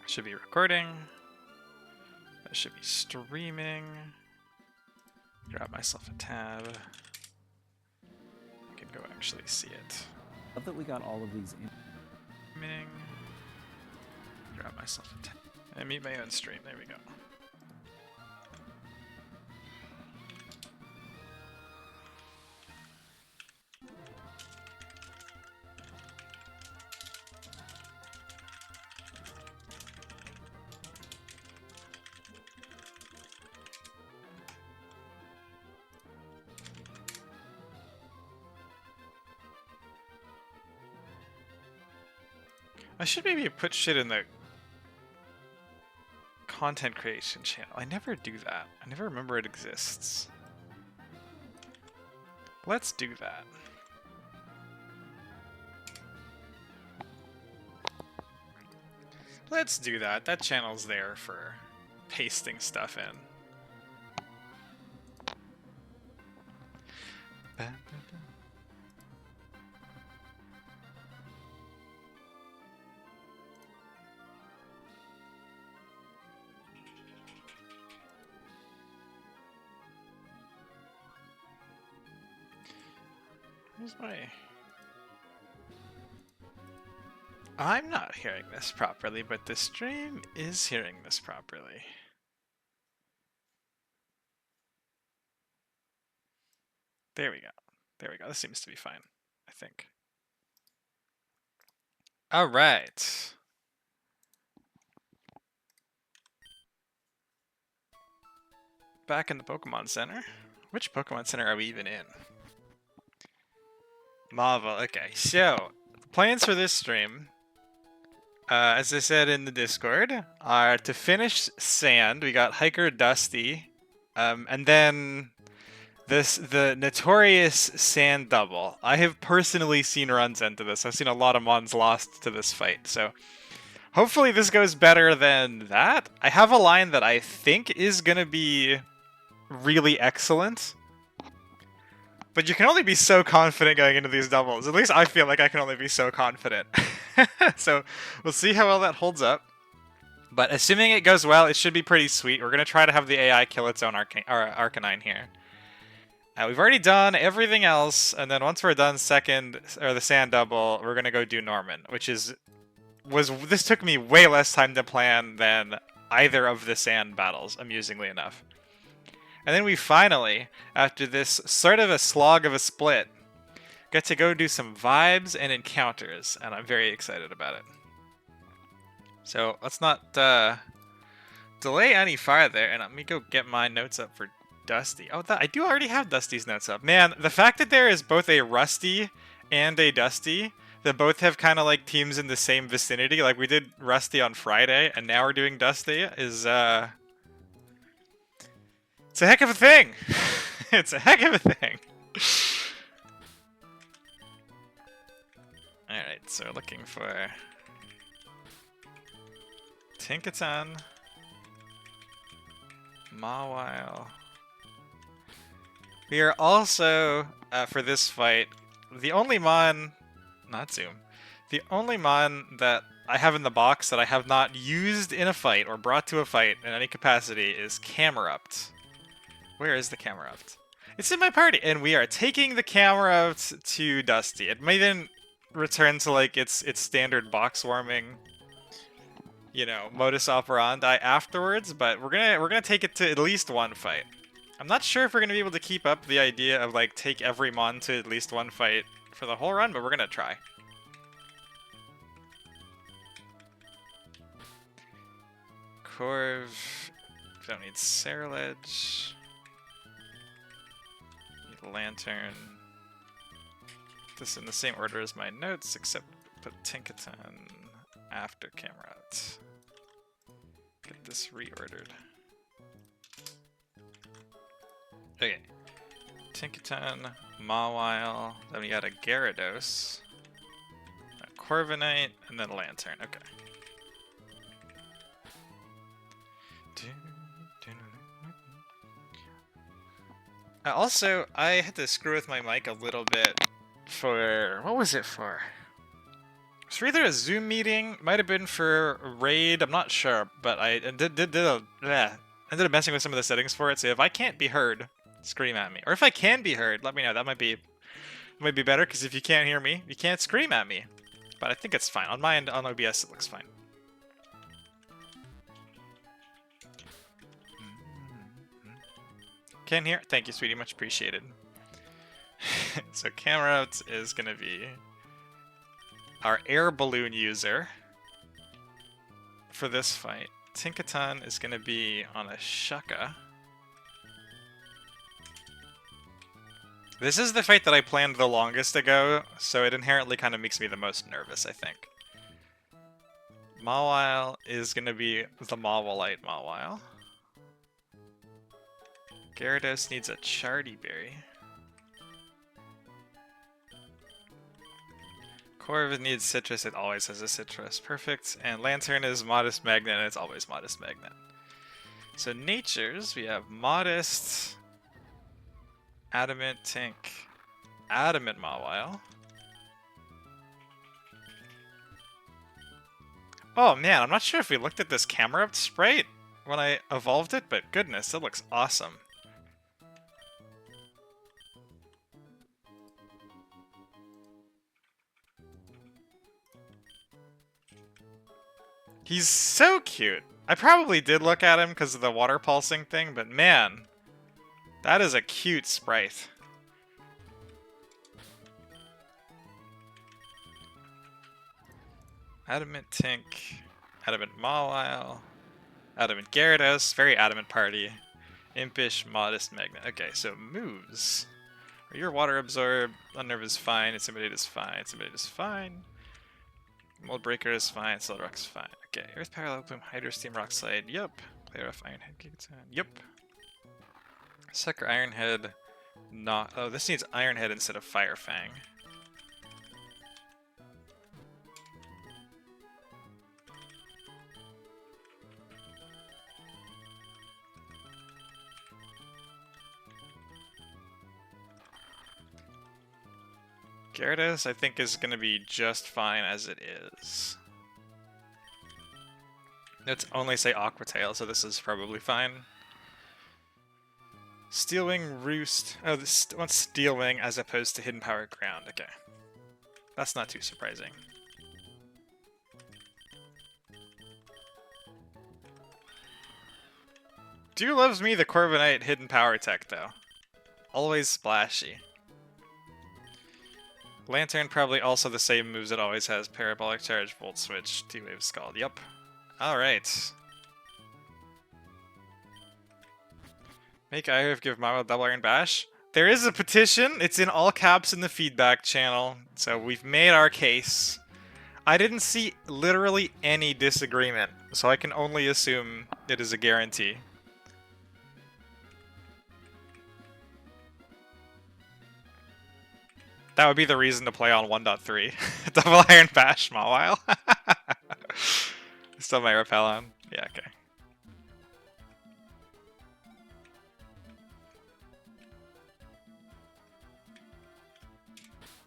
Should be recording. That should be streaming. Grab myself a tab. I can go actually see it. Love that we got all of these in. Streaming. Grab myself a tab. And mute my own stream. There we go. I should maybe put shit in the content creation channel. I never do that. I never remember it exists. Let's do that. Let's do that. That channel's there for pasting stuff in. Where's my... I'm not hearing this properly, but the stream is hearing this properly. There we go. There we go. This seems to be fine, I think. All right. Back in the Pokemon Center. Which Pokemon Center are we even in? Marvel. Okay, so plans for this stream, as I said in the Discord, are to finish Sand. We got Hiker Dusty, and then the notorious Sand Double. I have personally seen runs into this. I've seen a lot of mons lost to this fight, so hopefully this goes better than that. I have a line that I think is gonna be really excellent. But you can only be so confident going into these doubles. At least I feel like I can only be so confident. So we'll see how well that holds up. But assuming it goes well, it should be pretty sweet. We're going to try to have the AI kill its own Arcanine here. We've already done everything else, and then once we're done the Sand Double, we're going to go do Norman, which this took me way less time to plan than either of the Sand battles, amusingly enough. And then we finally, after this sort of a slog of a split, get to go do some vibes and encounters, and I'm very excited about it. So let's not delay any farther, and let me go get my notes up for Dusty. Oh, I do already have Dusty's notes up. Man, the fact that there is both a Rusty and a Dusty that both have kind of like teams in the same vicinity, like we did Rusty on Friday, and now we're doing Dusty, is it's a heck of a thing! It's a heck of a thing! Alright, so we're looking for Tinkaton, Mawile. We are also, for this fight, the only mon, not Zoom, the only mon that I have in the box that I have not used in a fight or brought to a fight in any capacity is Camerupt. Where is the Camerupt? It's in my party, and we are taking the Camerupt to Dusty. It may then return to like its standard box warming, you know, modus operandi afterwards. But we're gonna take it to at least one fight. I'm not sure if we're gonna be able to keep up the idea of like take every mon to at least one fight for the whole run, but we're gonna try. Corv, don't need Cerulege. Lantern. This in the same order as my notes, except put Tinkaton after Camerupt. Get this reordered. Okay. Tinkaton, Mawile, then we got a Gyarados, a Corviknight, and then Lantern. Okay. Also, I had to screw with my mic a little bit for... What was it for? It's either a Zoom meeting, might have been for a raid, I'm not sure, but I ended up messing with some of the settings for it, so if I can't be heard, scream at me. Or if I can be heard, let me know. That might be better, because if you can't hear me, you can't scream at me. But I think it's fine. On my end, on OBS, it looks fine. Can hear? Thank you, sweetie. Much appreciated. So camera out is going to be our air balloon user for this fight. Tinkaton is going to be on a Shaka. This is the fight that I planned the longest ago, so it inherently kind of makes me the most nervous, I think. Mawile is going to be the Mawilite Mawile. Gyarados needs a Chardy Berry. Corvin needs Citrus, it always has a Citrus. Perfect. And Lantern is Modest Magnet, and it's always Modest Magnet. So natures, we have Modest, Adamant Tink, Adamant Mawile. Oh man, I'm not sure if we looked at this camera up sprite when I evolved it, but goodness, it looks awesome. He's so cute. I probably did look at him because of the water pulsing thing, but man, that is a cute sprite. Adamant Tink, Adamant Mawile, Adamant Gyarados, very Adamant Party, Impish, Modest Magnet. Okay, so moves. Your Water Absorb, Unnerve is fine, Intimidate is fine, Intimidate is fine. Mold Breaker is fine, Solid Rock is fine. Okay, Earth Power, Lava Plume, Hydro Steam, Rock Slide, yup. Play Rough, Ironhead, Gigaton, yup. Sucker, Ironhead, not. Oh, this needs Ironhead instead of Fire Fang. Gyarados, I think, is going to be just fine as it is. It's only say Aqua Tail, so this is probably fine. Steel Wing, Roost. Oh, this wants Steel Wing as opposed to Hidden Power Ground. Okay. That's not too surprising. Dew loves me the Corviknight Hidden Power tech, though. Always splashy. Lantern probably also the same moves it always has. Parabolic Charge, Volt Switch, T-Wave Scald. Yup. Alright. Make IRF give Mawile Double Iron Bash. There is a petition. It's in all caps in the feedback channel. So we've made our case. I didn't see literally any disagreement. So I can only assume it is a guarantee. That would be the reason to play on 1.3. Double Iron Bash Mawile. Still my repel on. Yeah, okay.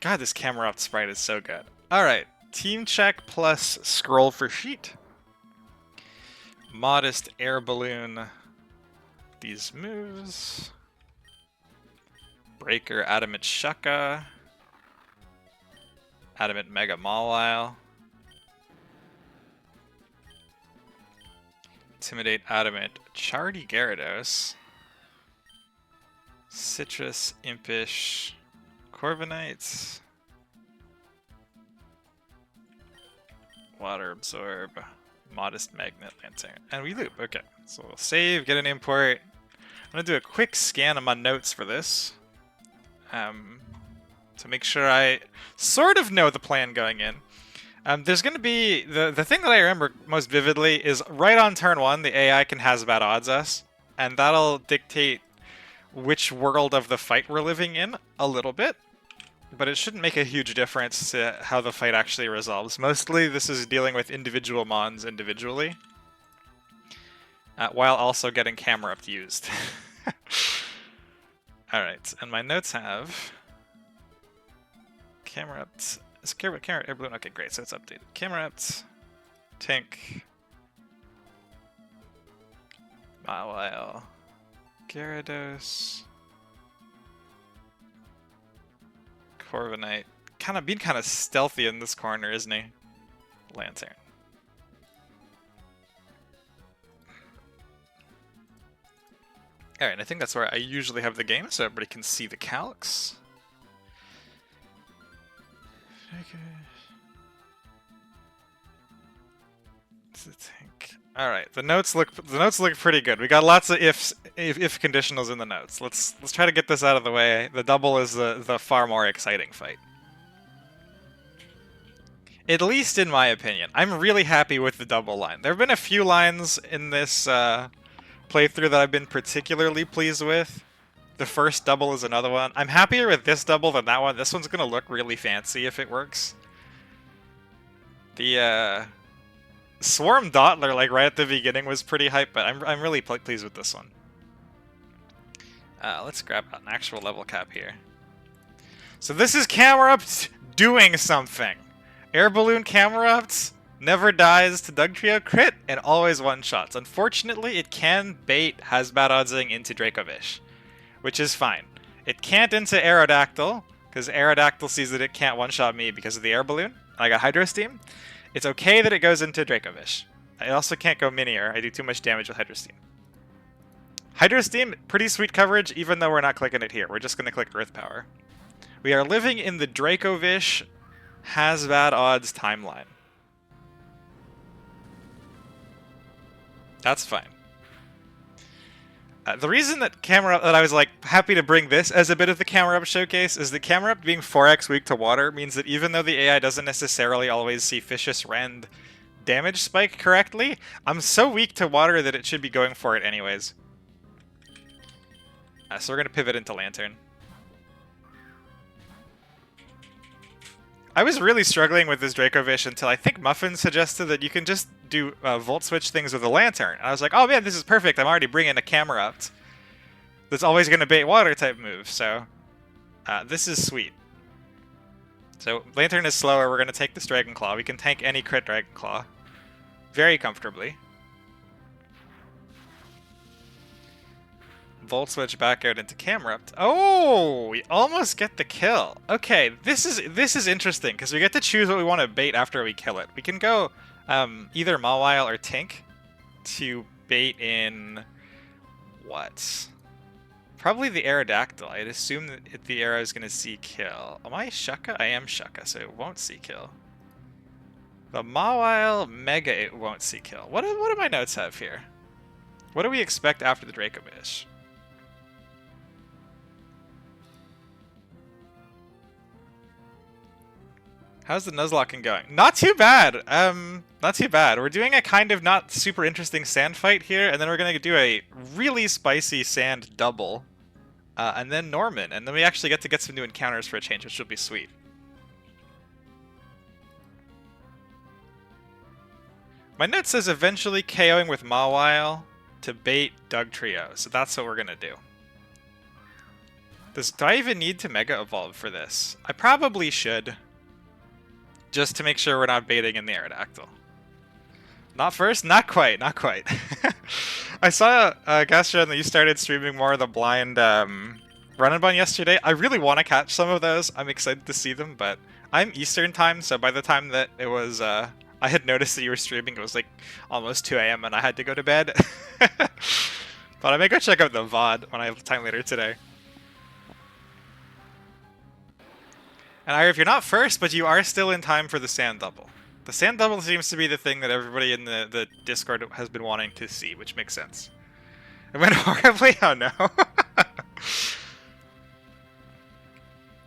God, this camera off sprite is so good. Alright, team check plus scroll for sheet. Modest air balloon. These moves. Breaker Adamant Shaka. Adamant Mega Mawile. Intimidate Adamant Chardy Gyarados. Citrus Impish Corviknight. Water Absorb. Modest Magnet Lantern. And we loop. Okay. So we'll save, get an import. I'm going to do a quick scan of my notes for this. To make sure I sort of know the plan going in. There's going to be... The thing that I remember most vividly is right on turn 1, the AI can Hazbat odds us. And that'll dictate which world of the fight we're living in a little bit. But it shouldn't make a huge difference to how the fight actually resolves. Mostly this is dealing with individual mons individually. While also getting camera up used. Alright, and my notes have... Camera up Is camera air balloon? Okay, great. So it's updated. Camerupt, Tink, Mawile, Gyarados, Corviknight. Being kind of stealthy in this corner, isn't he? Lantern. Alright, I think that's where I usually have the game, so everybody can see the calcs. Alright, the notes look pretty good. We got lots of if conditionals in the notes. Let's try to get this out of the way. The double is the far more exciting fight. At least in my opinion. I'm really happy with the double line. There have been a few lines in this playthrough that I've been particularly pleased with. The first double is another one. I'm happier with this double than that one. This one's gonna look really fancy if it works. The Swarm Dottler, like right at the beginning, was pretty hype, but I'm really pleased with this one. Let's grab an actual level cap here. So this is Camerupt doing something. Air Balloon Camerupt never dies to Dugtrio crit and always one-shots. Unfortunately, it can bait Hazbat Oddsing into Dracovish, which is fine. It can't into Aerodactyl, because Aerodactyl sees that it can't one-shot me because of the Air Balloon. I got Hydro Steam. It's okay that it goes into Dracovish. I also can't go Minior. I do too much damage with Hydro Steam. Hydro Steam, pretty sweet coverage, even though we're not clicking it here. We're just going to click Earth Power. We are living in the Dracovish Hazbat Odds timeline. That's fine. The reason that I was like happy to bring this as a bit of the Camerupt showcase is that Camerupt being 4x weak to water means that even though the AI doesn't necessarily always see Vicious Rend damage spike correctly, I'm so weak to water that it should be going for it anyways. So we're going to pivot into Lantern. I was really struggling with this Dracovish until I think Muffin suggested that you can just do Volt Switch things with a Lantern. And I was like, oh man, this is perfect. I'm already bringing a Camerupt that's always going to bait water type moves. So this is sweet. So Lantern is slower. We're going to take this Dragon Claw. We can tank any crit Dragon Claw very comfortably. Volt Switch back out into Camerupt. Oh, we almost get the kill. Okay, this is interesting because we get to choose what we want to bait after we kill it. We can go either Mawile or Tink to bait in what? Probably the Aerodactyl. I'd assume that the arrow is going to see kill. Am I Shucka? I am Shucka, so it won't see kill. The Mawile Mega, it won't see kill. What do my notes have here? What do we expect after the Dracovish? How's the Nuzlocke going? Not too bad. Not too bad. We're doing a kind of not super interesting sand fight here, and then we're gonna do a really spicy sand double, and then Norman, and then we actually get to get some new encounters for a change, which will be sweet. My note says eventually KOing with Mawile to bait Dugtrio, so that's what we're gonna do. Do I even need to Mega Evolve for this? I probably should. Just to make sure we're not baiting in the Aerodactyl. Not first? Not quite, not quite. I saw, Gastron, that you started streaming more of the blind run and bun yesterday. I really want to catch some of those. I'm excited to see them, but I'm Eastern time, so by the time that it was, I had noticed that you were streaming, it was like almost 2 AM and I had to go to bed. But I may go check out the VOD when I have time later today. And Ira, if you're not first, but you are still in time for the sand double. The sand double seems to be the thing that everybody in the Discord has been wanting to see, which makes sense. It went horribly? Oh no.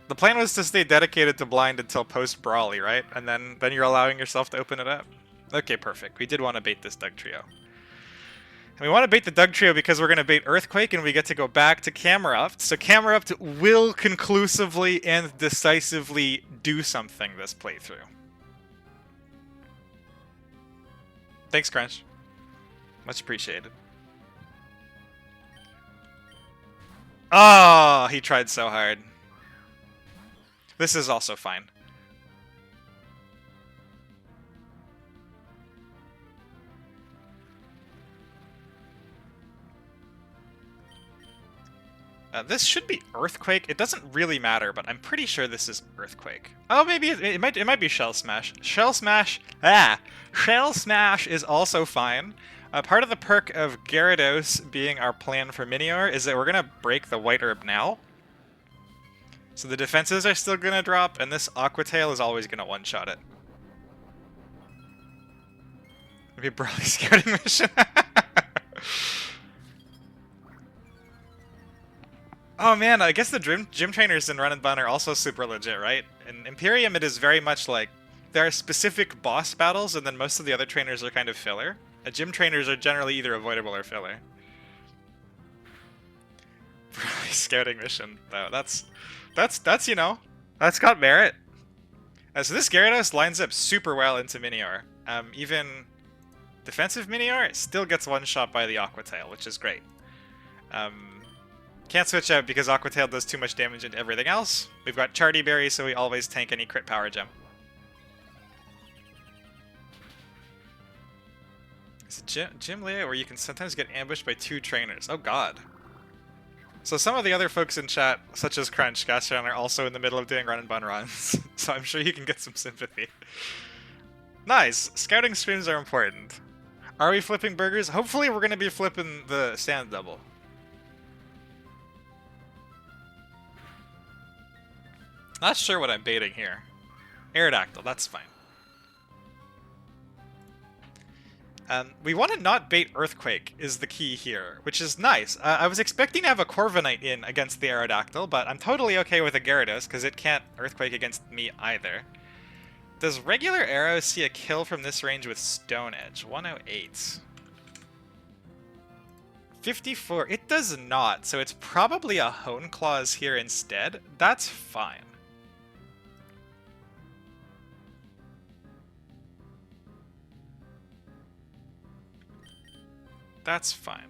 The plan was to stay dedicated to blind until post-Brawly, right? And then you're allowing yourself to open it up. Okay, perfect. We did want to bait this Dugtrio. And we want to bait the Dugtrio because we're going to bait Earthquake and we get to go back to Camerupt. So Camerupt will conclusively and decisively do something this playthrough. Thanks, Crunch. Much appreciated. Oh, he tried so hard. This is also fine. This should be Earthquake. It doesn't really matter, but I'm pretty sure this is Earthquake. Oh, maybe it might be Shell Smash. Shell Smash. Shell Smash is also fine. Part of the perk of Gyarados being our plan for Minior is that we're gonna break the White Herb now. So the defenses are still gonna drop, and this Aqua Tail is always gonna one-shot it. Maybe Brawly Scouting Mission. Oh man, I guess the gym trainers in Run and Bun are also super legit, right? In Imperium, it is very much like there are specific boss battles, and then most of the other trainers are kind of filler. Gym trainers are generally either avoidable or filler. Scouting mission, though. That's you know, that's got merit. So this Gyarados lines up super well into Minior. Even defensive Minior still gets one shot by the Aqua Tail, which is great. Can't switch out because Aqua Tail does too much damage into everything else. We've got Chardy Berry, so we always tank any crit power gem. It's a gym layout where you can sometimes get ambushed by 2 trainers. Oh god. So some of the other folks in chat, such as Crunch, Gastron, are also in the middle of doing run and bun runs. So I'm sure you can get some sympathy. Nice! Scouting streams are important. Are we flipping burgers? Hopefully we're going to be flipping the stand double. Not sure what I'm baiting here. Aerodactyl, that's fine. We want to not bait Earthquake is the key here, which is nice. I was expecting to have a Corviknight in against the Aerodactyl, but I'm totally okay with a Gyarados because it can't Earthquake against me either. Does regular Arrow see a kill from this range with Stone Edge? 108. 54. It does not, so it's probably a Hone Claws here instead. That's fine. That's fine.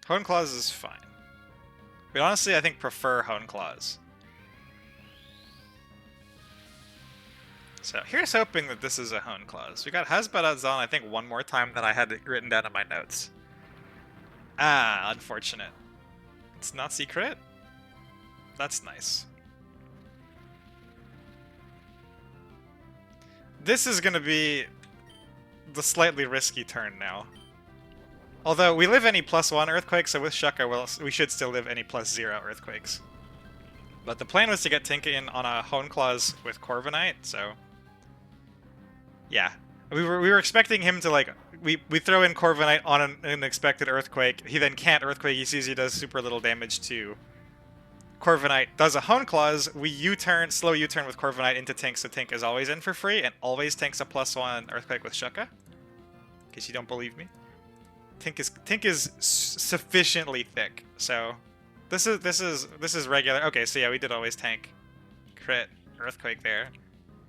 Hone Claws is fine. But honestly, I think prefer Hone Claws. So here's hoping that this is a Hone Claws. We got Hasbadaz on, I think, one more time than I had written down in my notes. Ah, unfortunate. It's not secret? That's nice. This is gonna be the slightly risky turn now. Although we live any +1 Earthquake, so with Shucka we should still live any +0 Earthquakes. But the plan was to get Tinka in on a Hone Claws with Corviknight, so yeah. We were expecting him to, like, we throw in Corviknight on an unexpected Earthquake, he then can't Earthquake, he sees he does super little damage to Corviknight, does a Hone Claws, we U-turn, slow U-turn with Corviknight into Tink, so Tink is always in for free, and always tanks a +1 Earthquake with Shucka. In case you don't believe me. Tink is sufficiently thick, so this is regular. Okay, so yeah, we did always tank crit Earthquake there,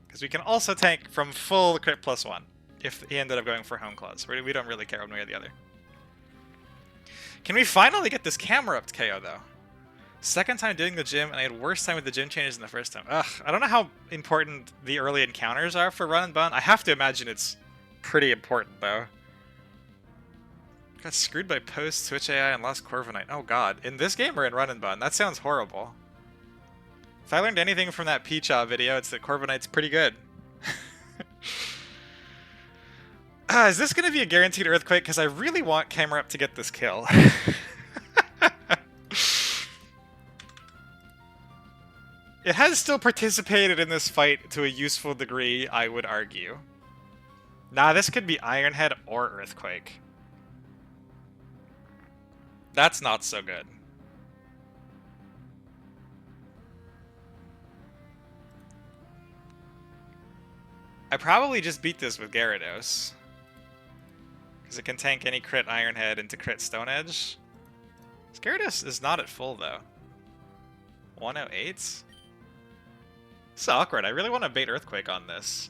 because we can also tank from full crit +1 if he ended up going for Hone Claws. We don't really care one way or the other. Can we finally get this camera up to KO though? Second time doing the gym, and I had worse time with the gym changes than the first time. Ugh, I don't know how important the early encounters are for Run and Bun. I have to imagine it's pretty important though. Got screwed by post, Twitch AI, and lost Corviknight. Oh god. In this game or in Run and Bun? That sounds horrible. If I learned anything from that Peachaw video, it's that Corviknight's pretty good. Is this going to be a guaranteed Earthquake? Because I really want Camerupt to get this kill. It has still participated in this fight to a useful degree, I would argue. Nah, this could be Ironhead or Earthquake. That's not so good. I probably just beat this with Gyarados. Because it can tank any crit Ironhead into crit Stone Edge. Gyarados is not at full though. 108? It's awkward. I really want to bait Earthquake on this.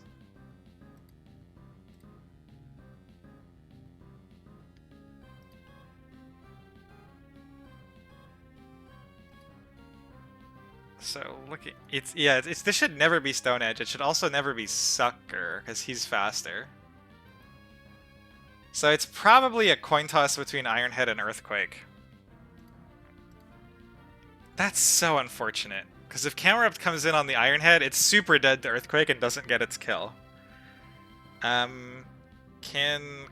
So look at this should never be Stone Edge. It should also never be Sucker because he's faster. So it's probably a coin toss between Ironhead and Earthquake. That's so unfortunate. Because if Camerupt comes in on the Ironhead, it's super dead to Earthquake and doesn't get its kill. Can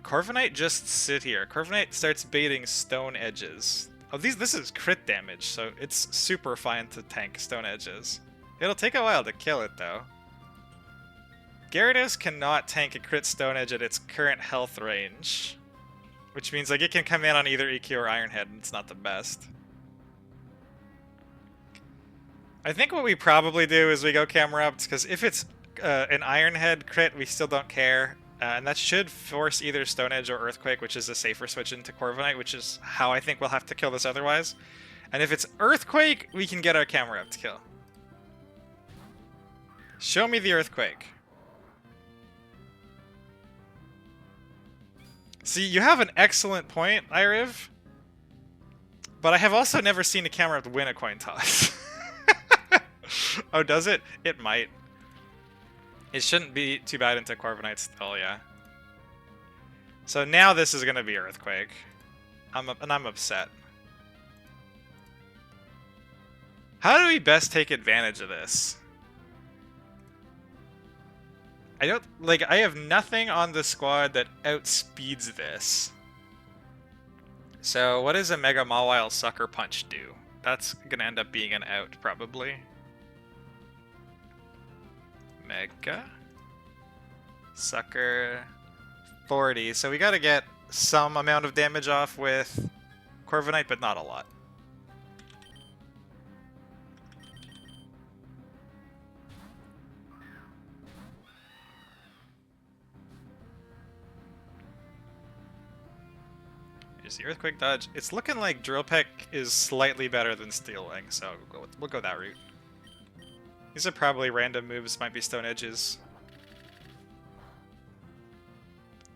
Corviknight just sit here? Corviknight starts baiting Stone Edges. Oh, this is crit damage, so it's super fine to tank Stone Edges. It'll take a while to kill it, though. Gyarados cannot tank a crit Stone Edge at its current health range. Which means like it can come in on either EQ or Ironhead, and it's not the best. I think what we probably do is we go Camerupt, because if it's an Ironhead crit, we still don't care. And that should force either Stone Edge or Earthquake, which is a safer switch into Corviknight, which is how I think we'll have to kill this otherwise. And if it's Earthquake, we can get our Camerupt kill. Show me the Earthquake. See, you have an excellent point, Iriv. But I have also never seen a Camerupt win a coin toss. Oh, does it? It might. It shouldn't be too bad into Corviknight still, yeah. So now this is going to be Earthquake. I'm upset. How do we best take advantage of this? I have nothing on the squad that outspeeds this. So what does a Mega Mawile Sucker Punch do? That's going to end up being an out, probably. Mega Sucker 40. So we got to get some amount of damage off with Corviknight, but not a lot. Here's the Earthquake dodge. It's looking like Drill Peck is slightly better than Steel Wing, so we'll go that route. These are probably random moves, might be Stone Edges.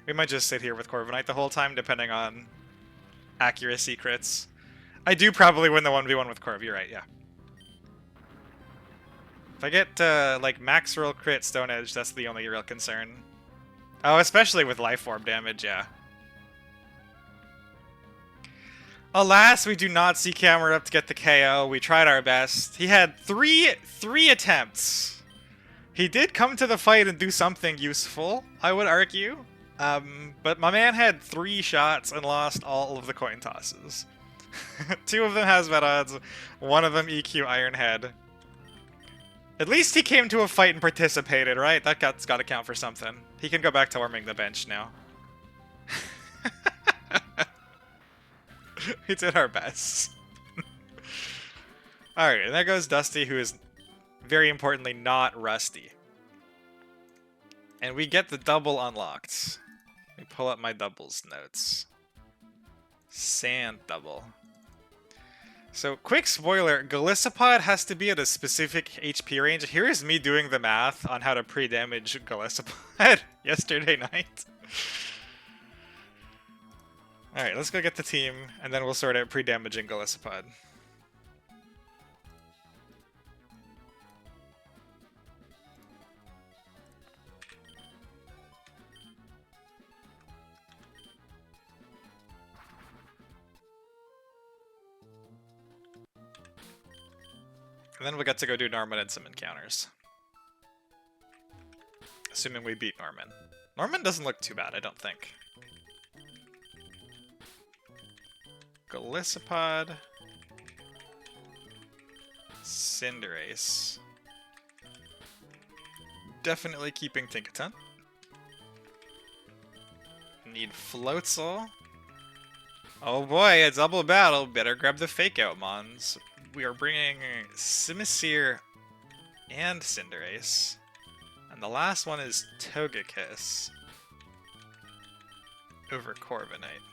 We might just sit here with Corviknight the whole time, depending on accuracy crits. I do probably win the 1v1 with Corv, you're right, yeah. If I get, like, max roll crit Stone Edge, that's the only real concern. Oh, especially with Life Orb damage, yeah. Alas, we do not see Camerupt to get the KO. We tried our best. He had three attempts. He did come to the fight and do something useful, I would argue. But my man had 3 shots and lost all of the coin tosses. 2 of them Hazmat odds, 1 of them EQ Ironhead. At least he came to a fight and participated, right? That's got to count for something. He can go back to warming the bench now. We did our best. Alright, and there goes Dusty, who is very importantly not Rusty. And we get the double unlocked. Let me pull up my doubles notes. Sand double. So, quick spoiler, Golisopod has to be at a specific HP range. Here is me doing the math on how to pre-damage Golisopod yesterday night. Alright, let's go get the team, and then we'll sort out pre-damaging Golisopod. And then we got to go do Norman and some encounters. Assuming we beat Norman. Norman doesn't look too bad, I don't think. Golisopod. Cinderace. Definitely keeping Tinkaton. Need Floatzel. Oh boy, a double battle. Better grab the fake out mons. We are bringing Simisear and Cinderace. And the last one is Togekiss. Over Corviknight.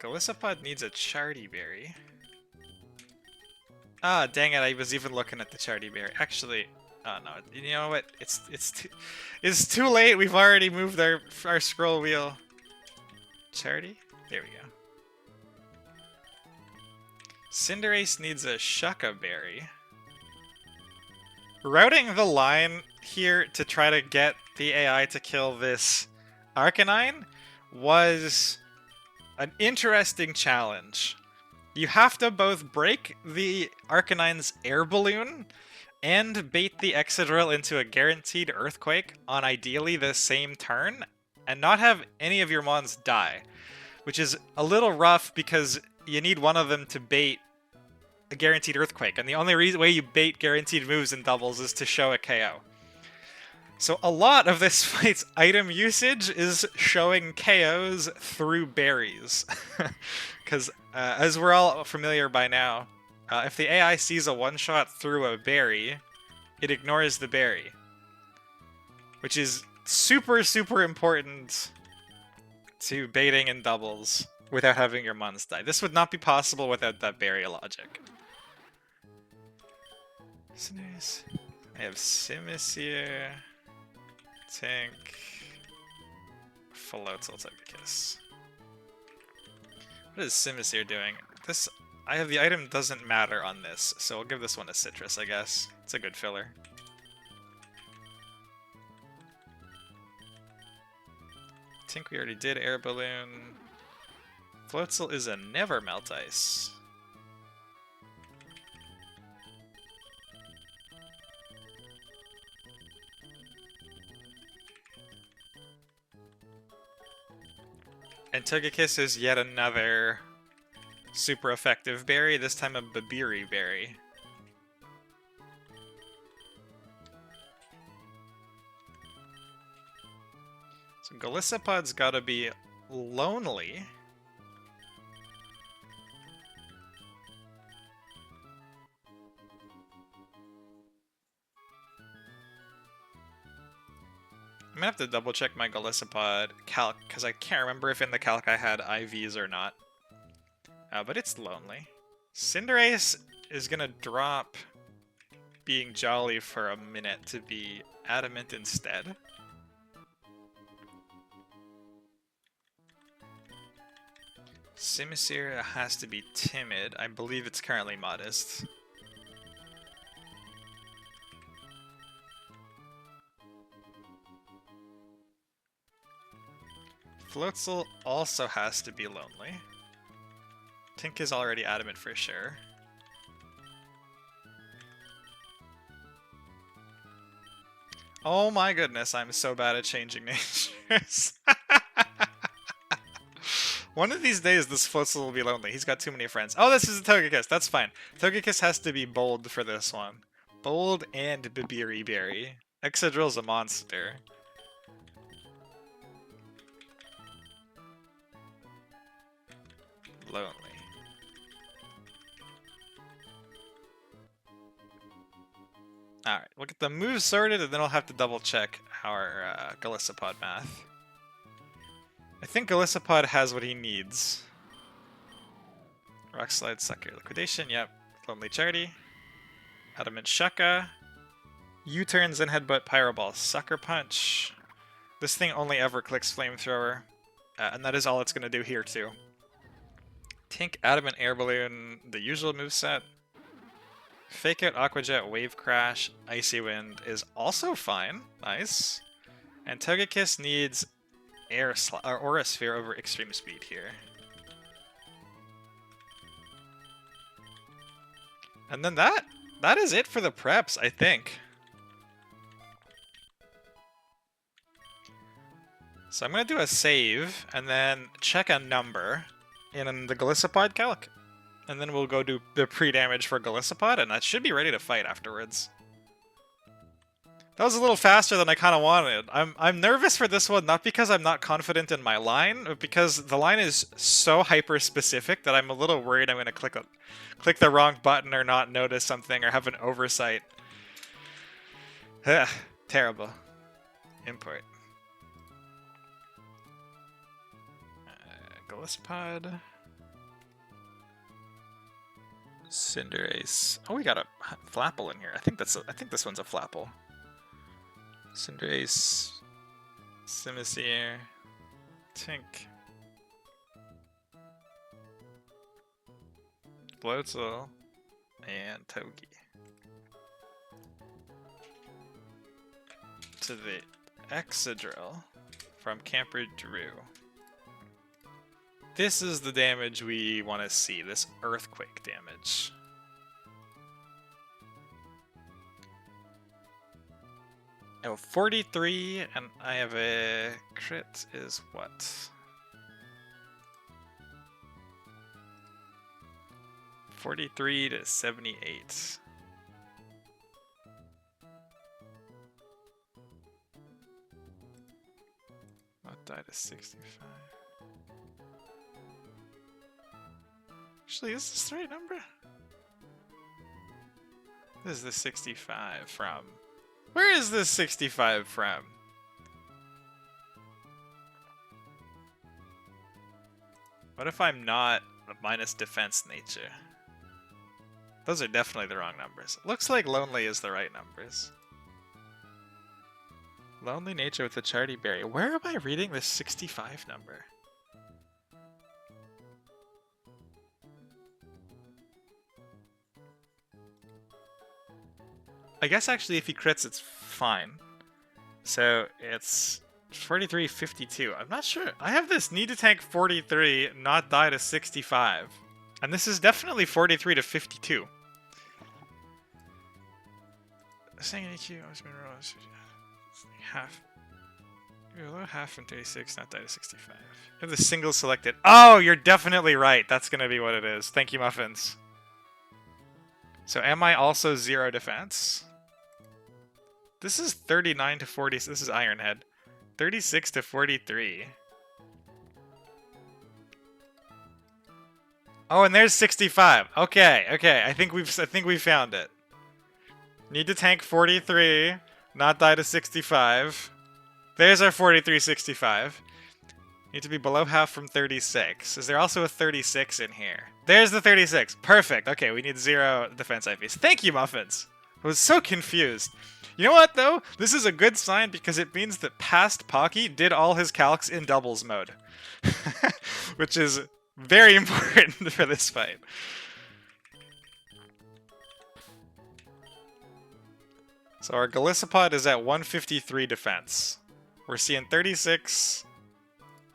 Golisopod needs a Chardy Berry. Ah, dang it! I was even looking at the Chardy Berry. Actually, oh no! You know what? It's too late. We've already moved our scroll wheel. Chardy? There we go. Cinderace needs a Shucka Berry. Routing the line here to try to get the AI to kill this Arcanine was an interesting challenge. You have to both break the Arcanine's air balloon and bait the Excadrill into a guaranteed Earthquake on ideally the same turn, and not have any of your mons die. Which is a little rough because you need one of them to bait a guaranteed Earthquake, and the only way you bait guaranteed moves in doubles is to show a KO. So a lot of this fight's item usage is showing KOs through berries. Because as we're all familiar by now, if the AI sees a one-shot through a berry, it ignores the berry. Which is super, super important to baiting in doubles without having your mons die. This would not be possible without that berry logic. I have Simisear, Tank, Floatzel Togekiss. What is Simisear doing? I have the item doesn't matter on this, so I'll give this one a Citrus, I guess. It's a good filler. I think we already did Air Balloon. Floatzel is a never melt ice. And Togekiss is yet another super effective berry, this time a Babiri berry. So Golisopod's gotta be lonely. I'm gonna have to double check my Golisopod calc, because I can't remember if in the calc I had IVs or not. But it's lonely. Cinderace is gonna drop being jolly for a minute to be adamant instead. Simisear has to be timid. I believe it's currently modest. Floatzel also has to be lonely. Tink is already adamant for sure. Oh my goodness, I'm so bad at changing natures. One of these days, this Floatzel will be lonely. He's got too many friends. Oh, this is a Togekiss. That's fine. Togekiss has to be bold for this one. Bold and Babiri Berry. Excadrill's a monster. Lonely. Alright, we'll get the moves sorted and then I'll have to double check our Golisopod math. I think Golisopod has what he needs. Rock Slide, Sucker, Liquidation, yep. Lonely Charity. Adamant Shucka. U-turns and Headbutt, Pyro Ball, Sucker Punch. This thing only ever clicks Flamethrower. And that is all it's going to do here too. Tink, Adamant Air Balloon, the usual moveset. Fake Out, Aqua Jet, Wave Crash, Icy Wind is also fine. Nice. And Togekiss needs Aura Sphere over Extreme Speed here. And then that is it for the preps, I think. So I'm going to do a save and then check a number in the Golisopod calc. And then we'll go do the pre-damage for Golisopod, and that should be ready to fight afterwards. That was a little faster than I kind of wanted. I'm nervous for this one, not because I'm not confident in my line, but because the line is so hyper-specific that I'm a little worried I'm going to click the wrong button or not notice something or have an oversight. Ugh, terrible. Import. Golisopod. Cinderace. Oh, we got a Flapple in here. I think this one's a Flapple. Cinderace, Simisear, Tink, Floatzel, and Togi. to the Exadrill from Camper Drew. This is the damage we want to see, this earthquake damage. Oh, 43, and I have a crit is what? $43 to $78. Not die to 65. Actually, is this the right number? This is the 65 from. Where is this 65 from? What if I'm not a minus defense nature? Those are definitely the wrong numbers. Looks like lonely is the right numbers. Lonely nature with the charty berry. Where am I reading this 65 number? I guess actually if he crits it's fine. So it's 43.52. I'm not sure. I have this need to tank 43, not die to 65. And this is definitely 43 to 52. Saying EQ, I was going to roll half. Below half from 36, not die to 65. You have the single selected. Oh, you're definitely right. That's going to be what it is. Thank you, Muffins. So am I also 0 defense? This is 39 to 40. This is Ironhead. 36 to 43. Oh, and there's 65. Okay, okay. I think we found it. Need to tank 43, not die to 65. There's our 43.65. Need to be below half from 36. Is there also a 36 in here? There's the 36. Perfect. Okay, we need 0 defense IPs. Thank you, Muffins. I was so confused. You know what, though? This is a good sign because it means that past Pocky did all his calcs in doubles mode. Which is very important for this fight. So our Galissapod is at 153 defense. We're seeing 36,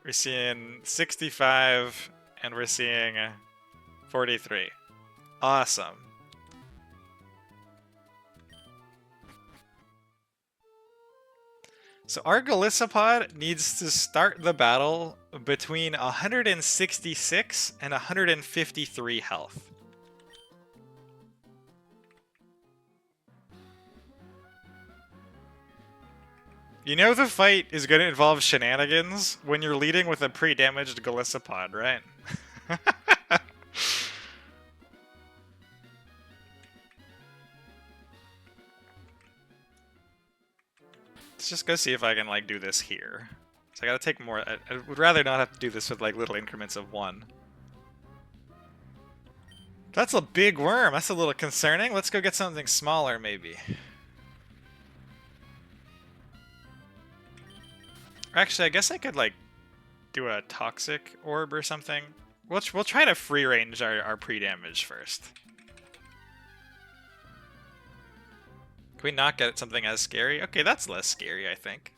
we're seeing 65, and we're seeing 43. Awesome. So our Galissapod needs to start the battle between 166 and 153 health. You know the fight is going to involve shenanigans when you're leading with a pre-damaged Galissapod, right? Let's just go see if I can, like, do this here. So I gotta take more. I would rather not have to do this with, like, little increments of 1. That's a big worm. That's a little concerning. Let's go get something smaller, maybe. Actually, I guess I could, like, do a toxic orb or something. We'll try to free range our pre-damage first. Can we not get something as scary? Okay, that's less scary, I think.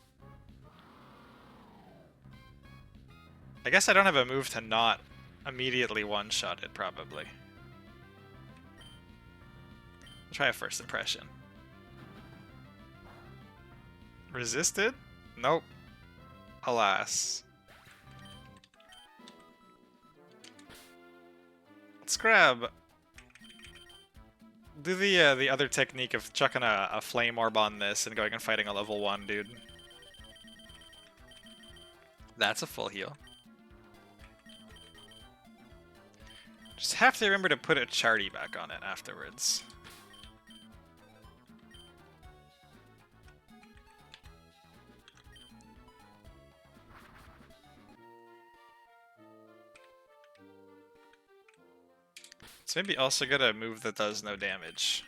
I guess I don't have a move to not immediately one-shot it, probably. I'll try a first impression. Resisted? Nope. Alas. Let's grab... Do the other technique of chucking a flame orb on this and going and fighting a level 1 dude. That's a full heal. Just have to remember to put a charty back on it afterwards. So maybe also get a move that does no damage.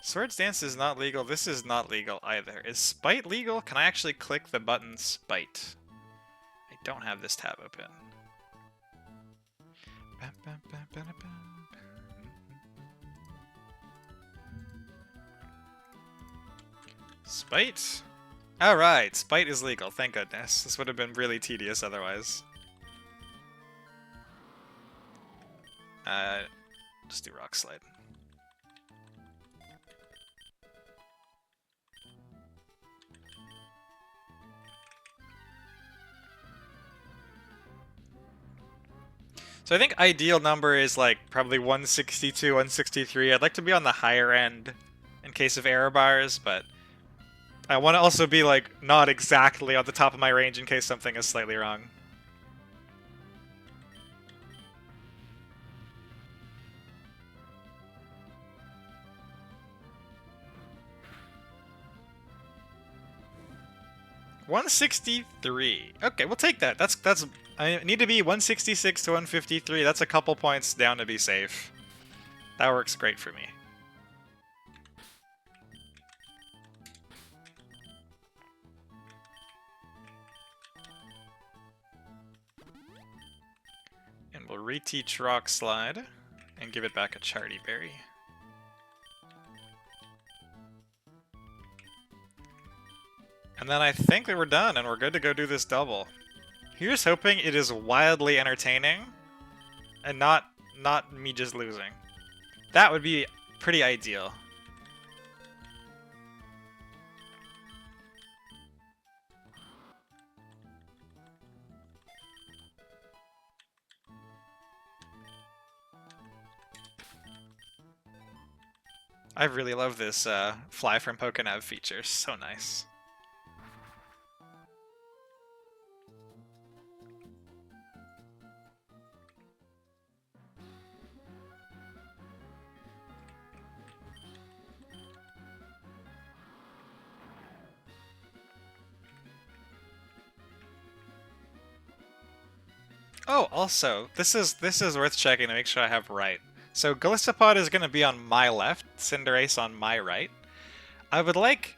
Swords Dance is not legal. This is not legal either. Is Spite legal? Can I actually click the button Spite? I don't have this tab open. Spite? Alright, spite is legal, thank goodness. This would have been really tedious otherwise. Just do rock slide. So I think ideal number is like probably 162, 163. I'd like to be on the higher end in case of error bars, but I want to also be like not exactly on the top of my range in case something is slightly wrong. $163. Okay, we'll take that. That's I need to be 166 to 153. That's a couple points down to be safe. That works great for me. And we'll reteach Rock Slide and give it back a Charty Berry. And then I think that we're done and we're good to go do this double. Here's hoping it is wildly entertaining and not me just losing. That would be pretty ideal. I really love this fly from Pokenav feature. So nice. Oh, also, this is worth checking to make sure I have right. So Golisopod is going to be on my left, Cinderace on my right. I would like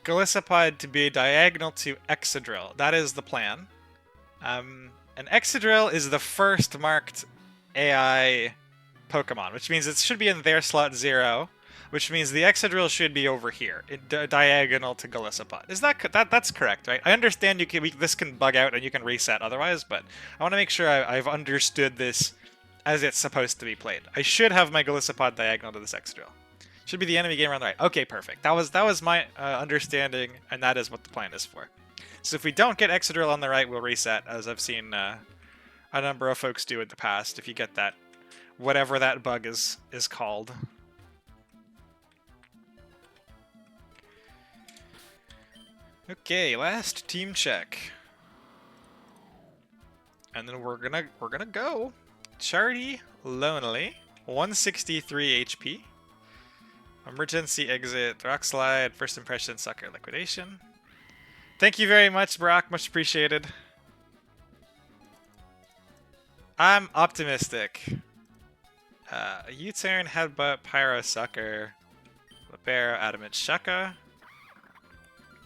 Golisopod to be diagonal to Excadrill. That is the plan. And Excadrill is the first marked AI Pokemon, which means it should be in their slot 0, which means the Excadrill should be over here, diagonal to Golisopod. Is that's correct, right? I understand this can bug out and you can reset otherwise, but I want to make sure I've understood this as it's supposed to be played. I should have my Golisopod diagonal to this Excadrill. Should be the enemy gamer on the right. Okay, perfect. That was my understanding, and that is what the plan is for. So if we don't get Excadrill on the right, we'll reset, as I've seen a number of folks do in the past, if you get that, whatever that bug is called. Okay, last team check. And then we're gonna go. Charity Lonely, 163 HP. Emergency exit, rock slide, first impression, sucker liquidation. Thank you very much, Brock. Much appreciated. I'm optimistic. U-turn, headbutt, pyro, sucker, libero, adamant, shaka.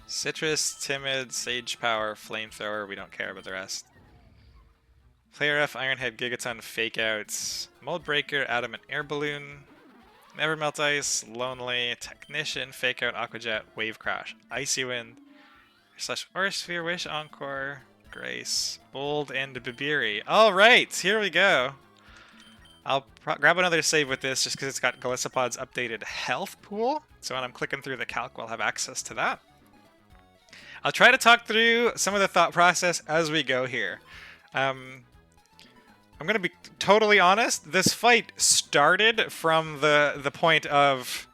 Citrus, timid, sage power, flamethrower. We don't care about the rest. Player F, Ironhead, Gigaton, fake outs, mold breaker, adamant, air balloon. Never melt ice, lonely, technician, fake out, aquajet, wave crash, icy wind. Slash Aurasphere, Wish, Encore, Grace, Bold, and Bibiri. Alright, here we go. I'll grab another save with this just because it's got Golisopod's updated health pool. So when I'm clicking through the calc, we'll have access to that. I'll try to talk through some of the thought process as we go here. I'm going to be totally honest. This fight started from the point of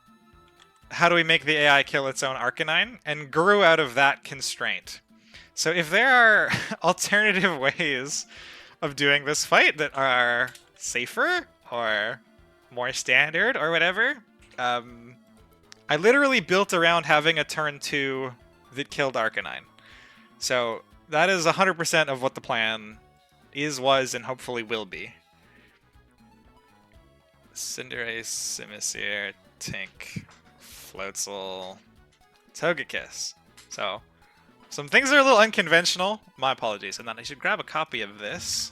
how do we make the AI kill its own Arcanine, and grew out of that constraint. So if there are alternative ways of doing this fight that are safer or more standard or whatever, I literally built around having a turn 2 that killed Arcanine. So that is 100% of what the plan was, and hopefully will be. Cinderace, Simisear, Tink, Floatzel, Togekiss. So, some things are a little unconventional. My apologies. And then I should grab a copy of this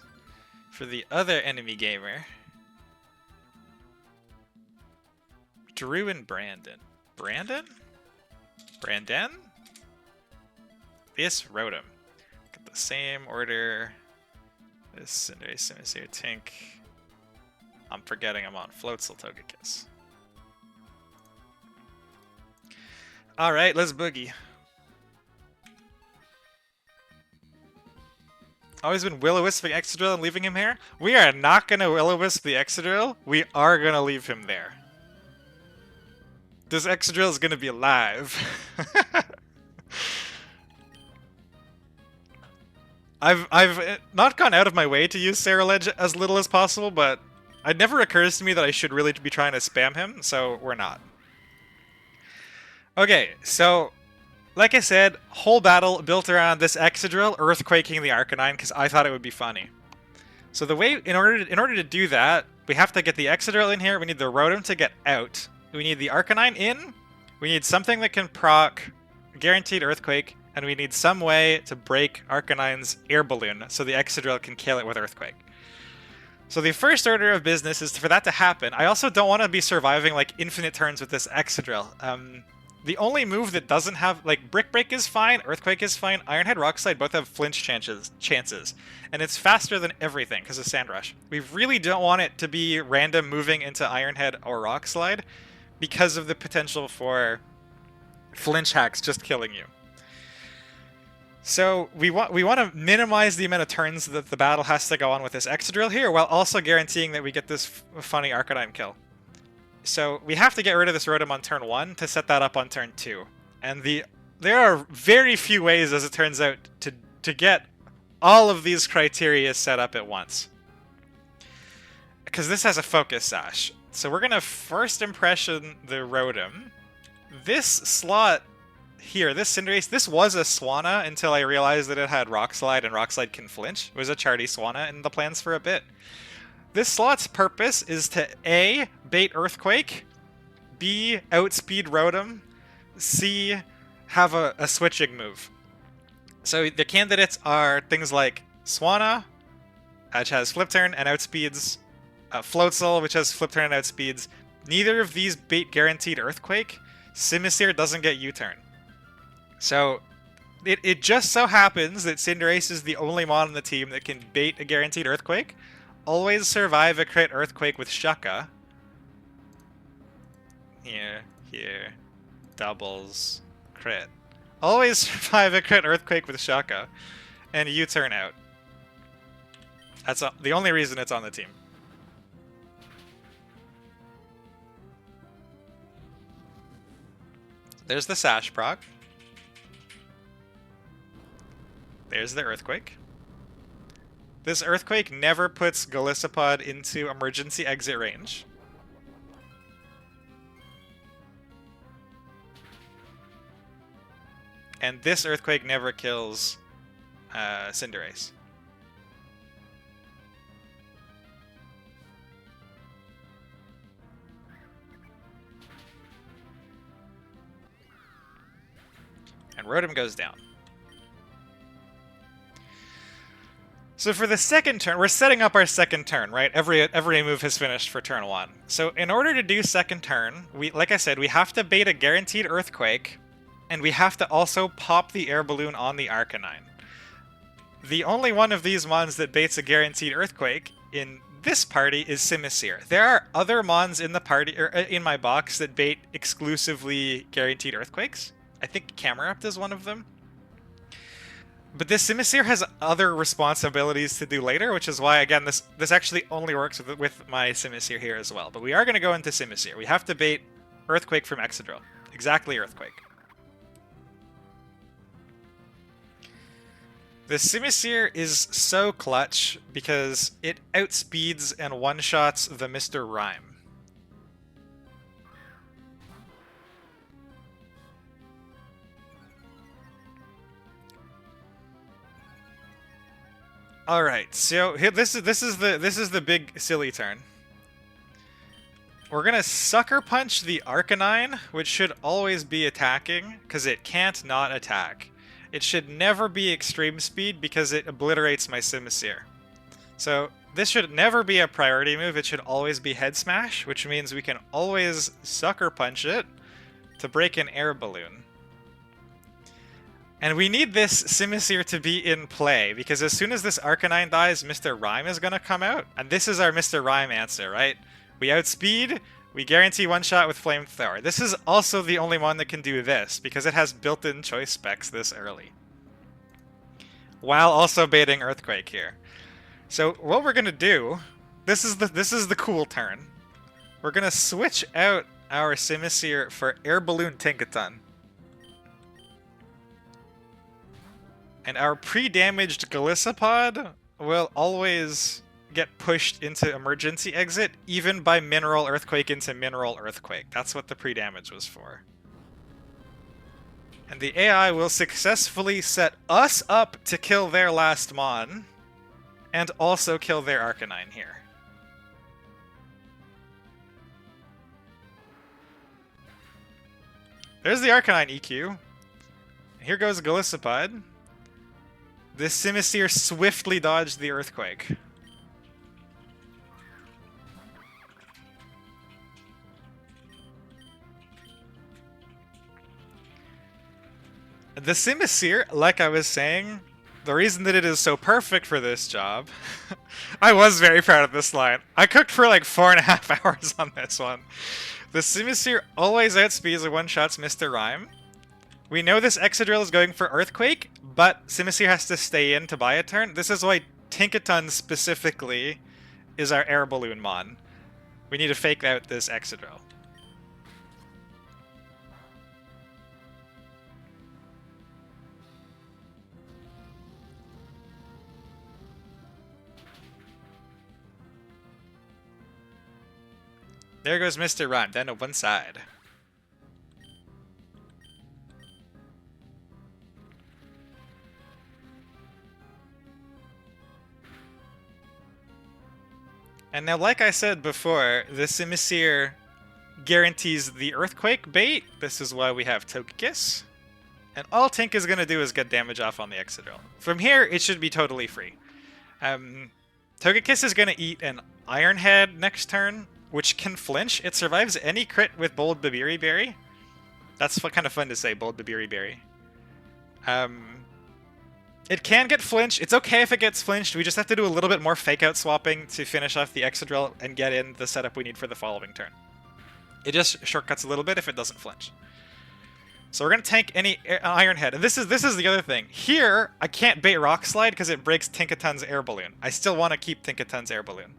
for the other enemy gamer. Drew and Brandon. Brandon? Brandon? This Rotom. Get the same order. This Cinderace, Simisear, Tink. I'm forgetting I'm on Floatzel, Togekiss. Alright, let's boogie. Always been Will-O-Wisping Excadrill and leaving him here? We are not going to Will-O-Wisp the Excadrill. We are going to leave him there. This Excadrill is going to be alive. I've not gone out of my way to use Ceruledge as little as possible, but it never occurs to me that I should really be trying to spam him, so we're not. Okay, so like I said, whole battle built around this Excadrill earthquaking the Arcanine because I thought it would be funny. So the way, in order to do that, we have to get the Excadrill in here. We need the Rotom to get out. We need the Arcanine in. We need something that can proc Guaranteed Earthquake, and we need some way to break Arcanine's air balloon so the Excadrill can kill it with Earthquake. So the first order of business is for that to happen. I also don't want to be surviving like infinite turns with this Excadrill. The only move that doesn't have, like, Brick Break is fine, Earthquake is fine, Iron Head, Rock Slide both have flinch chances. And it's faster than everything because of Sand Rush. We really don't want it to be random moving into Iron Head or Rock Slide because of the potential for flinch hacks just killing you. So we want to minimize the amount of turns that the battle has to go on with this Excadrill here, while also guaranteeing that we get this funny Arcanine kill. So we have to get rid of this Rotom on turn 1 to set that up on turn 2. And there are very few ways, as it turns out, to get all of these criteria set up at once. Because this has a Focus Sash. So we're going to first impression the Rotom. This slot here, this Cinderace, this was a Swanna until I realized that it had Rock Slide and Rock Slide can flinch. It was a Chardy Swanna in the plans for a bit. This slot's purpose is to A, bait Earthquake, B, outspeed Rotom, C, have a switching move. So the candidates are things like Swanna, which has Flip Turn and outspeeds, Floatzel, which has Flip Turn and outspeeds. Neither of these bait Guaranteed Earthquake. Simisear doesn't get U-Turn. So it just so happens that Cinderace is the only mon on the team that can bait a Guaranteed Earthquake, always survive a crit Earthquake with Shucka. Here, doubles, crit. Always survive a crit Earthquake with Shucka, and U-Turn out. That's the only reason it's on the team. There's the Sash proc. There's the Earthquake. This Earthquake never puts Golisopod into emergency exit range. And this Earthquake never kills Cinderace. And Rotom goes down. So for the second turn, we're setting up our second turn, right? Every move has finished for turn 1. So in order to do second turn, like I said, we have to bait a Guaranteed Earthquake, and we have to also pop the air balloon on the Arcanine. The only one of these mons that baits a Guaranteed Earthquake in this party is Simisear. There are other mons in the party, or in my box, that bait exclusively Guaranteed Earthquakes. I think Camerupt is one of them. But this Simisear has other responsibilities to do later, which is why, again, this actually only works with my Simisear here as well. But we are going to go into Simisear. We have to bait Earthquake from Excadrill. Exactly Earthquake. The Simisear is so clutch because it outspeeds and one-shots the Mr. Rhyme. All right, so this is the big silly turn. We're gonna Sucker Punch the Arcanine, which should always be attacking because it can't not attack. It should never be Extreme Speed because it obliterates my Simisear. So this should never be a priority move. It should always be Head Smash, which means we can always Sucker Punch it to break an air balloon. And we need this Simisear to be in play, because as soon as this Arcanine dies, Mr. Rhyme is going to come out. And this is our Mr. Rhyme answer, right? We outspeed, we guarantee one-shot with Flamethrower. This is also the only one that can do this, because it has built-in choice specs this early. While also baiting Earthquake here. So what we're going to do, this is the cool turn. We're going to switch out our Simisear for Air Balloon Tinkaton. And our pre-damaged Golisopod will always get pushed into emergency exit, even by Mineral Earthquake into Mineral Earthquake. That's what the pre-damage was for. And the AI will successfully set us up to kill their last Mon, and also kill their Arcanine here. There's the Arcanine EQ. Here goes Golisopod. This Simisear swiftly dodged the Earthquake. The Simisear, like I was saying, the reason that it is so perfect for this job... I was very proud of this line. I cooked for like 4.5 hours on this one. The Simisear always outspeeds and one-shots Mr. Rhyme. We know this Excadrill is going for Earthquake, but Simisear has to stay in to buy a turn. This is why Tinkaton specifically is our Air Balloon Mon. We need to fake out this Excadrill. There goes Mr. Rhyme, down to one side. And now, like I said before, the Simisear guarantees the Earthquake bait. This is why we have Togekiss. And all Tink is going to do is get damage off on the Excadrill. From here, it should be totally free. Togekiss is going to eat an Iron Head next turn, which can flinch. It survives any crit with Bold Babiri Berry. That's kind of fun to say, Bold Babiri Berry. It can get flinched. It's okay if it gets flinched. We just have to do a little bit more fake-out swapping to finish off the Excadrill and get in the setup we need for the following turn. It just shortcuts a little bit if it doesn't flinch. So we're going to tank any Iron Head. And this is the other thing. Here, I can't bait Rock Slide because it breaks Tinkaton's Air Balloon. I still want to keep Tinkaton's Air Balloon.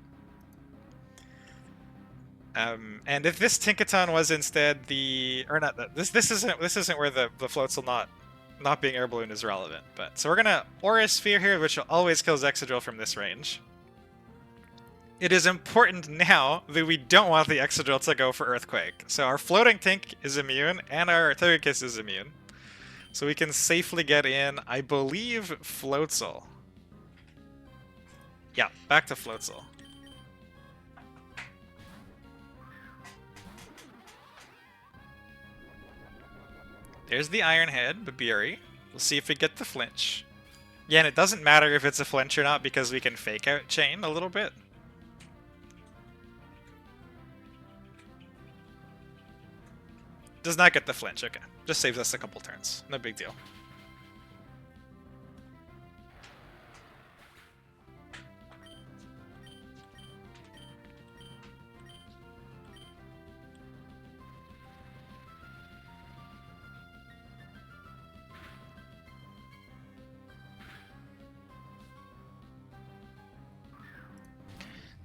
And if this Tinkaton was instead the... Or not, this isn't where the Floatzel not being Air Balloon is relevant. But so we're going to Aura Sphere here, which always kills Excadrill from this range. It is important now that we don't want the Excadrill to go for Earthquake. So our Floating Tink is immune, and our Togekiss is immune. So we can safely get in, I believe, Floatzel. Yeah, back to Floatzel. There's the Iron Head, Babiri. We'll see if we get the flinch. Yeah, and it doesn't matter if it's a flinch or not because we can fake out Chain a little bit. Does not get the flinch, okay. Just saves us a couple turns. No big deal.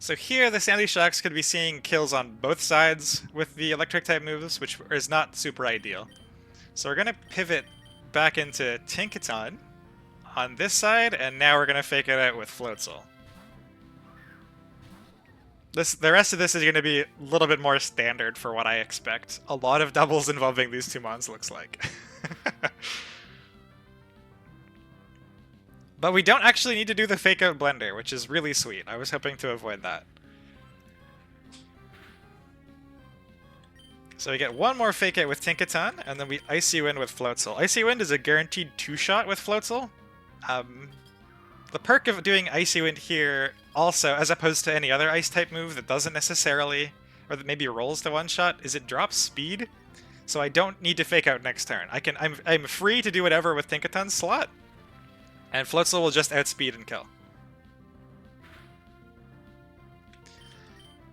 So here, the Sandy Shocks could be seeing kills on both sides with the Electric-type moves, which is not super ideal. So we're going to pivot back into Tinkaton on this side, and now we're going to fake it out with Floatzel. The rest of this is going to be a little bit more standard for what I expect. A lot of doubles involving these two mons, looks like. But we don't actually need to do the fake-out blender, which is really sweet. I was hoping to avoid that. So we get one more fake-out with Tinkaton, and then we Icy Wind with Floatzel. Icy Wind is a guaranteed two-shot with Floatzel. The perk of doing Icy Wind here also, as opposed to any other Ice-type move that doesn't necessarily, or that maybe rolls to one-shot, is it drops speed. so I don't need to fake out next turn. I'm free to do whatever with Tinkaton's slot, and Floatzel will just outspeed and kill.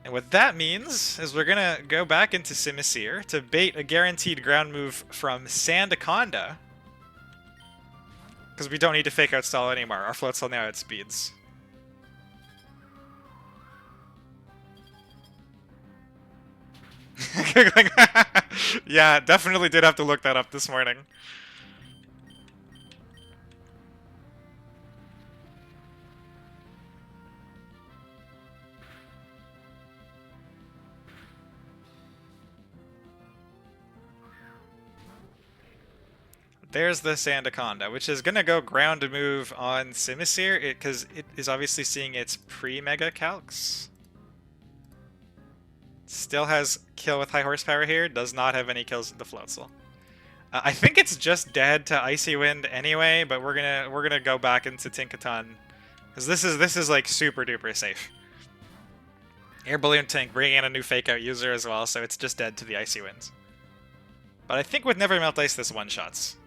And what that means is we're gonna go back into Simisear to bait a guaranteed ground move from Sandaconda, because we don't need to fake out stall anymore. Our Floatzel now outspeeds. Yeah, definitely did have to look that up this morning. There's the Sandaconda, which is gonna go ground move on Simisear, because it is obviously seeing its pre-Mega Calcs. Still has kill with high horsepower here, does not have any kills with the Floatzel. I think it's just dead to Icy Wind anyway, but we're gonna go back into Tinkaton, because this is like super duper safe. Air Balloon Tank bringing in a new fake out user as well, so it's just dead to the Icy Winds. But I think with Never Melt Ice this one shots.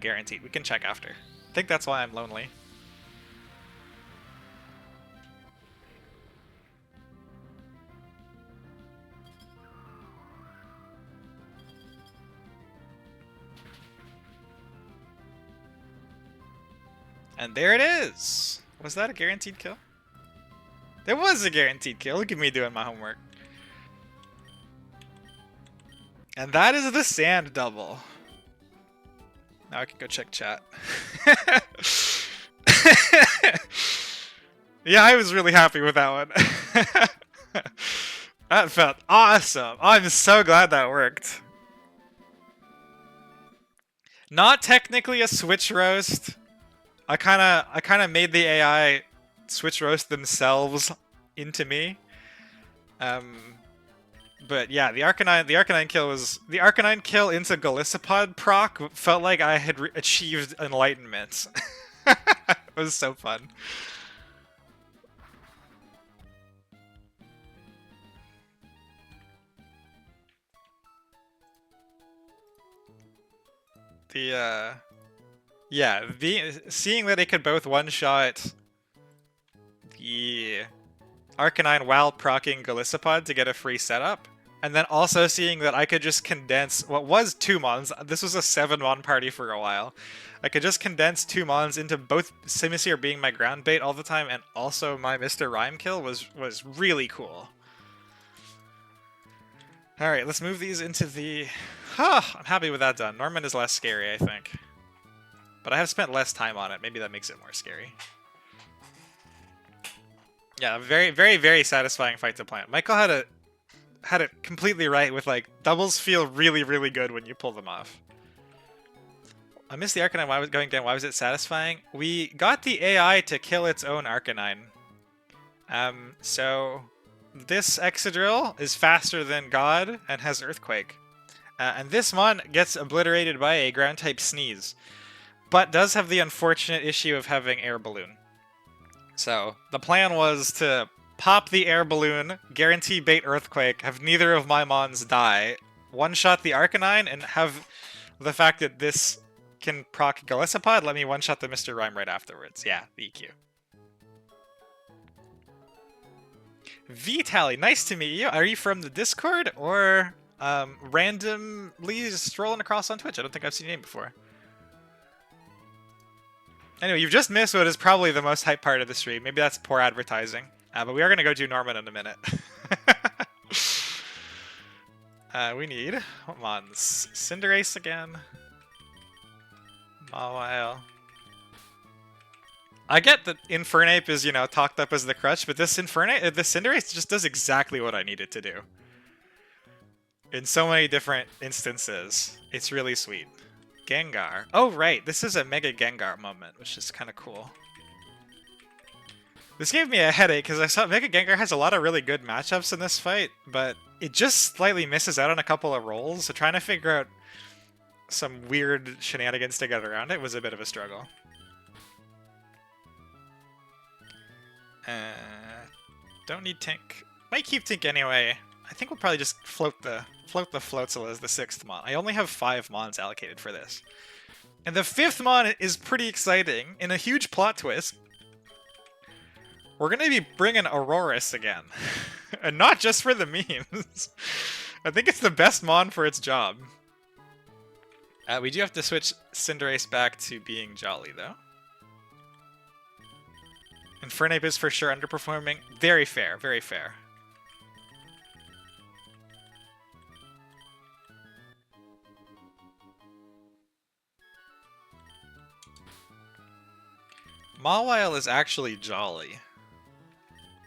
Guaranteed. We can check after. I think that's why I'm lonely. And there it is! Was that a guaranteed kill? There was a guaranteed kill. Look at me doing my homework. And that is the sand double. Now I can go check chat. Yeah, I was really happy with that one. That felt awesome. I'm so glad that worked. Not technically a switch roast. I kind of made the AI switch roast themselves into me. But yeah, the Arcanine kill was the Arcanine kill into Golisopod proc felt like I had achieved enlightenment. It was so fun. Yeah, seeing that it could both one-shot the Arcanine while proccing Golisopod to get a free setup, and then also seeing that I could just condense what was 2 mons, this was a 7-mon party for a while, I could just condense 2 mons into both Simisear being my ground bait all the time and also my Mr. Rhyme kill was really cool. Alright, let's move these into the... I'm happy with that done. Norman is less scary, I think. But I have spent less time on it. Maybe that makes it more scary. Yeah, very, very, very satisfying fight to plan. Michael had it completely right with, like, doubles feel really, really good when you pull them off. I missed the Arcanine. Why was going down? Why was it satisfying? We got the AI to kill its own Arcanine. So this Excadrill is faster than God and has Earthquake. And this mon gets obliterated by a ground-type Sneeze, but does have the unfortunate issue of having Air Balloon. So the plan was to pop the Air Balloon, guarantee bait Earthquake, have neither of my mons die, one-shot the Arcanine, and have the fact that this can proc Golisopod let me one-shot the Mr. Rhyme right afterwards. Yeah, the EQ. Vitaly, nice to meet you. Are you from the Discord or randomly strolling across on Twitch? I don't think I've seen your name before. Anyway, you've just missed what is probably the most hype part of the stream. Maybe that's poor advertising. But we are going to go do Norman in a minute. We need... Come on. Cinderace again. Mawile. I get that Infernape is, you know, talked up as the crutch, but this Cinderace just does exactly what I need it to do. In so many different instances. It's really sweet. Gengar. Oh, right. This is a Mega Gengar moment, which is kind of cool. This gave me a headache because I saw Mega Gengar has a lot of really good matchups in this fight, but it just slightly misses out on a couple of rolls, so trying to figure out some weird shenanigans to get around it was a bit of a struggle. Don't need Tink. Might keep Tink anyway. I think we'll probably just float the Floatzel as the 6th mon. I only have 5 mons allocated for this. And the 5th mon is pretty exciting. In a huge plot twist, we're going to be bringing Auroras again. And not just for the memes. I think it's the best mon for its job. We do have to switch Cinderace back to being Jolly, though. Infernape is for sure underperforming. Very fair, very fair. Mawile is actually Jolly.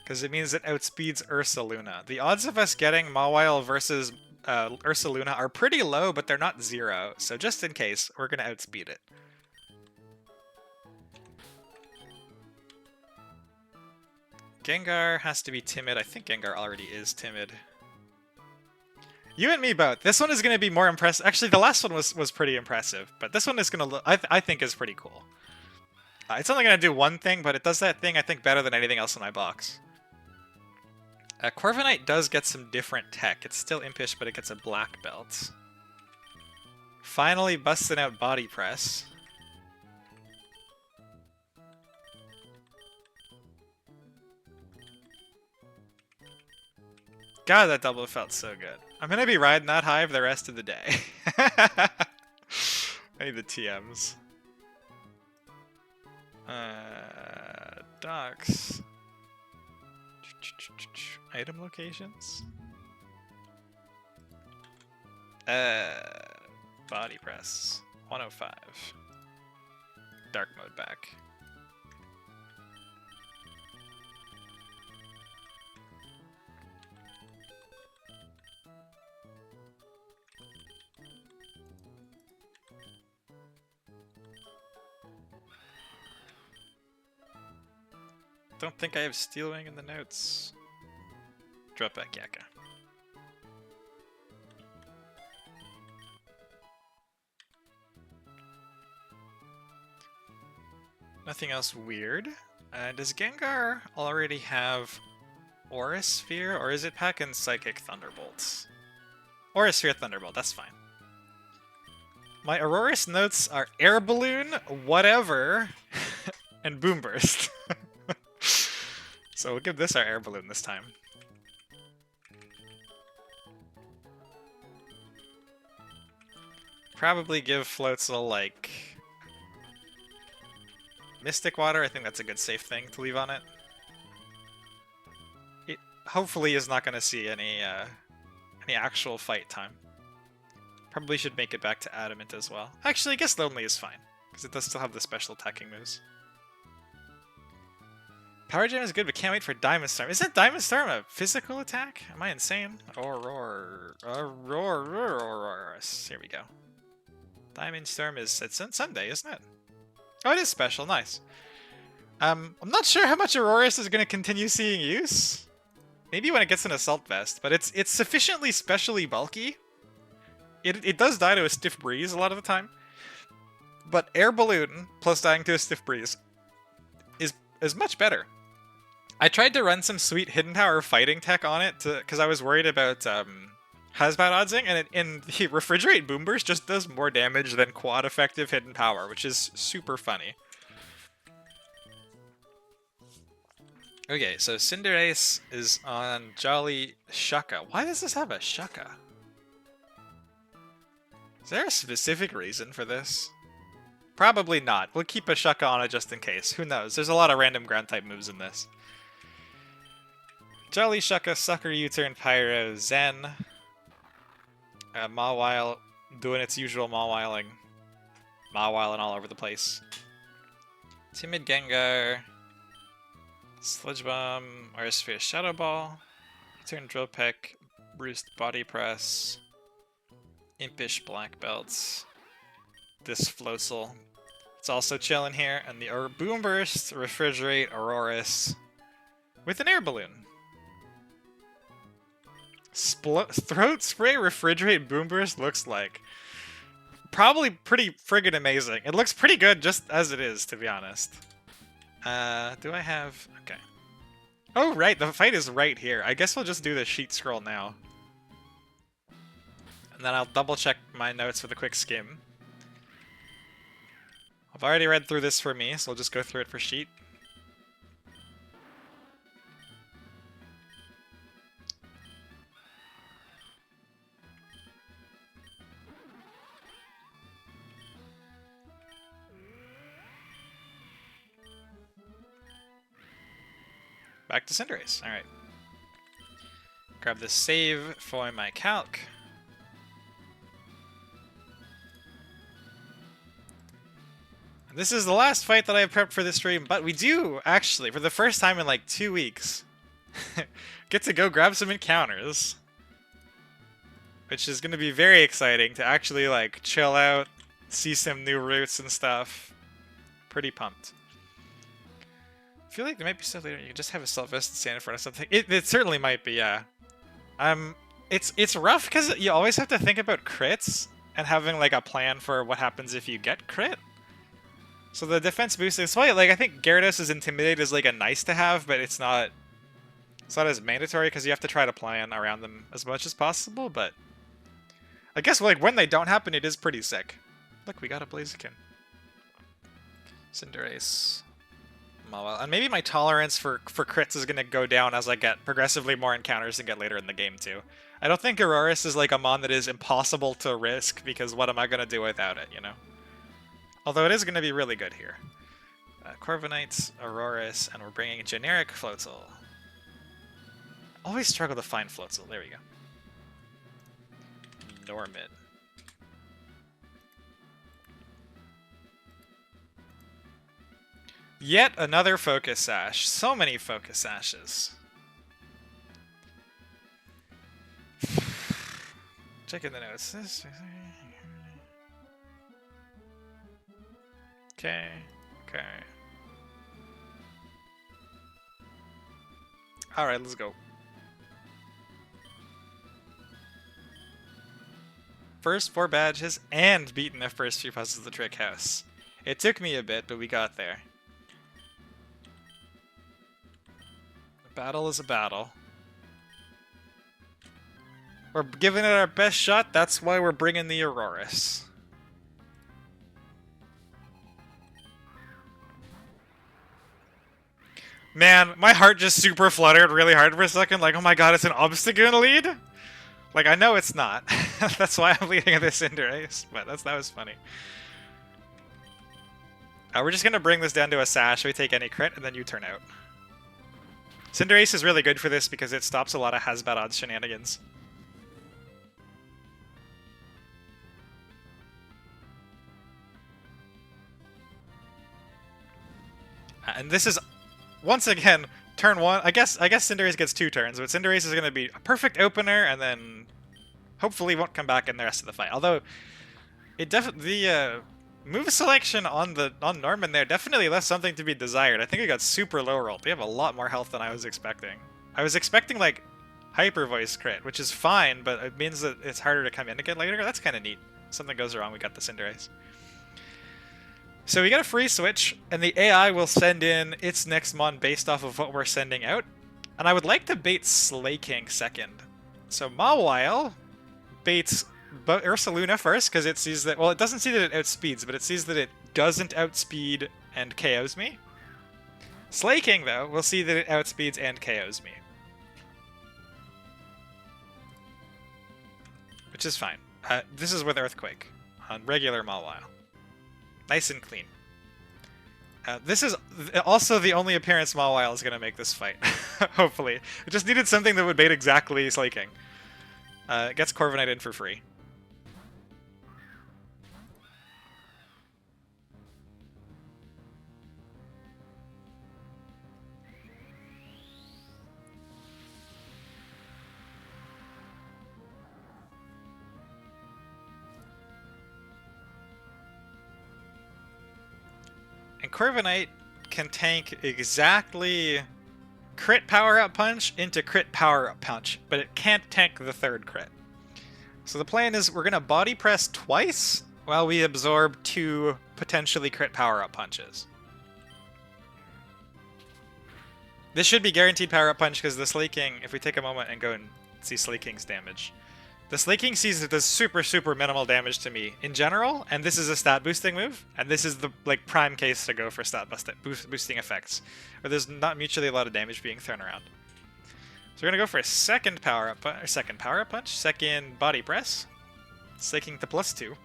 Because it means it outspeeds Ursaluna. The odds of us getting Mawile versus Ursaluna are pretty low, but they're not 0. So just in case, we're going to outspeed it. Gengar has to be timid. I think Gengar already is timid. You and me both. This one is going to be more impressive. Actually, the last one was pretty impressive, but this one is going to look, I think is pretty cool. It's only going to do one thing, but it does that thing, I think, better than anything else in my box. Corviknight does get some different tech. It's still impish, but it gets a black belt. Finally busting out Body Press. God, that double felt so good. I'm going to be riding that high for the rest of the day. I need the TMs. Docs. Item locations? Body Press. 105. Dark mode back. Don't think I have Steel Wing in the notes. Drop back Yakka. Nothing else weird. Does Gengar already have Aura Sphere, or is it packing Psychic Thunderbolts? Aura Sphere Thunderbolt, that's fine. My Auroras notes are Air Balloon, whatever, and Boom Burst. So we'll give this our Air Balloon this time. Probably give Floatzel, like, Mystic Water. I think that's a good safe thing to leave on it. It hopefully is not going to see any actual fight time. Probably should make it back to Adamant as well. Actually, I guess Lonely is fine, because it does still have the special attacking moves. Power Gem is good, but can't wait for Diamond Storm. Isn't Diamond Storm a physical attack? Am I insane? Aurora. Here we go. Diamond Storm is... It's on Sunday, isn't it? Oh, it is special. Nice. I'm not sure how much Auroras is going to continue seeing use. Maybe when it gets an Assault Vest, but it's sufficiently specially bulky. It does die to a Stiff Breeze a lot of the time. But Air Balloon plus dying to a Stiff Breeze is much better. I tried to run some sweet Hidden Power fighting tech on it because I was worried about Hazmat oddsing, and the Refrigerate Boom Burst just does more damage than quad effective Hidden Power, which is super funny. Okay, so Cinderace is on Jolly Shucka. Why does this have a Shucka? Is there a specific reason for this? Probably not. We'll keep a Shucka on it just in case. Who knows? There's a lot of random ground type moves in this. Jolly Shucka, Sucker U-Turn, Pyro, Zen. Mawile doing its usual Mawiling. Mawiling all over the place. Timid Gengar. Sludge Bomb, Aura Sphere, Shadow Ball. U-Turn, Drill Peck, Roost, Body Press. Impish Black Belts. This Floatzel. It's also chilling here, and the Boom Burst, Refrigerate, Auroras, with an Air Balloon. Throat Spray, Refrigerate, Boom Burst looks like probably pretty friggin' amazing. It looks pretty good just as it is, to be honest. Do I have... Okay. Oh, right, the fight is right here. I guess we'll just do the sheet scroll now. And then I'll double check my notes with a quick skim. I've already read through this for me, so we'll just go through it for sheet. Back to Cinderace. Alright. Grab the save for my calc. This is the last fight that I have prepped for this stream, but we do, actually, for the first time in like 2 weeks, get to go grab some encounters. Which is going to be very exciting to actually like chill out, see some new routes and stuff. Pretty pumped. I feel like there might be stuff later. You can just have a self-vested stand in front of something. It certainly might be, yeah. It's rough because you always have to think about crits and having like a plan for what happens if you get crit. So the defense boost is why, like, I think Gyarados' Intimidate is like a nice to have, but it's not as mandatory because you have to try to plan around them as much as possible. But I guess like when they don't happen, it is pretty sick. Look, we got a Blaziken. Cinderace. Mawile. And maybe my tolerance for crits is going to go down as I get progressively more encounters and get later in the game too. I don't think Auroras is like a mon that is impossible to risk because what am I going to do without it, you know? Although it is going to be really good here. Corviknight, Auroras, and we're bringing a generic Floatzel. Always struggle to find Floatzel. There we go. Norman. Yet another Focus Sash. So many Focus Sashes. Checking the notes. Okay. Okay. Alright, let's go. First 4 badges and beaten the first few puzzles of the Trick House. It took me a bit, but we got there. A battle is a battle. We're giving it our best shot, that's why we're bringing the Auroras. Man, my heart just super fluttered really hard for a second, like, oh my god, it's an Obstagoon lead? Like, I know it's not. That's why I'm leading this Cinderace, but that was funny. We're just gonna bring this down to a Sash, we take any crit, and then you turn out. Cinderace is really good for this because it stops a lot of Hasbat odds shenanigans. And this is, once again, turn 1. I guess Cinderace gets 2 turns, but Cinderace is going to be a perfect opener, and then hopefully won't come back in the rest of the fight. Although, it the move selection on Norman there definitely left something to be desired. I think it got super low rolled. We have a lot more health than I was expecting. I was expecting like Hyper Voice crit, which is fine, but it means that it's harder to come in again later. That's kind of neat. Something goes wrong, we got the Cinderace. So we get a free switch, and the AI will send in its next mon based off of what we're sending out. And I would like to bait Slaking second. So Mawile baits Ursaluna first, because it sees that, well, it doesn't see that it outspeeds, but it sees that it doesn't outspeed and KOs me. Slaking, though, will see that it outspeeds and KOs me. Which is fine. This is with Earthquake on regular Mawile. Nice and clean. This is also the only appearance Mawile is going to make this fight. Hopefully. It just needed something that would bait exactly Slaking. Gets Corviknight in for free. And Corviknight can tank exactly crit power-up punch into crit power-up punch, but it can't tank the third crit. So the plan is we're going to body press twice while we absorb 2 potentially crit power-up punches. This should be guaranteed power-up punch because the Slay King, if we take a moment and go and see Slay King's damage. The Slay King sees it does super, super minimal damage to me in general, and this is a stat boosting move, and this is the prime case to go for stat boosting effects, where there's not mutually a lot of damage being thrown around. So we're gonna go for a second power-up punch, second body press, Slay King to +2.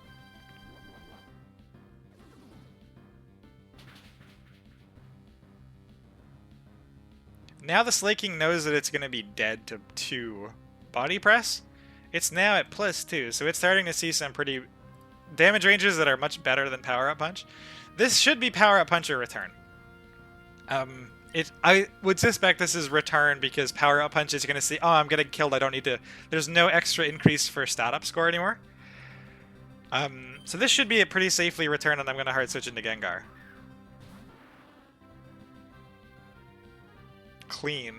Now the Slay King knows that it's going to be dead to 2 body press. It's now at +2, so it's starting to see some pretty damage ranges that are much better than Power Up Punch. This should be Power Up Punch or Return. I would suspect this is Return because Power Up Punch is going to see, oh, I'm getting killed, I don't need to... There's no extra increase for stat up score anymore. So this should be a pretty safely Return, and I'm going to hard switch into Gengar. Clean.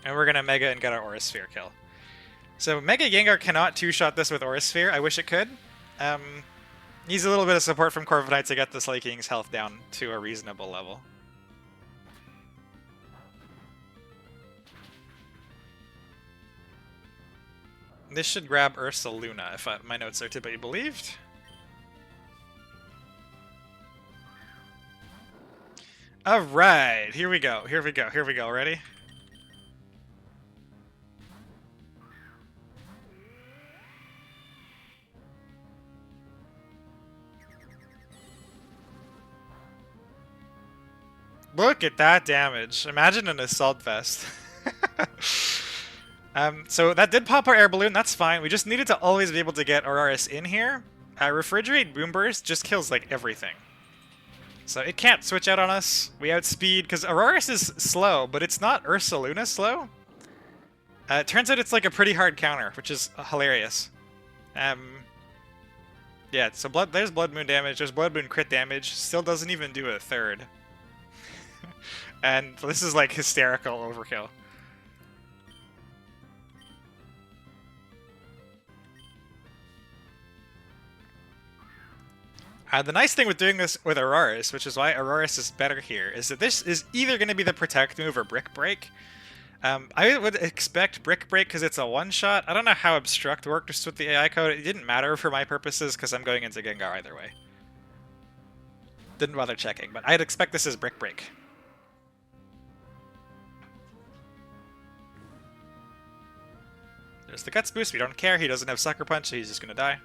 And we're gonna Mega and get our Aura Sphere kill. So Mega Gengar cannot two-shot this with Aura Sphere. I wish it could. Needs a little bit of support from Corviknight to get the Slay King's health down to a reasonable level. This should grab Ursaluna, if my notes are to be believed. Alright, here we go, here we go, here we go. Ready? Look at that damage. Imagine an Assault Vest. So that did pop our Air Balloon, that's fine. We just needed to always be able to get Auraris in here. Refrigerate Boom Burst just kills like everything. So it can't switch out on us. We outspeed, because Auraris is slow, but it's not Ursaluna slow. It turns out it's like a pretty hard counter, which is hilarious. Yeah, so there's Blood Moon damage, there's Blood Moon crit damage, still doesn't even do a third. And this is like hysterical overkill. The nice thing with doing this with Auraris, which is why Auraris is better here, is that this is either going to be the Protect move or Brick Break. I would expect Brick Break because it's a one-shot. I don't know how Obstruct worked just with the AI code. It didn't matter for my purposes because I'm going into Gengar either way. Didn't bother checking, but I'd expect this as Brick Break. There's the Guts boost. We don't care. He doesn't have Sucker Punch, so he's just going to die.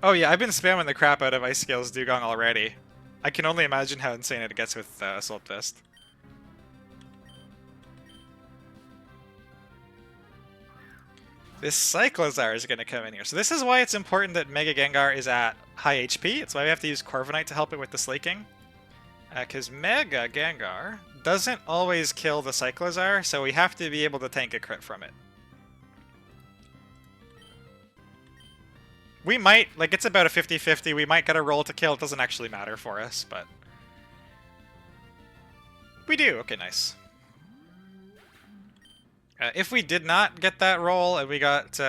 Oh yeah, I've been spamming the crap out of Ice Scales Dugong already. I can only imagine how insane it gets with Assault Vest. This Cyclozar is going to come in here. So this is why it's important that Mega Gengar is at high HP. It's why we have to use Corviknight to help it with the Slay King. Because Mega Gengar doesn't always kill the Cyclozar, so we have to be able to tank a crit from it. We might, like, it's about a 50-50, we might get a roll to kill, it doesn't actually matter for us, but... We do! Okay, nice. If we did not get that roll, and we got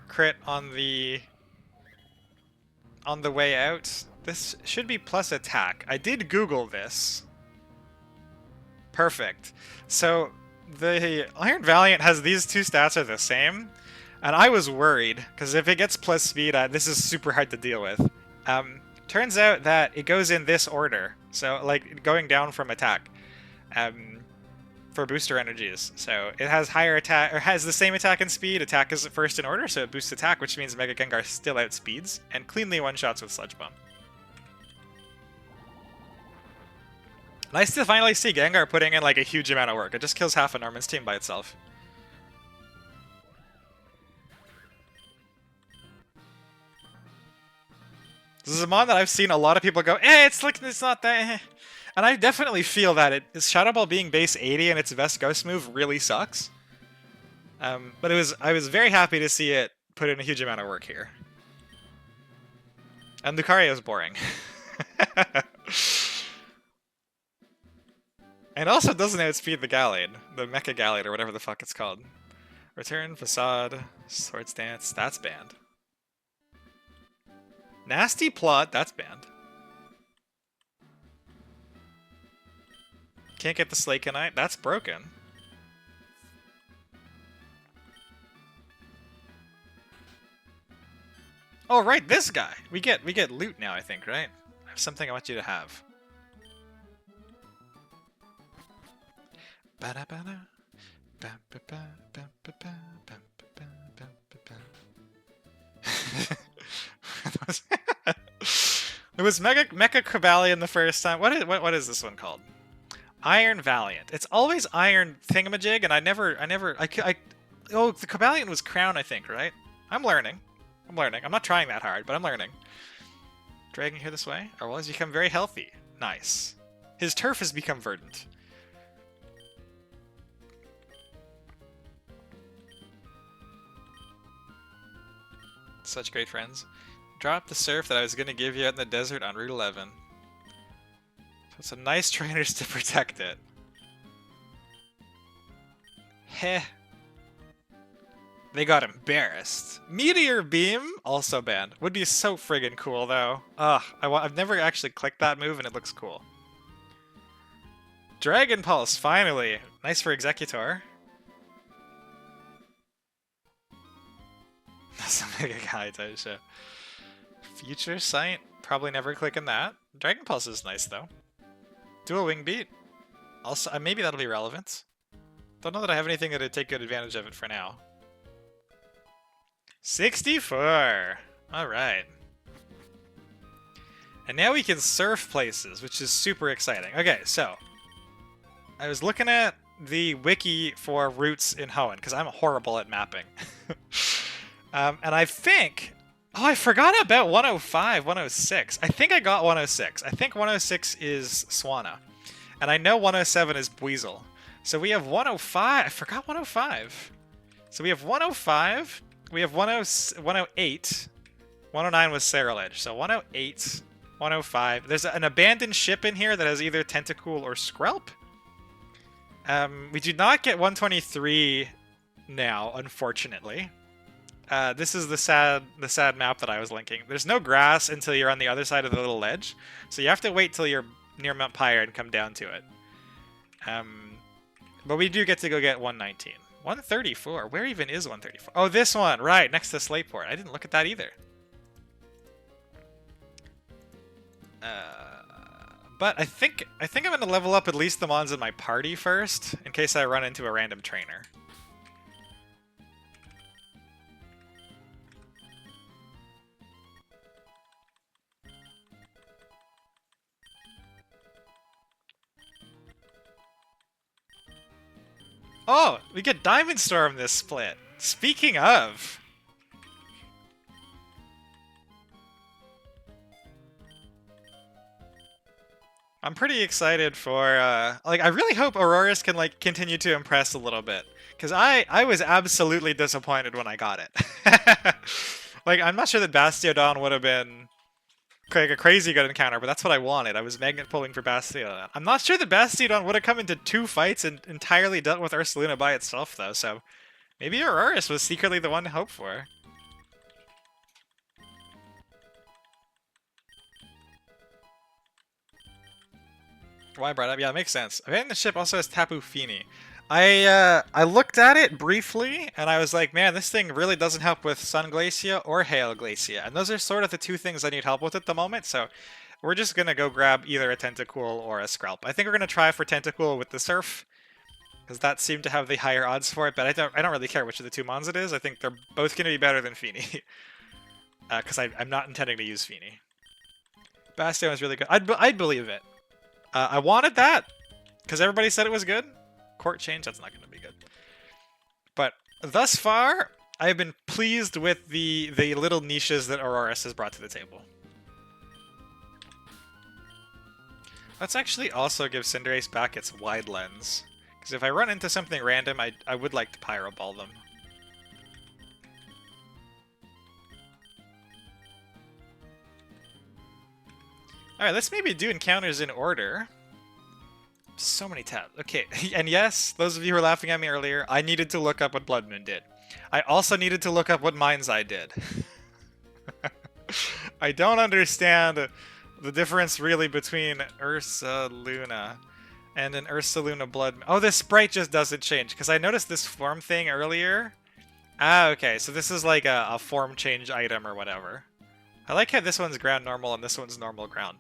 crit on the way out, this should be plus attack. I did Google this. Perfect. So, the Iron Valiant has these two stats are the same, and I was worried, because if it gets plus speed, this is super hard to deal with. Turns out that it goes in this order, so like going down from attack for booster energies. So it has higher attack, or has the same attack and speed. Attack is first in order, so it boosts attack, which means Mega Gengar still outspeeds, and cleanly one-shots with Sludge Bomb. Nice to finally see Gengar putting in like a huge amount of work. It just kills half of Norman's team by itself. This is a mon that I've seen a lot of people go, it's not that, And I definitely feel that Shadow Ball being base 80 and its Vest Ghost move really sucks. But I was very happy to see it put in a huge amount of work here. And Lucario's boring. And also doesn't outspeed the Gallade, the Mecha Gallade, or whatever the fuck it's called. Return, Facade, Swords Dance, that's banned. Nasty Plot, that's banned. Can't get the Slakenite. That's broken. Oh, right, this guy. We get loot now, I think, right? I have something I want you to have. Ba-da-ba-da. It was Mecha Crebalion the first time. What is this one called? Iron Valiant. It's always Iron Thingamajig, and oh, the Crebalion was Crown, I think, right? I'm learning. I'm not trying that hard, but I'm learning. Dragging here this way. Or he's become very healthy. Nice. His turf has become verdant. Such great friends. Drop the surf that I was going to give you out in the desert on Route 11. Put some nice trainers to protect it. Heh. They got embarrassed. Meteor Beam, also banned. Would be so friggin' cool, though. Ugh, I've never actually clicked that move, and it looks cool. Dragon Pulse, finally. Nice for Executor. That's a mega guy type shit. Future Sight, probably never clicking that. Dragon Pulse is nice, though. Dual Wing Beat. Also, maybe that'll be relevant. Don't know that I have anything that'd take good advantage of it for now. 64! Alright. And now we can surf places, which is super exciting. Okay, so I was looking at the wiki for routes in Hoenn, because I'm horrible at mapping. And I think... Oh, I forgot about 105, 106. I think I got 106. I think 106 is Swana. And I know 107 is Buizel. So we have 105. I forgot 105. So we have 105. We have 108. 109 was Saralage. So 108, 105. There's an abandoned ship in here that has either Tentacool or Skrelp. We do not get 123 now, unfortunately. This is the sad map that I was linking. There's no grass until you're on the other side of the little ledge, so you have to wait till you're near Mount Pyre and come down to it. But we do get to go get 119. 134? Where even is 134? Oh, this one! Right, next to Slateport. I didn't look at that either. But I think I'm going to level up at least the mons in my party first, in case I run into a random trainer. Oh, we get Diamond Storm this split. Speaking of... I'm pretty excited for, I really hope Aurorus can, continue to impress a little bit. Because I was absolutely disappointed when I got it. I'm not sure that Bastiodon would have been a crazy good encounter, but that's what I wanted. I was magnet pulling for Bastiodon. I'm not sure that Bastiodon would have come into 2 fights and entirely dealt with Ursaluna by itself, though, so maybe Aurorus was secretly the one to hope for. Why I brought up? Yeah, it makes sense. Abandoned the ship also has Tapu Fini. I looked at it briefly, and I was like, man, this thing really doesn't help with Sun Glacia or Hail Glacia. And those are sort of the 2 things I need help with at the moment, so we're just going to go grab either a Tentacool or a Skrelp. I think we're going to try for Tentacool with the Surf, because that seemed to have the higher odds for it, but I don't really care which of the 2 mons it is. I think they're both going to be better than Fini, because I'm not intending to use Fini. Bastion is really good. I'd believe it. I wanted that, because everybody said it was good. Court change, that's not going to be good. But thus far, I've been pleased with the little niches that Aurorus has brought to the table. Let's actually also give Cinderace back its wide lens. Because if I run into something random, I would like to Pyro Ball them. Alright, let's maybe do encounters in order. So many tabs. Okay, and yes, those of you who were laughing at me earlier, I needed to look up what Blood Moon did. I also needed to look up what Mind's Eye did. I don't understand the difference really between Ursaluna And an Ursaluna blood. Oh, this sprite just doesn't change because I noticed this form thing earlier. Ah, okay. So this is like a form change item or whatever. I like how this one's ground normal and this one's normal ground.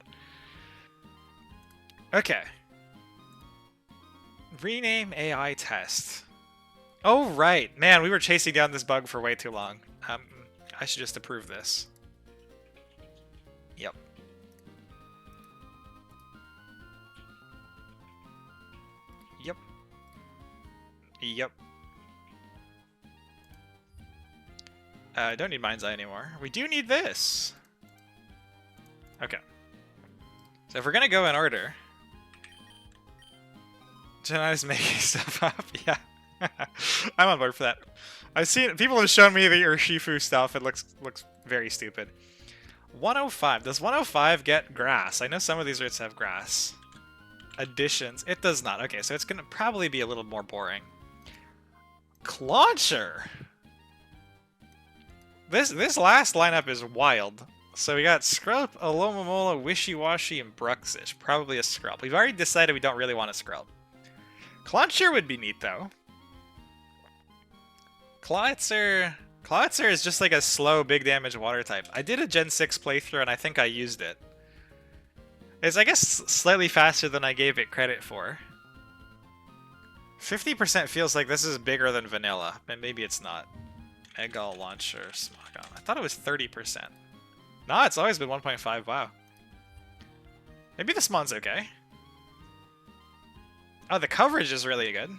Okay. Rename AI test. Oh, right. Man, we were chasing down this bug for way too long. I should just approve this. Yep. Yep. Yep. I don't need Mind's Eye anymore. We do need this. Okay. So if we're gonna go in order... Janai's making stuff up, yeah. I'm on board for that. I've seen... People have shown me the Urshifu stuff. It looks very stupid. 105. Does 105 get grass? I know some of these routes have grass. Additions. It does not. Okay, so it's gonna probably be a little more boring. Clauncher! This last lineup is wild. So we got Scrub, Alomomola, Wishy-Washy, and Bruxish. Probably a Scrub. We've already decided we don't really want a Scrub. Clauncher would be neat, though. Clawitzer is just like a slow, big damage water type. I did a Gen 6 playthrough, and I think I used it. It's, I guess, slightly faster than I gave it credit for. 50% feels like this is bigger than vanilla, but maybe it's not. Eggal Launcher, Smogon. I thought it was 30%. Nah, it's always been 1.5, wow. Maybe this mon's okay. Oh, the coverage is really good.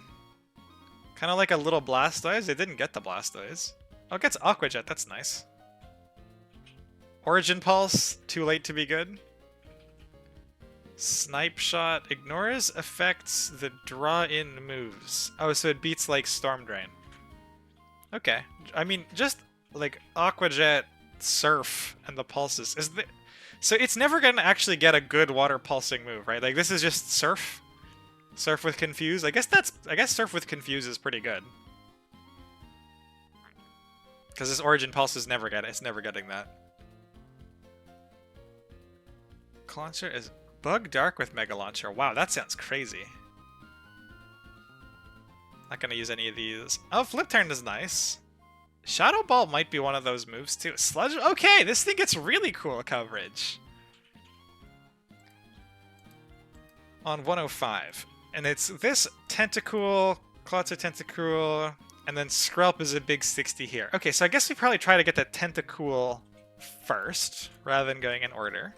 Kind of like a little Blastoise. They didn't get the Blastoise. Oh, it gets Aqua Jet, that's nice. Origin Pulse, too late to be good. Snipe Shot ignores effects that draw in moves. Oh, so it beats like Storm Drain. Okay. I mean, just like Aqua Jet, Surf, and the pulses. So it's never gonna actually get a good water pulsing move, right? Like this is just Surf. Surf with Confuse. I guess Surf with Confuse is pretty good. Because this Origin Pulse is never getting that. Launcher is Bug Dark with Mega Launcher. Wow, that sounds crazy. Not gonna use any of these. Oh, Flip Turn is nice. Shadow Ball might be one of those moves too. Sludge. Okay, this thing gets really cool coverage. On 105. And it's this Tentacool, Clawitzer Tentacool, and then Skrelp is a big 60 here. Okay, so I guess we probably try to get the Tentacool first, rather than going in order.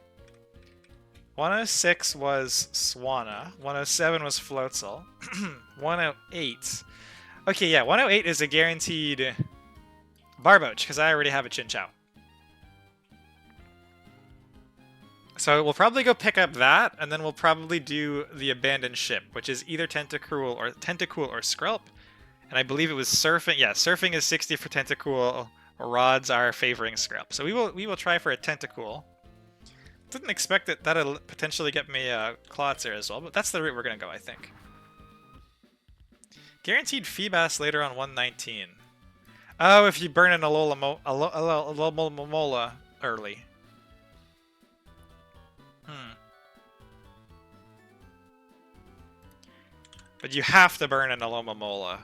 106 was Swanna. 107 was Floatzel. 108. Okay, yeah, 108 is a guaranteed Barboach, because I already have a Chinchou. So we'll probably go pick up that, and then we'll probably do the Abandoned Ship, which is either Tentacool or Skrelp. And I believe it was Surfing. Yeah, Surfing is 60 for Tentacool. Rods are favoring Skrelp. So we will try for a Tentacool. Didn't expect that that'll potentially get me a Clawitzer as well, but that's the route we're going to go, I think. Guaranteed Feebas later on 119. Oh, if you burn an Alomomola early. But you have to burn an Alomomola.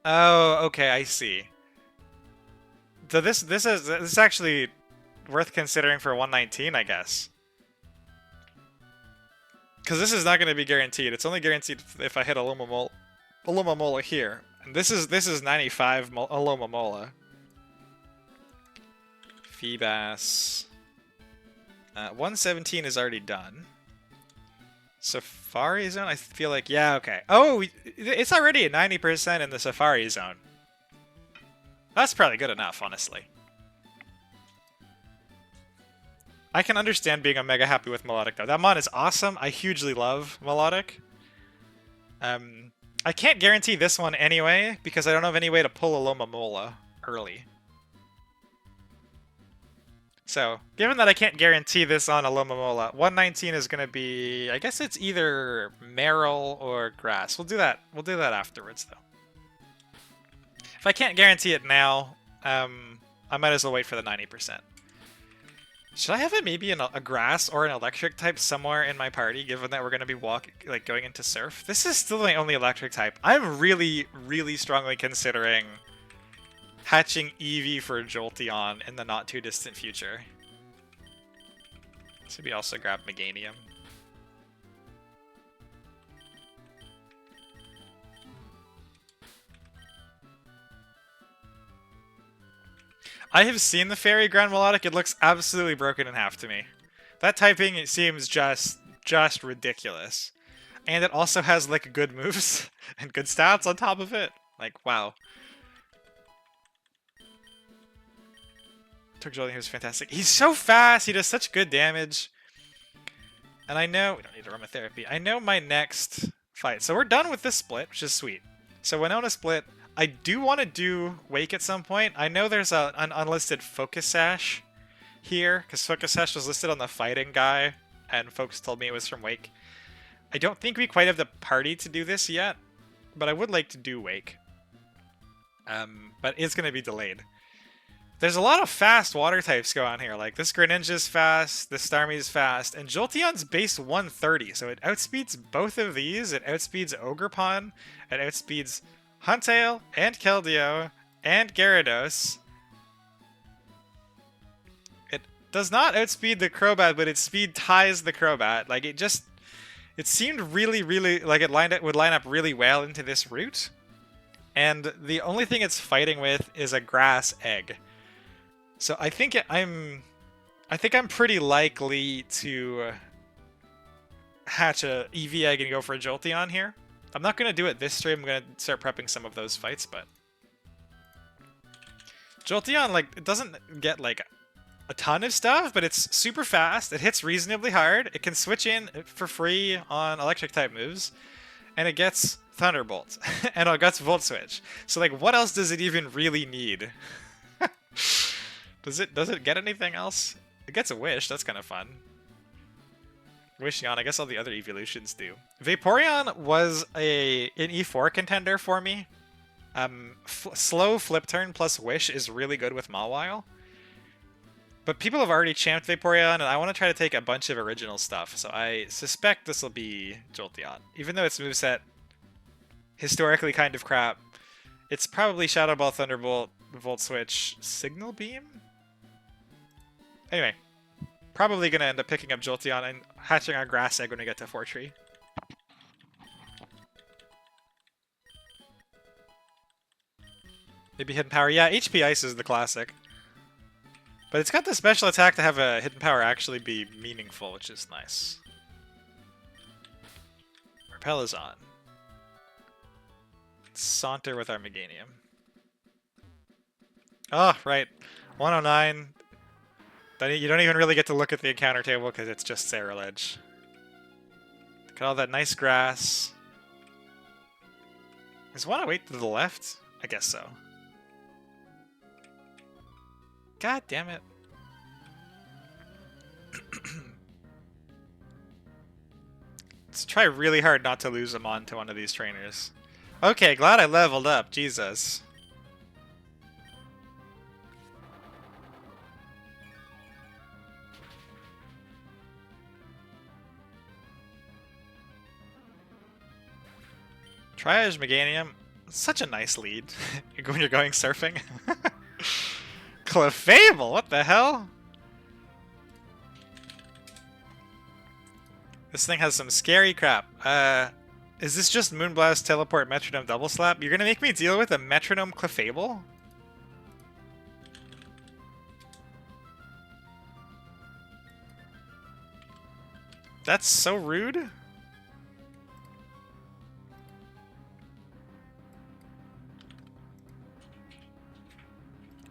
Oh, okay, I see. So this is actually worth considering for 119, I guess. Because this is not going to be guaranteed. It's only guaranteed if I hit Alomomola here. And this is 95 Alomomola. Feebas. 117 is already done. Safari Zone? I feel like, yeah, okay. Oh, it's already at 90% in the Safari Zone. That's probably good enough, honestly. I can understand being a mega happy with Melodic, though. That mod is awesome. I hugely love Melodic. I can't guarantee this one anyway, because I don't have any way to pull a Alomomola early. So, given that I can't guarantee this on a Alomomola, 119 is going to be... I guess it's either Meryl or Grass. We'll do that afterwards, though. If I can't guarantee it now, I might as well wait for the 90%. Should I have it maybe in a grass or an electric type somewhere in my party, given that we're going to be going into surf? This is still my only electric type. I'm really, really strongly considering hatching Eevee for Jolteon in the not too distant future. So we also grab Meganium. I have seen the Fairy Grand Melodic. It looks absolutely broken in half to me. That typing, it seems just ridiculous. And it also has, like, good moves and good stats on top of it. Like, wow. Took Jolteon, he was fantastic. He's so fast! He does such good damage. And I know... We don't need aromatherapy. I know my next fight. So we're done with this split, which is sweet. So Winona split... I do want to do Wake at some point. I know there's an unlisted Focus Sash here, because Focus Sash was listed on the fighting guy, and folks told me it was from Wake. I don't think we quite have the party to do this yet, but I would like to do Wake. But it's going to be delayed. There's a lot of fast water types go on here. Like, this Greninja's fast, this Starmie's fast, and Jolteon's base 130, so it outspeeds both of these. It outspeeds Ogerpon, it outspeeds Huntail, and Keldeo, and Gyarados. It does not outspeed the Crobat, but its speed ties the Crobat. Like, it seemed really, really, like it would line up really well into this route. And the only thing it's fighting with is a grass egg. So I think I'm pretty likely to hatch a Eevee egg and go for a Jolteon here. I'm not going to do it this stream. I'm going to start prepping some of those fights, but Jolteon, like, it doesn't get, like, a ton of stuff, but it's super fast. It hits reasonably hard. It can switch in for free on electric type moves, and it gets Thunderbolt, and it gets Volt Switch. So, like, what else does it even really need? Does it get anything else? It gets a Wish. That's kind of fun. Wishing on, I guess all the other evolutions do. Vaporeon was an E4 contender for me. Slow flip turn plus Wish is really good with Mawile. But people have already champed Vaporeon, and I want to try to take a bunch of original stuff, so I suspect this will be Jolteon. Even though its moveset historically kind of crap, it's probably Shadow Ball, Thunderbolt, Volt Switch, Signal Beam? Anyway. Probably going to end up picking up Jolteon and hatching our grass egg when we get to Fortree. Maybe Hidden Power. Yeah, HP Ice is the classic. But it's got the special attack to have a Hidden Power actually be meaningful, which is nice. Repel is on. Let's saunter with our Meganium. Oh, right. 109. You don't even really get to look at the encounter table because it's just Ceruledge. Look at all that nice grass. Is 108 to the left? I guess so. God damn it. Let's try really hard not to lose them on to one of these trainers. Okay, glad I leveled up. Jesus. Triage Meganium. Such a nice lead when you're going surfing. Clefable, what the hell? This thing has some scary crap. Is this just Moonblast, Teleport, Metronome, Double Slap? You're gonna make me deal with a Metronome Clefable? That's so rude.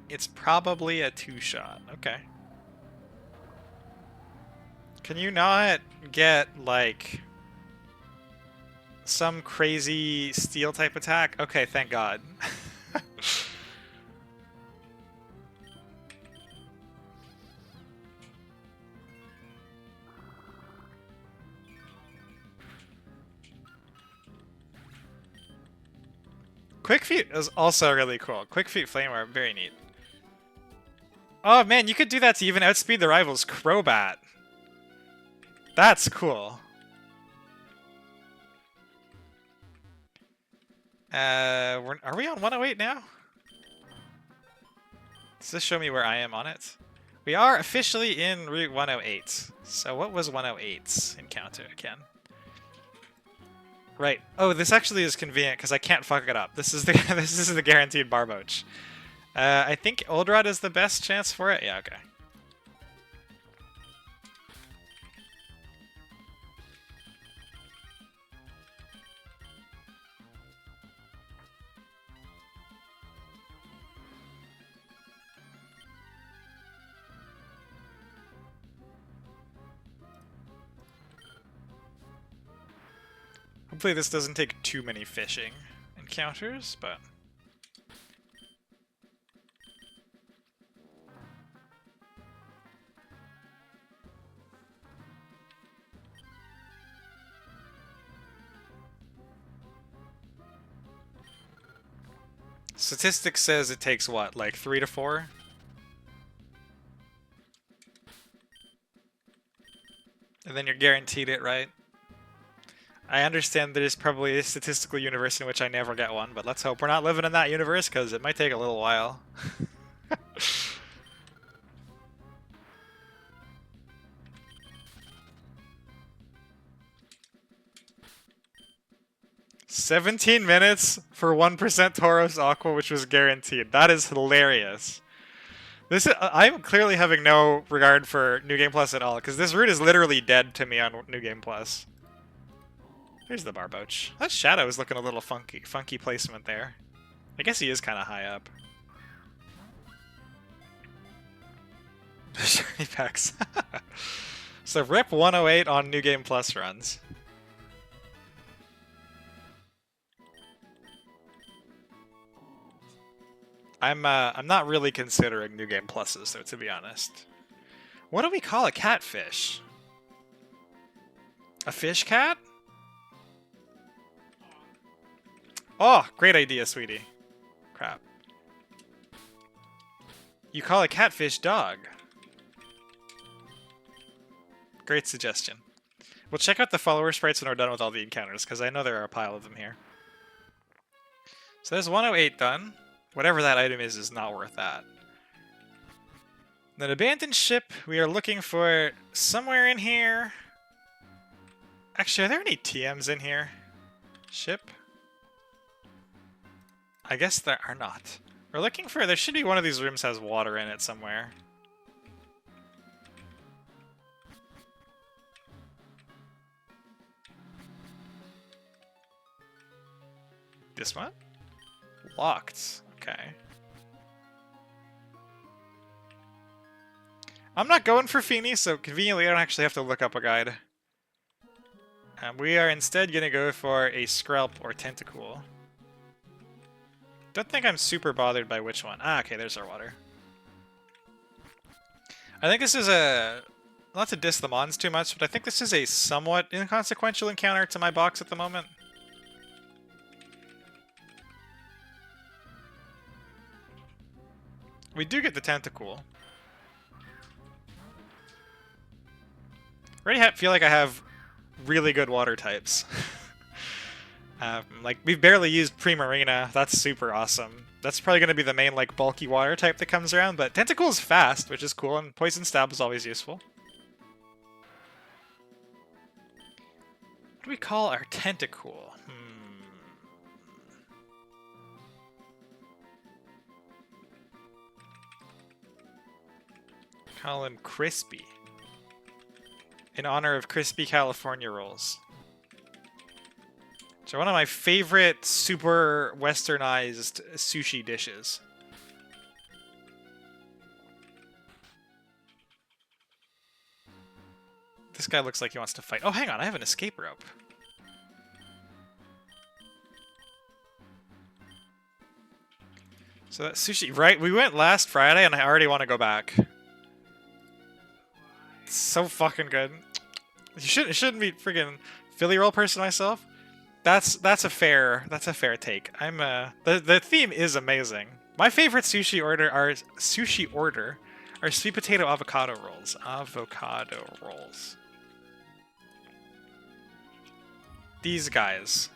It's probably a 2-shot. Okay. Can you not get, like, some crazy steel type attack? Okay, thank God. Quick Feet is also really cool. Quick Feet Flame are very neat. Oh man, you could do that to even outspeed the rivals. Crobat. That's cool. Are we on 108 now? Does this show me where I am on it? We are officially in Route 108. So what was 108's encounter again? Right. Oh, this actually is convenient because I can't fuck it up. This is the this is the guaranteed Barboach. I think Old Rod is the best chance for it. Yeah. Okay. Hopefully this doesn't take too many fishing encounters, but... Statistics says it takes what, like 3 to 4? And then you're guaranteed it, right? I understand there's probably a statistical universe in which I never get one, but let's hope we're not living in that universe, because it might take a little while. 17 minutes for 1% Tauros Aqua, which was guaranteed. That is hilarious. I'm clearly having no regard for New Game Plus at all, because this route is literally dead to me on New Game Plus. Here's the Barboach. That shadow is looking a little funky. Funky placement there. I guess he is kind of high up. Shiny packs. So rip 108 on New Game Plus runs. I'm not really considering New Game Pluses though, to be honest. What do we call a catfish? A fish cat? Oh, great idea, sweetie. Crap. You call a catfish dog. Great suggestion. We'll check out the follower sprites when we're done with all the encounters, because I know there are a pile of them here. So there's 108 done. Whatever that item is not worth that. An abandoned ship we are looking for somewhere in here. Actually, are there any TMs in here? Ship? I guess there are not. We're looking for... There should be one of these rooms has water in it somewhere. This one? Locked. Okay. I'm not going for Feeny, so conveniently I don't actually have to look up a guide. We are instead going to go for a Skrelp or Tentacool. Don't think I'm super bothered by which one. Ah, okay, there's our water. I think this is a... Not to diss the Mons too much, but I think this is a somewhat inconsequential encounter to my box at the moment. We do get the Tentacool. I already feel like I have really good water types. Like, we've barely used Primarina. That's super awesome. That's probably going to be the main, like, bulky water type that comes around, but Tentacool is fast, which is cool, and Poison Stab is always useful. What do we call our Tentacool? Call him Crispy. In honor of crispy California rolls. So one of my favorite super westernized sushi dishes. This guy looks like he wants to fight. Oh, hang on, I have an escape rope. So that sushi, right? We went last Friday and I already want to go back. It's so fucking good. You shouldn't be friggin' Philly roll person myself. That's a fair take. The theme is amazing. My favorite sushi order Or sweet potato avocado rolls. Avocado rolls. These guys.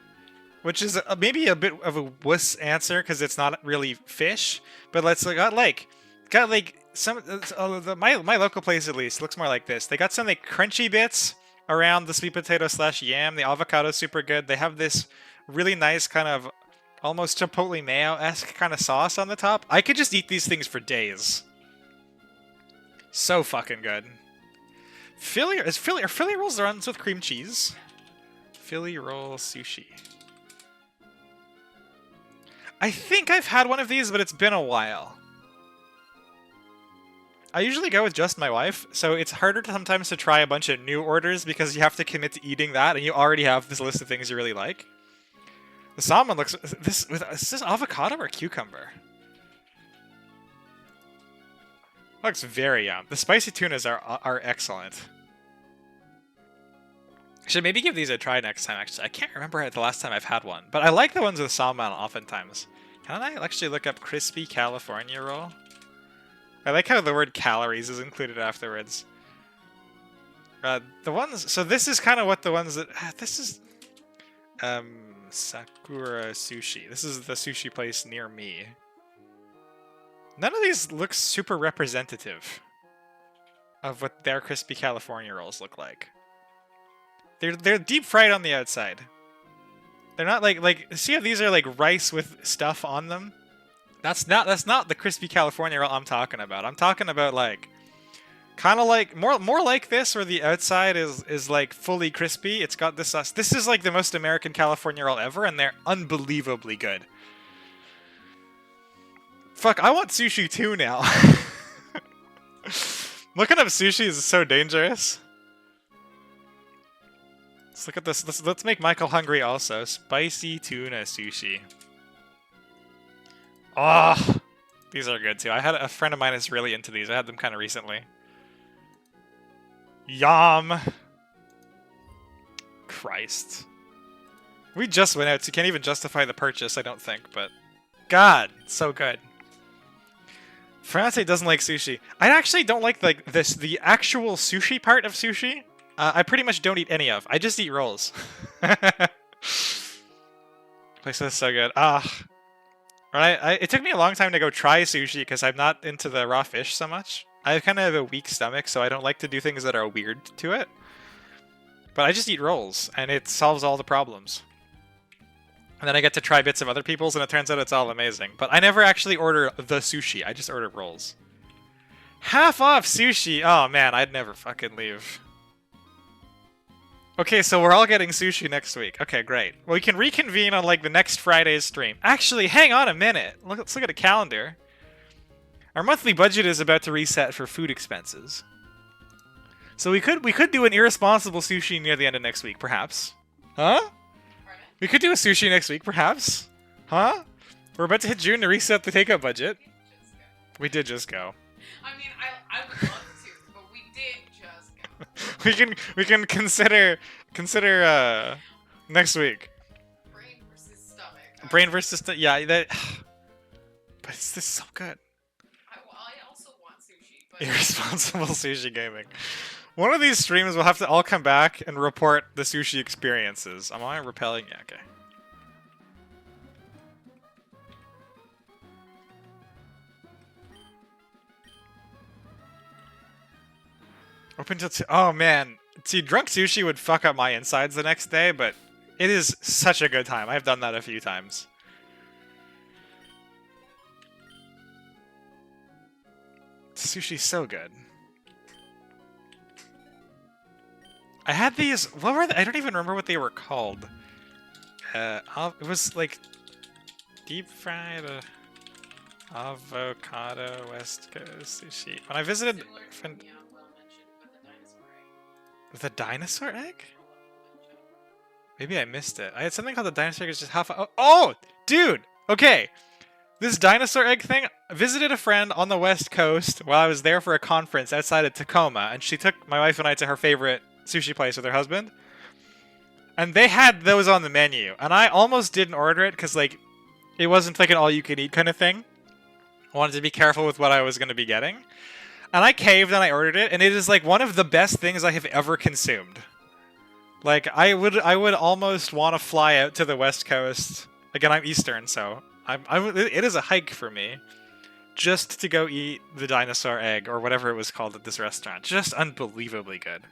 Which is maybe a bit of a wuss answer because it's not really fish, but let's got like some my local place at least looks more like this. They got some like crunchy bits around the sweet potato / yam. The avocado's super good. They have this really nice kind of almost chipotle mayo-esque kind of sauce on the top. I could just eat these things for days. So fucking good. Are Philly rolls the ones with cream cheese? Philly roll sushi. I think I've had one of these, but it's been a while. I usually go with just my wife, so it's harder sometimes to try a bunch of new orders because you have to commit to eating that, and you already have this list of things you really like. The salmon looks... Is this avocado or cucumber? Looks very yum. The spicy tunas are excellent. Should maybe give these a try next time, actually. I can't remember the last time I've had one, but I like the ones with salmon oftentimes. Can I actually look up crispy California roll? I like how the word calories is included afterwards. The ones... So this is kind of what the ones that... This is... Sakura Sushi. This is the sushi place near me. None of these look super representative of what their crispy California rolls look like. They're deep fried on the outside. They're not like see how these are like rice with stuff on them? That's not the crispy California roll I'm talking about. I'm talking about like kind of like more like this where the outside is like fully crispy. It's got this sauce. This is like the most American California roll ever, and they're unbelievably good. Fuck, I want sushi too now. Looking up sushi is so dangerous. Let's look at this. Let's make Michael hungry also. Spicy tuna sushi. Oh, these are good too. I had a friend of mine is really into these. I had them kind of recently. Yum. Christ. We just went out, so you can't even justify the purchase, I don't think, but... God, it's so good. France doesn't like sushi. I actually don't like the actual sushi part of sushi. I pretty much don't eat any of. I just eat rolls. Place is so good. It took me a long time to go try sushi because I'm not into the raw fish so much. I kind of have a weak stomach, so I don't like to do things that are weird to it. But I just eat rolls, and it solves all the problems. And then I get to try bits of other people's, and it turns out it's all amazing. But I never actually order the sushi. I just order rolls. Half off sushi! Oh man, I'd never fucking leave. Okay, so we're all getting sushi next week. Okay, great. Well, we can reconvene on like the next Friday's stream. Actually, hang on a minute. Let's look at a calendar. Our monthly budget is about to reset for food expenses. So we could do an irresponsible sushi near the end of next week, perhaps. Huh? We could do a sushi next week, perhaps. Huh? We're about to hit June to reset the takeout budget. We did just go. I mean, I would love to, but we did just go. we can consider next week. Brain versus stomach. Brain versus yeah, that. But it's this so good. I also want sushi, but Irresponsible sushi gaming. One of these streams we'll have to all come back and report the sushi experiences. Am I repelling? Yeah, okay. Open till 2. Oh man. See, drunk sushi would fuck up my insides the next day, but it is such a good time. I've done that a few times. Sushi's so good. I had these. What were they? I don't even remember what they were called. It was like deep fried avocado West Coast sushi. When I visited, the dinosaur egg. Maybe I missed it. I had something called the dinosaur egg. It's just half. Oh, dude. Okay. This dinosaur egg thing, I visited a friend on the West Coast while I was there for a conference outside of Tacoma, and she took my wife and I to her favorite sushi place with her husband. And they had those on the menu, and I almost didn't order it because like it wasn't like an all-you-can-eat kind of thing. I wanted to be careful with what I was going to be getting. And I caved and I ordered it, and it is like one of the best things I have ever consumed. Like I would almost want to fly out to the West Coast. Again, I'm Eastern, so it is a hike for me, just to go eat the dinosaur egg or whatever it was called at this restaurant. Just unbelievably good.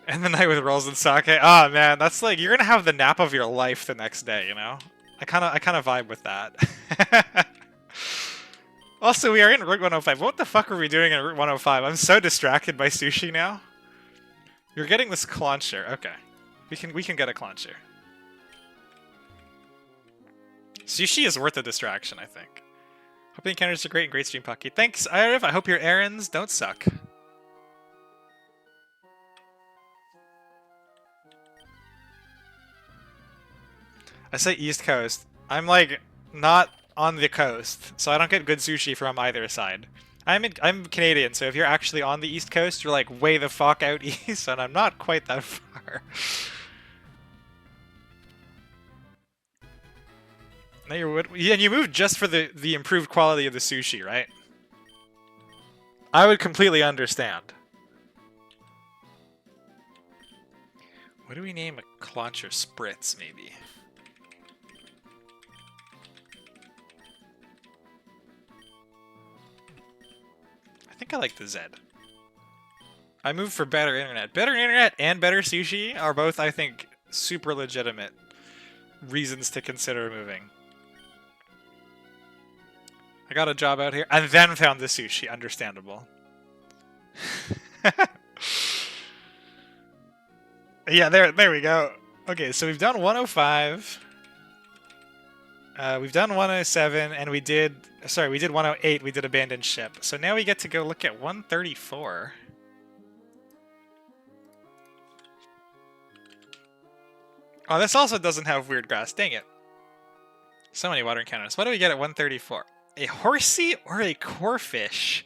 And the night with rolls and sake. Oh man, that's like you're gonna have the nap of your life the next day. You know, I kind of vibe with that. Also, we are in Route 105. What the fuck are we doing in Route 105? I'm so distracted by sushi now. You're getting this cloncher. Okay. We can get a cloncher. Sushi is worth the distraction, I think. Hope the encounters are great and great stream, Pucky. Thanks, Irv. I hope your errands don't suck. I say East Coast. I'm like not on the coast, so I don't get good sushi from either side. I'm Canadian, so if you're actually on the East Coast, you're like way the fuck out east, and I'm not quite that far. No, and you moved just for the improved quality of the sushi, right? I would completely understand. What do we name a cloncher? Spritz, maybe. I think I like the Z. I moved for better internet. Better internet and better sushi are both, I think, super legitimate reasons to consider moving. I got a job out here and then found the sushi. Understandable. Yeah, there we go. Okay, so we've done 105. We've done 107, and we did 108, we did Abandoned Ship. So now we get to go look at 134. Oh, this also doesn't have weird grass, dang it. So many water encounters. What do we get at 134? A horsey or a corefish?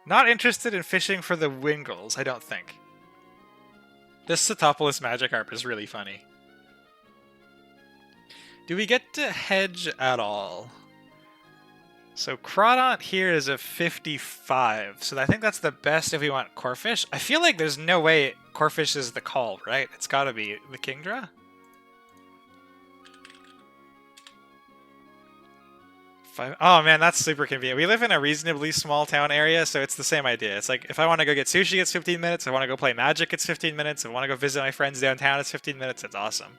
Not interested in fishing for the Wingles, I don't think. This Setopolis Magikarp is really funny. Do we get to hedge at all? So Crawdont here is a 55, so I think that's the best if we want Corphish. I feel like there's no way Corphish is the call, right? It's gotta be the Kingdra? Oh man, that's super convenient. We live in a reasonably small town area, so it's the same idea. It's like, if I want to go get sushi, it's 15 minutes. If I want to go play Magic, it's 15 minutes. If I want to go visit my friends downtown, it's 15 minutes. It's awesome.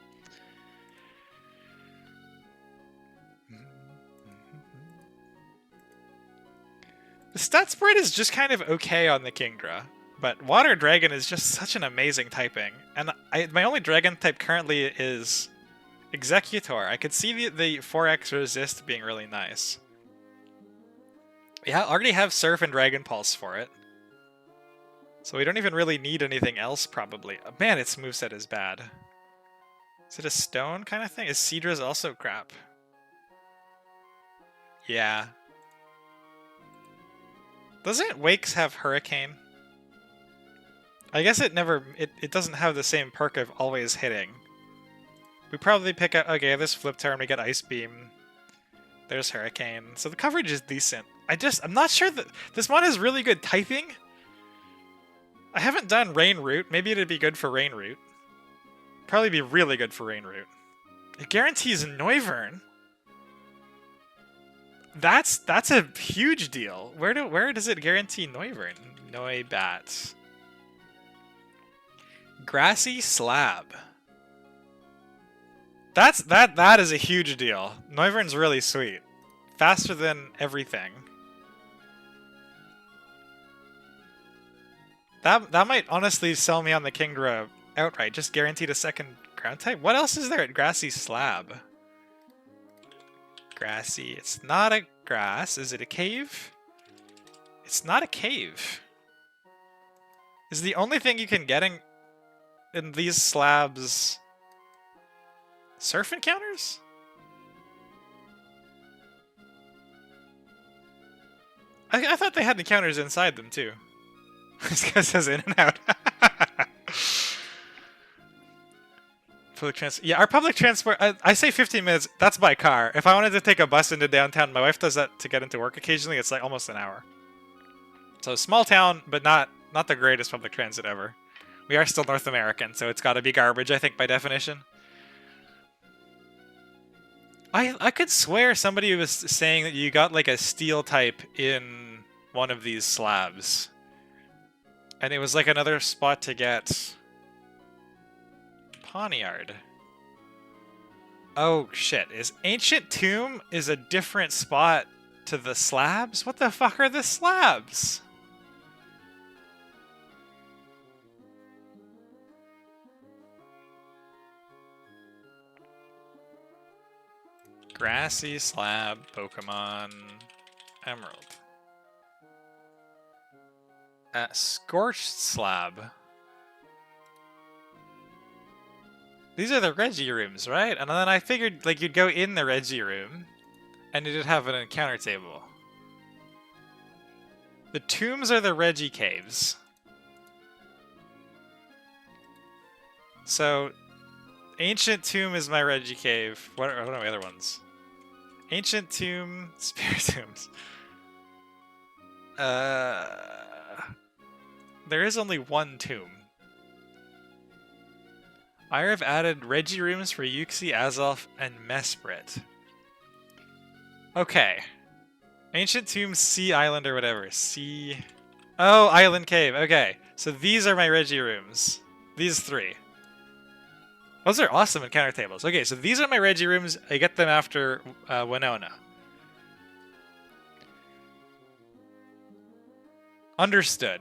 The stat spread is just kind of okay on the Kingdra, but Water Dragon is just such an amazing typing. And my only Dragon type currently is Executor. I could see the 4x resist being really nice. Yeah, I already have Surf and Dragon Pulse for it. So we don't even really need anything else, probably. Man, its moveset is bad. Is it a stone kind of thing? Is Seadra's also crap? Yeah. Doesn't Wakes have Hurricane? I guess it doesn't have the same perk of always hitting. We probably pick up, okay, this flip turn, we get Ice Beam. There's Hurricane. So the coverage is decent. I'm not sure that this one has really good typing. I haven't done Rain Root. Maybe it'd be good for Rain Root. Probably be really good for Rain Root. It guarantees Noivern. That's a huge deal. Where does it guarantee Noivern? Noibat. Grassy Slab. That is a huge deal. Noivern's really sweet. Faster than everything. That might honestly sell me on the Kingdra outright. Just guaranteed a second ground type. What else is there at Grassy Slab? Grassy. It's not a grass. Is it a cave? It's not a cave. Is the only thing you can get in these slabs surf encounters? I thought they had encounters inside them too. This guy says in and out. Public transport. Yeah, our public transport. I say 15 minutes. That's by car. If I wanted to take a bus into downtown, my wife does that to get into work occasionally. It's like almost an hour. So small town, but not the greatest public transit ever. We are still North American, so it's got to be garbage, I think, by definition. I could swear somebody was saying that you got like a steel type in one of these slabs. And it was like another spot to get Poniard. Oh shit, is Ancient Tomb is a different spot to the slabs? What the fuck are the slabs? Grassy slab, Pokemon, Emerald. Scorched slab. These are the Reggie rooms, right? And then I figured like you'd go in the Reggie room and it'd have an encounter table. The tombs are the Reggie caves. So Ancient Tomb is my Reggie cave. What are my other ones? Ancient Tomb, Spirit Tombs. There is only one tomb. I have added Reggie rooms for Yuxi, Azelf, and Mesprit. Okay. Ancient Tomb, Sea Island, or whatever. Sea... Oh, Island Cave. Okay. So these are my Reggie rooms. These three. Those are awesome encounter tables. Okay, so these are my Reggie rooms. I get them after Winona. Understood.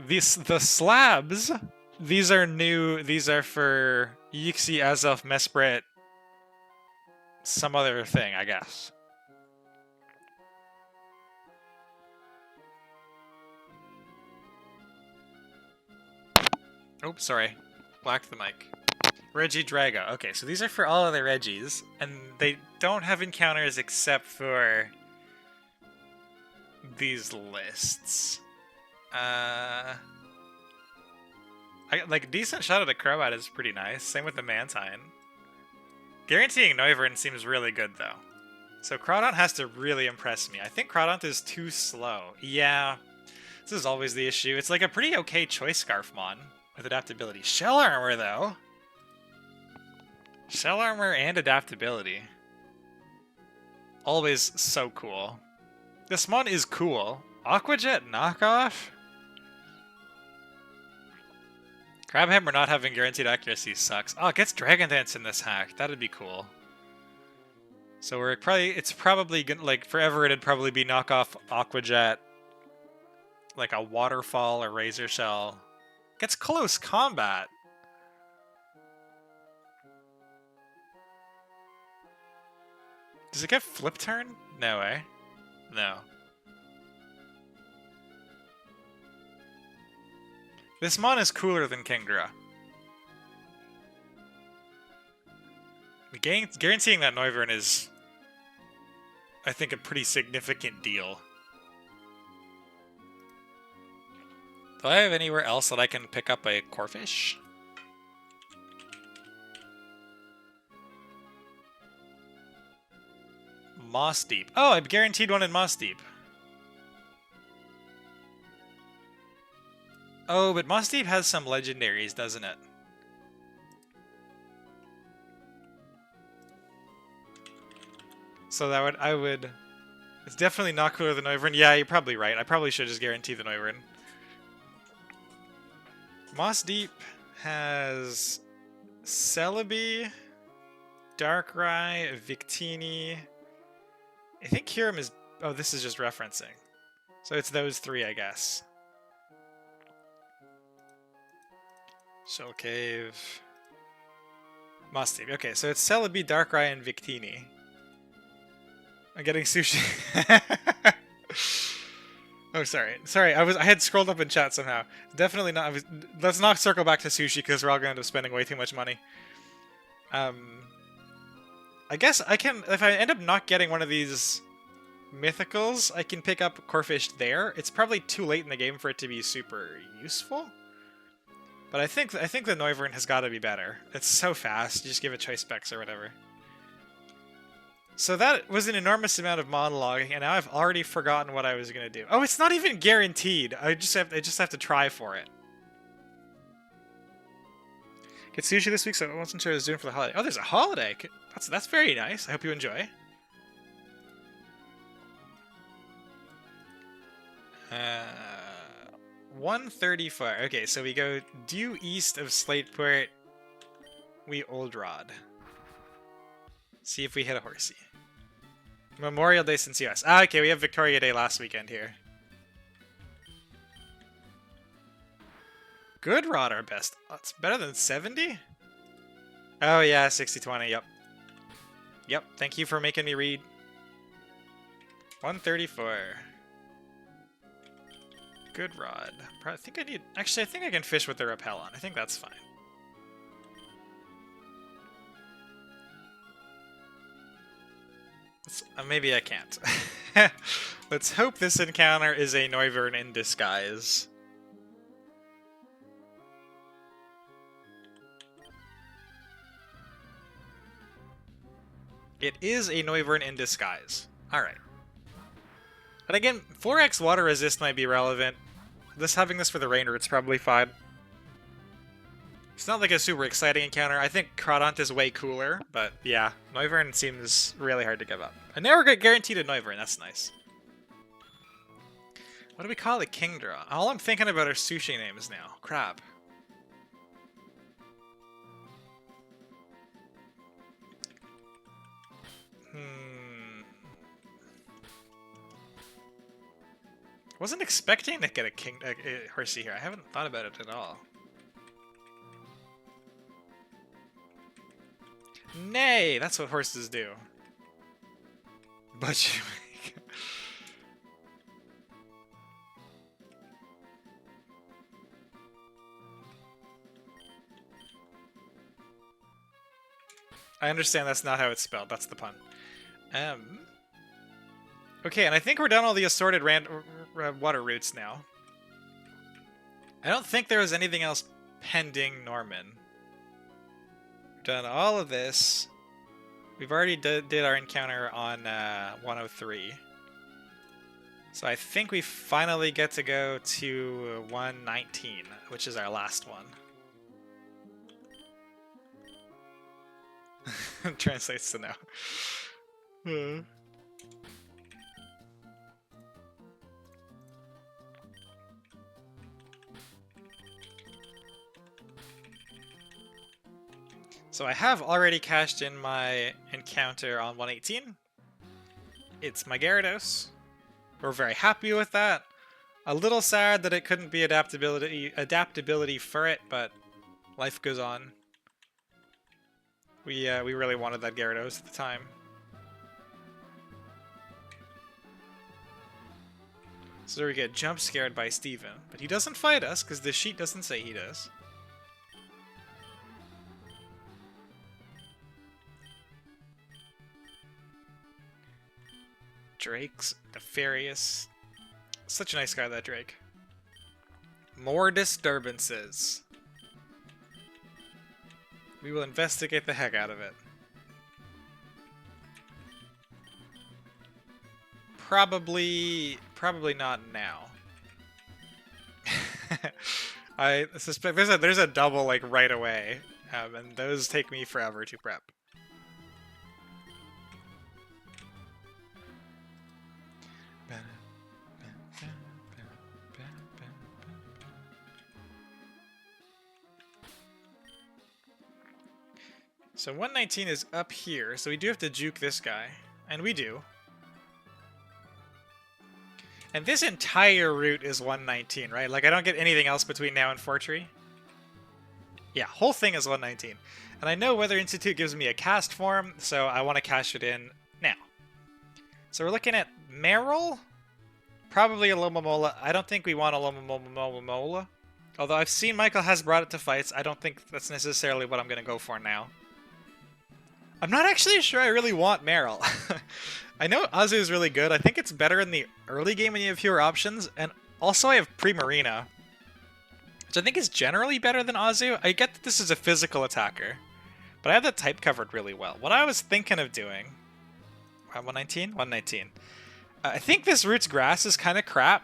The slabs, these are new. These are for Yuxi, Azelf, Mesprit, some other thing, I guess. Oops, sorry. Blacked the mic. Reggie Drago. Okay, so these are for all of the Reggies, and they don't have encounters except for these lists. Like, decent shot at a Crobat is pretty nice. Same with the Mantine. Guaranteeing Noivern seems really good, though. So Crawdaunt has to really impress me. I think Crawdaunt is too slow. Yeah, this is always the issue. It's like a pretty okay Choice Scarfmon with adaptability. Shell Armor, though. Shell Armor and adaptability. Always so cool. This mon is cool. Aqua Jet knockoff? Crabhammer not having guaranteed accuracy sucks. Oh, it gets Dragon Dance in this hack. That'd be cool. So it's probably gonna, like, forever it'd probably be knockoff Aqua Jet, like a Waterfall or Razor Shell. Gets Close Combat. Does it get Flip Turn? No, eh? No. This mon is cooler than Kingdra. Guaranteeing that Noivern is, I think, a pretty significant deal. Do I have anywhere else that I can pick up a Corphish? Moss Deep. Oh, I'm guaranteed one in Moss Deep. Oh, but Moss Deep has some legendaries, doesn't it? So I would... It's definitely not cooler than Noivern. Yeah, you're probably right. I probably should just guarantee the Noivern. Moss Deep has Celebi, Darkrai, Victini. I think Kyurem is... Oh, this is just referencing. So it's those three, I guess. Shell Cave. Moss Deep. Okay, so it's Celebi, Darkrai, and Victini. I'm getting sushi. Oh, sorry. Sorry, I had scrolled up in chat somehow. Definitely not. Let's not circle back to sushi because we're all going to end up spending way too much money. I guess I can, if I end up not getting one of these mythicals, I can pick up Corphish there. It's probably too late in the game for it to be super useful. But I think the Noivern has got to be better. It's so fast. You just give it choice specs or whatever. So that was an enormous amount of monologuing, and now I've already forgotten what I was gonna do. Oh, it's not even guaranteed. I just have to try for it. Get sushi this week, so I wasn't sure what I was doing for the holiday. Oh, there's a holiday. That's very nice. I hope you enjoy. 134. Okay, so we go due east of Slateport. We Old Rod. See if we hit a horsey. Memorial Day since US. Ah, okay, we have Victoria Day last weekend here. Good Rod our best. Oh, it's better than 70? Oh yeah, 60-20, yep. Yep, thank you for making me read. 134. Good Rod. I think I need... Actually, I think I can fish with the rappel on. I think that's fine. Maybe I can't. Let's hope this encounter is a Noivern in disguise. It is a Noivern in disguise. Alright. And again, 4x water resist might be relevant. Having this for the rain root's probably fine. It's not like a super exciting encounter. I think Crawdont is way cooler, but yeah, Noivern seems really hard to give up. And now we're guaranteed a Noivern, that's nice. What do we call it? Kingdra. All I'm thinking about are sushi names now. Crap. Wasn't expecting to get a horsey here. I haven't thought about it at all. Nay, that's what horses do. But you make... I understand that's not how it's spelled. That's the pun. Okay, and I think we're done all the assorted water routes now. I don't think there was anything else pending Norman. We've done all of this. We've already did our encounter on 103. So I think we finally get to go to 119, which is our last one. Translates to no. So I have already cashed in my encounter on 118. It's my Gyarados. We're very happy with that. A little sad that it couldn't be adaptability for it, but life goes on. We really wanted that Gyarados at the time. So there we get jump scared by Steven. But he doesn't fight us, because the sheet doesn't say he does. Drake's nefarious. Such a nice guy, that Drake. More disturbances. We will investigate the heck out of it. Probably not now. I suspect there's a double like right away, and those take me forever to prep. So 119 is up here, so we do have to juke this guy. And we do. And this entire route is 119, right? Like, I don't get anything else between now and Fortree. Yeah, whole thing is 119. And I know Weather Institute gives me a cast form, so I want to cash it in now. So we're looking at Meryl. Probably a Lomomola. I don't think we want a Lomomola. Although I've seen Michael has brought it to fights. I don't think that's necessarily what I'm going to go for now. I'm not actually sure I really want Meryl. I know Azu is really good. I think it's better in the early game when you have fewer options. And also I have Primarina, which I think is generally better than Azu. I get that this is a physical attacker, but I have the type covered really well. What I was thinking of doing... 119? 119. I think this Roots Grass is kind of crap.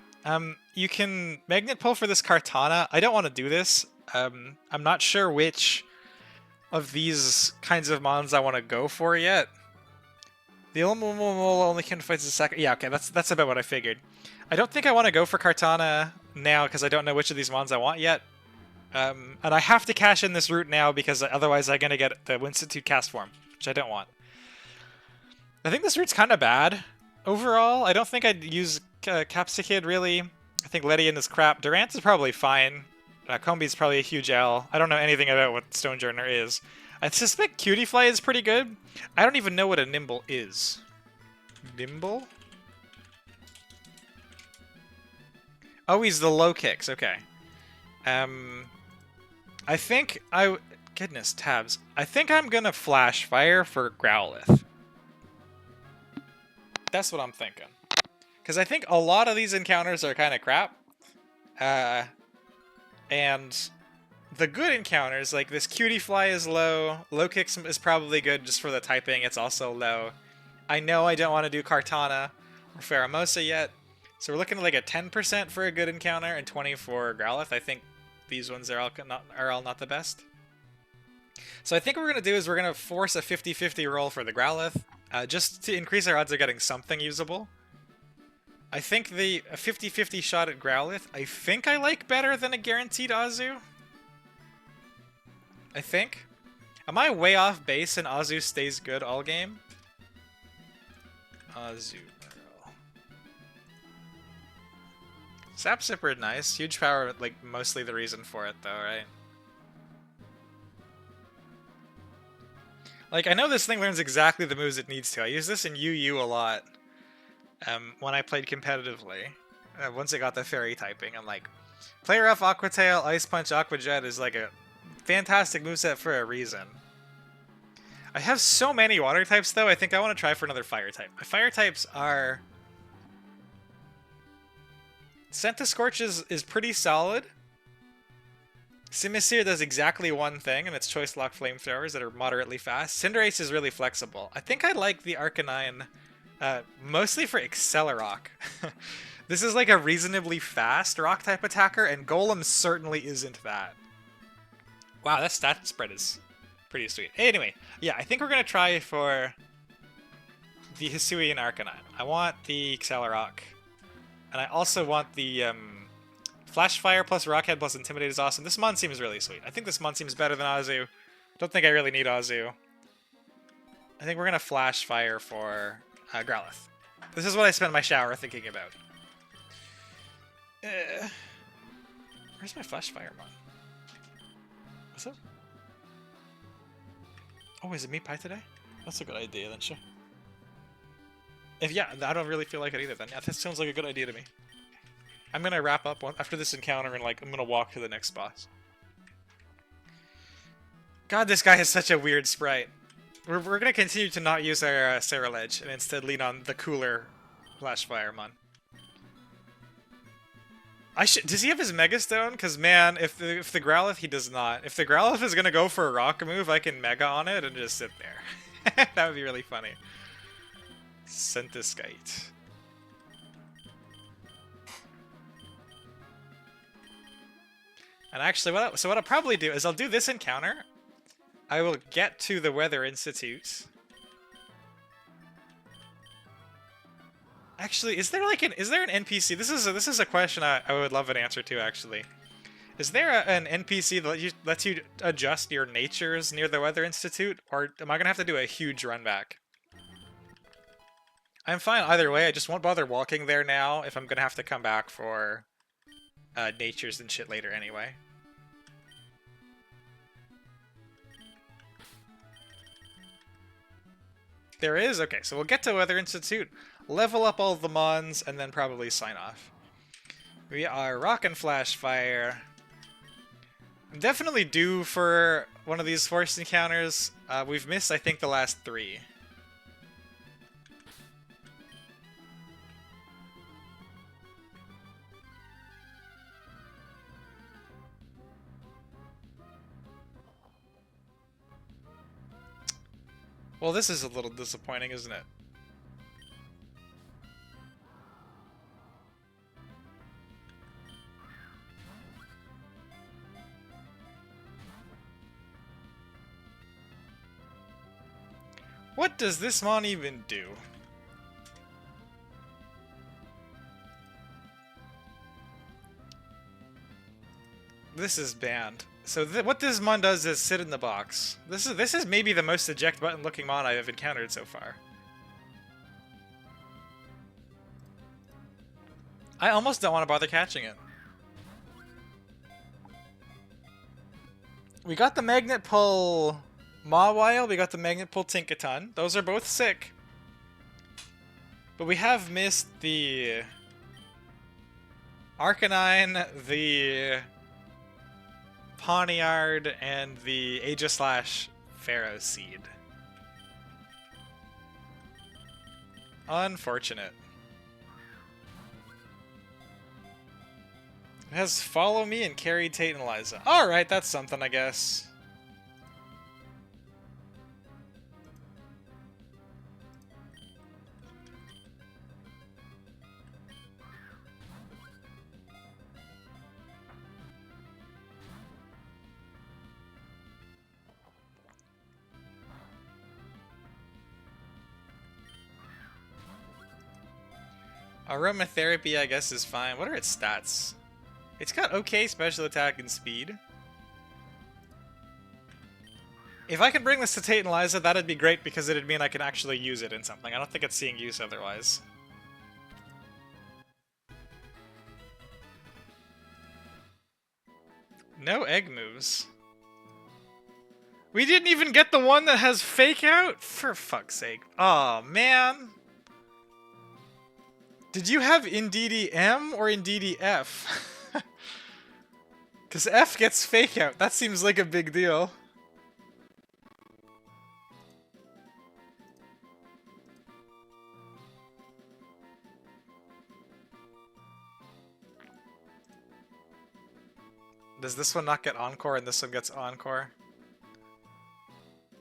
You can Magnet Pull for this Kartana. I don't want to do this. I'm not sure which of these kinds of mons I want to go for yet. The only can fight the second. Yeah, okay, that's about what I figured. I don't think I want to go for Kartana now because I don't know which of these mons I want yet. And I have to cash in this route now because otherwise I'm going to get the Institute cast form, which I don't want. I think this route's kind of bad overall. I don't think I'd use Capsicid really. I think Ledian is crap. Durant is probably fine. Combi's probably a huge L. I don't know anything about what Stonejourner is. I suspect Cutiefly is pretty good. I don't even know what a Nimble is. Nimble? Oh, he's the low kicks. Okay. I think Goodness, tabs. I think I'm gonna Flash Fire for Growlithe. That's what I'm thinking. Because I think a lot of these encounters are kind of crap. And the good encounters, like this Cutiefly is low. Low Kicks is probably good just for the typing. It's also low. I know I don't want to do Kartana or Pheromosa yet. So we're looking at like a 10% for a good encounter and 20 for Growlithe. I think these ones are all not the best. So I think what we're going to do is we're going to force a 50-50 roll for the Growlithe. Just to increase our odds of getting something usable. I think the 50-50 shot at Growlithe, I think I like better than a guaranteed Azu. I think. Am I way off base and Azu stays good all game? Azu Barrel. Sap Sipper, nice. Huge power, like, mostly the reason for it, though, right? Like, I know this thing learns exactly the moves it needs to. I use this in UU a lot. When I played competitively. Once it got the fairy typing, I'm like, Play Rough, Aqua Tail, Ice Punch, Aqua Jet is like a fantastic moveset for a reason. I have so many water types though, I think I want to try for another fire type. My fire types are... Centiskorch is pretty solid. Simisear does exactly one thing, and it's Choice Lock Flamethrowers that are moderately fast. Cinderace is really flexible. I think I like the Arcanine mostly for Accelerock. This is like a reasonably fast rock-type attacker, and Golem certainly isn't that. Wow, that stat spread is pretty sweet. Anyway, yeah, I think we're going to try for the Hisuian Arcanine. I want the Accelerock, and I also want the Flash Fire plus Rockhead plus Intimidate is awesome. This mon seems really sweet. I think this mon seems better than Azu. Don't think I really need Azu. I think we're going to Flash Fire for Growlithe. This is what I spent my shower thinking about. Where's my Flash Fire mon? What's up? Oh, is it meat pie today? That's a good idea then, sure. If yeah, I don't really feel like it either then. Yeah, that sounds like a good idea to me. I'm gonna wrap up after this encounter and like I'm gonna walk to the next boss. God, this guy has such a weird sprite. We're gonna continue to not use our Ceruledge and instead lean on the cooler Flash Firemon. Does he have his Mega Stone? Because man, if the Growlithe, he does not. If the Growlithe is gonna go for a rock move, I can Mega on it and just sit there. That would be really funny. Centiskorch. And actually, what I'll probably do is I'll do this encounter. I will get to the Weather Institute. Actually, is there an NPC? This is a question I would love an answer to. Actually, is there an NPC that lets you adjust your natures near the Weather Institute, or am I gonna have to do a huge run back? I'm fine either way. I just won't bother walking there now if I'm gonna have to come back for natures and shit later anyway. There is? Okay, so we'll get to Weather Institute, level up all the mons, and then probably sign off. We are Rockin' Flash Fire. I'm definitely due for one of these forced encounters. We've missed, I think, the last 3. Well, this is a little disappointing, isn't it? What does this mon even do? This is banned. So what this mon does is sit in the box. This is maybe the most eject button looking mon I've encountered so far. I almost don't want to bother catching it. We got the magnet pull Mawile, we got the magnet pull Tinkaton. Those are both sick. But we have missed the Arcanine, the Pawniard, and the Aegislash Pharaoh Seed. Unfortunate. It has Follow Me and Carry Tate and Eliza. Alright, that's something, I guess. Aromatherapy, I guess, is fine. What are its stats? It's got okay special attack and speed. If I could bring this to Tate and Eliza, that'd be great because it'd mean I can actually use it in something. I don't think it's seeing use otherwise. No egg moves. We didn't even get the one that has Fake Out? For fuck's sake. Aw, man. Did you have Indeedee M or Indeedee F? Because F gets Fake Out. That seems like a big deal. Does this one not get Encore and this one gets Encore?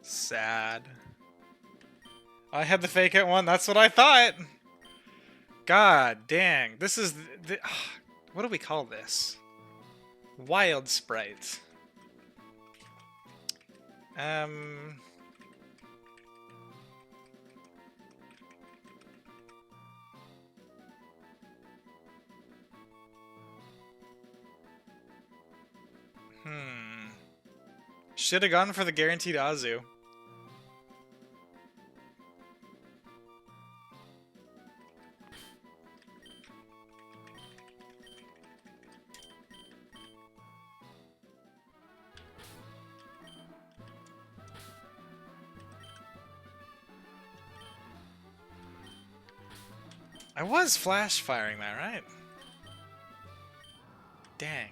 Sad. I had the Fake Out one. That's what I thought. God dang. This is the what do we call this? Wild Sprite. Should have gone for the guaranteed Azu. I was flash firing that, right? Dang.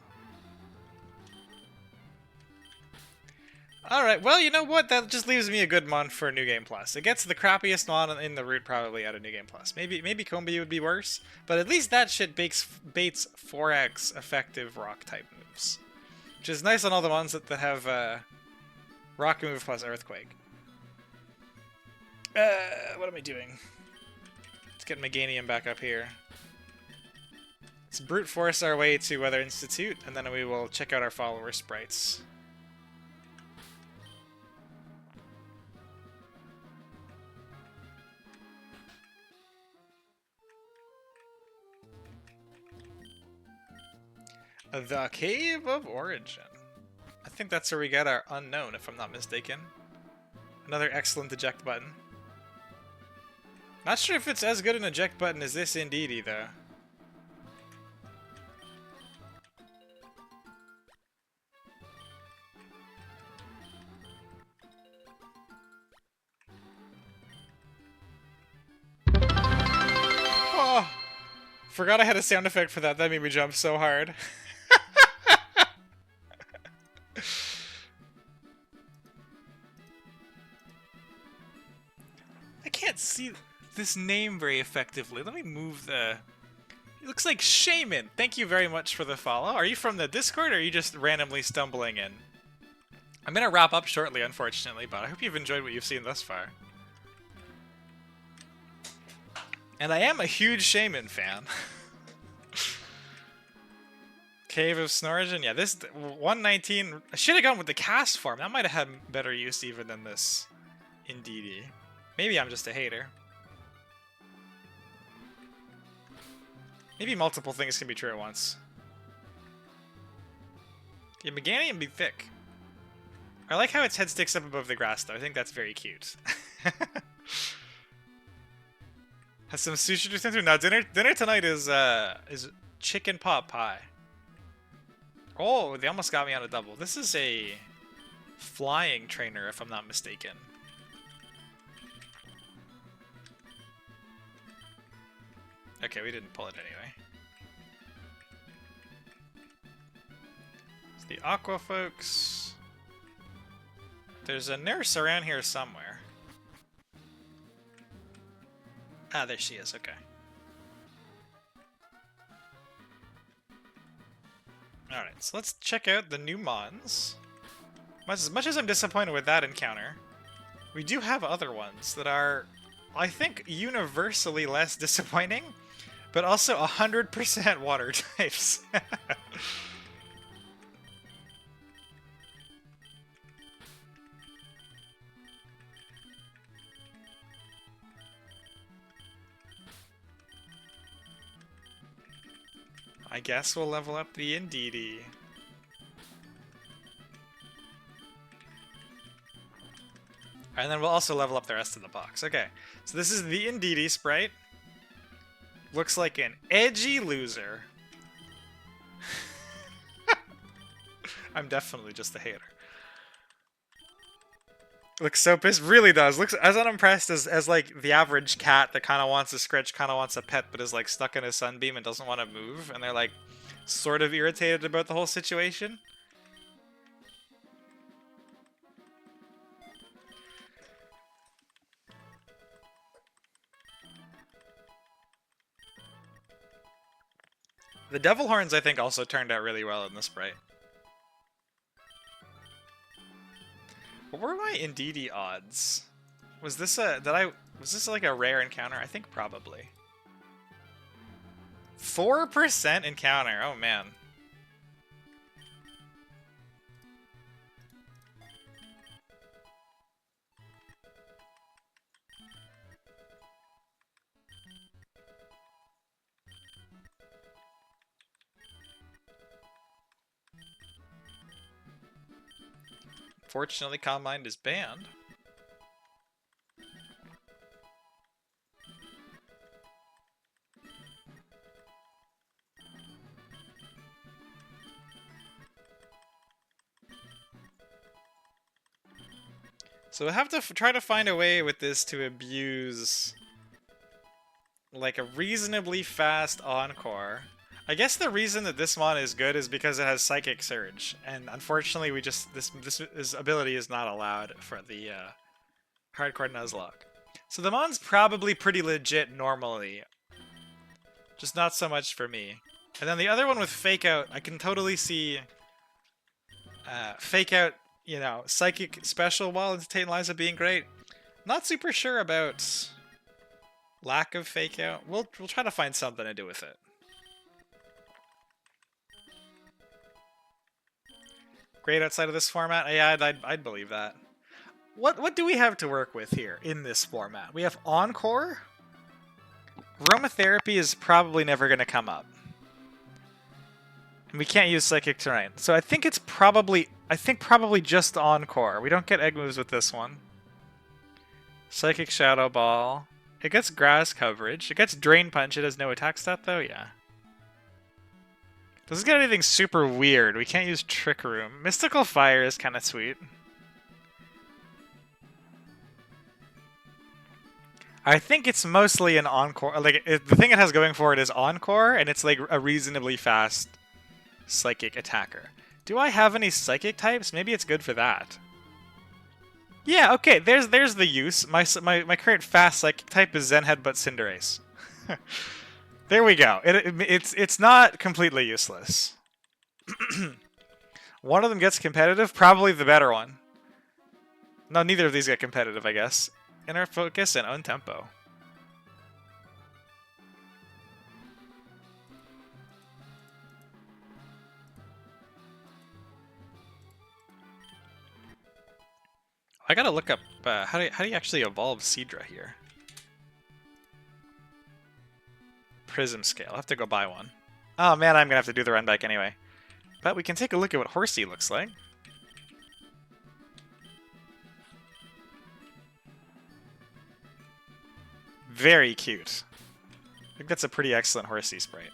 Alright, well, you know what? That just leaves me a good mon for New Game Plus. It gets the crappiest mon in the route probably out of New Game Plus. Maybe Combi would be worse, but at least that shit baits 4x effective rock type moves. Which is nice on all the ones that have rock move plus earthquake. What am I doing? Let's get Meganium back up here. Let's brute force our way to Weather Institute, and then we will check out our follower sprites. The Cave of Origin. I think that's where we get our unknown, if I'm not mistaken. Another excellent eject button. Not sure if it's as good an eject button as this Indeedee, though. Oh, forgot I had a sound effect for that. That made me jump so hard. I can't see this name very effectively. Let me move the... It looks like Shaman. Thank you very much for the follow. Are you from the Discord, or are you just randomly stumbling in? I'm going to wrap up shortly, unfortunately, but I hope you've enjoyed what you've seen thus far. And I am a huge Shaman fan. Cave of Snorrigan. Yeah, this 119. I should have gone with the cast form. That might have had better use even than this in DD. Maybe I'm just a hater. Maybe multiple things can be true at once. Yeah, Meganium be thick. I like how its head sticks up above the grass, though. I think that's very cute. Has some sushi to send through? No, dinner tonight is chicken pot pie. Oh, they almost got me on a double. This is a flying trainer, if I'm not mistaken. Okay, we didn't pull it anyway. It's the Aqua folks. There's a nurse around here somewhere. Ah, there she is, okay. Alright, so let's check out the new mons. As much as I'm disappointed with that encounter, we do have other ones that are, I think, universally less disappointing, but also 100% water types. I guess we'll level up the Indeedee. And then we'll also level up the rest of the box. Okay, so this is the Indeedee sprite. Looks like an edgy loser. I'm definitely just a hater. Looks so pissed. Really does. Looks as unimpressed as like the average cat that kind of wants a scratch, kind of wants a pet, but is like stuck in a sunbeam and doesn't want to move, and they're like sort of irritated about the whole situation. The Devil Horns, I think, also turned out really well in the sprite. What were my Indeedee odds? Was this was this like a rare encounter? I think probably. 4% encounter. Oh man. Fortunately, Calm Mind is banned. So we'll have to try to find a way with this to abuse like a reasonably fast Encore. I guess the reason that this mon is good is because it has Psychic Surge, and unfortunately we just this ability is not allowed for the hardcore Nuzlocke. So the mon's probably pretty legit normally, just not so much for me. And then the other one with Fake Out, I can totally see Fake Out, you know, Psychic Special while Entertain Liza being great. Not super sure about lack of Fake Out. We'll try to find something to do with it. Great outside of this format? Yeah, I'd believe that. What do we have to work with here in this format? We have Encore. Aromatherapy is probably never going to come up. And we can't use Psychic Terrain. So I think it's probably just Encore. We don't get egg moves with this one. Psychic Shadow Ball. It gets grass coverage. It gets Drain Punch. It has no attack stat though, yeah. Doesn't get anything super weird. We can't use Trick Room. Mystical Fire is kind of sweet. I think it's mostly an Encore. Like the thing it has going for it is Encore, and it's like a reasonably fast Psychic attacker. Do I have any Psychic types? Maybe it's good for that. Yeah, okay. There's the use. My current fast Psychic type is Zen Headbutt Cinderace. There we go. It's not completely useless. One of them gets competitive, probably the better one. No, neither of these get competitive, I guess. Inner Focus and Untempo. gotta look up how do you actually evolve Seadra here? Prism scale. I'll have to go buy one. Oh man, I'm gonna have to do the run back anyway. But we can take a look at what Horsey looks like. Very cute. I think that's a pretty excellent Horsey sprite.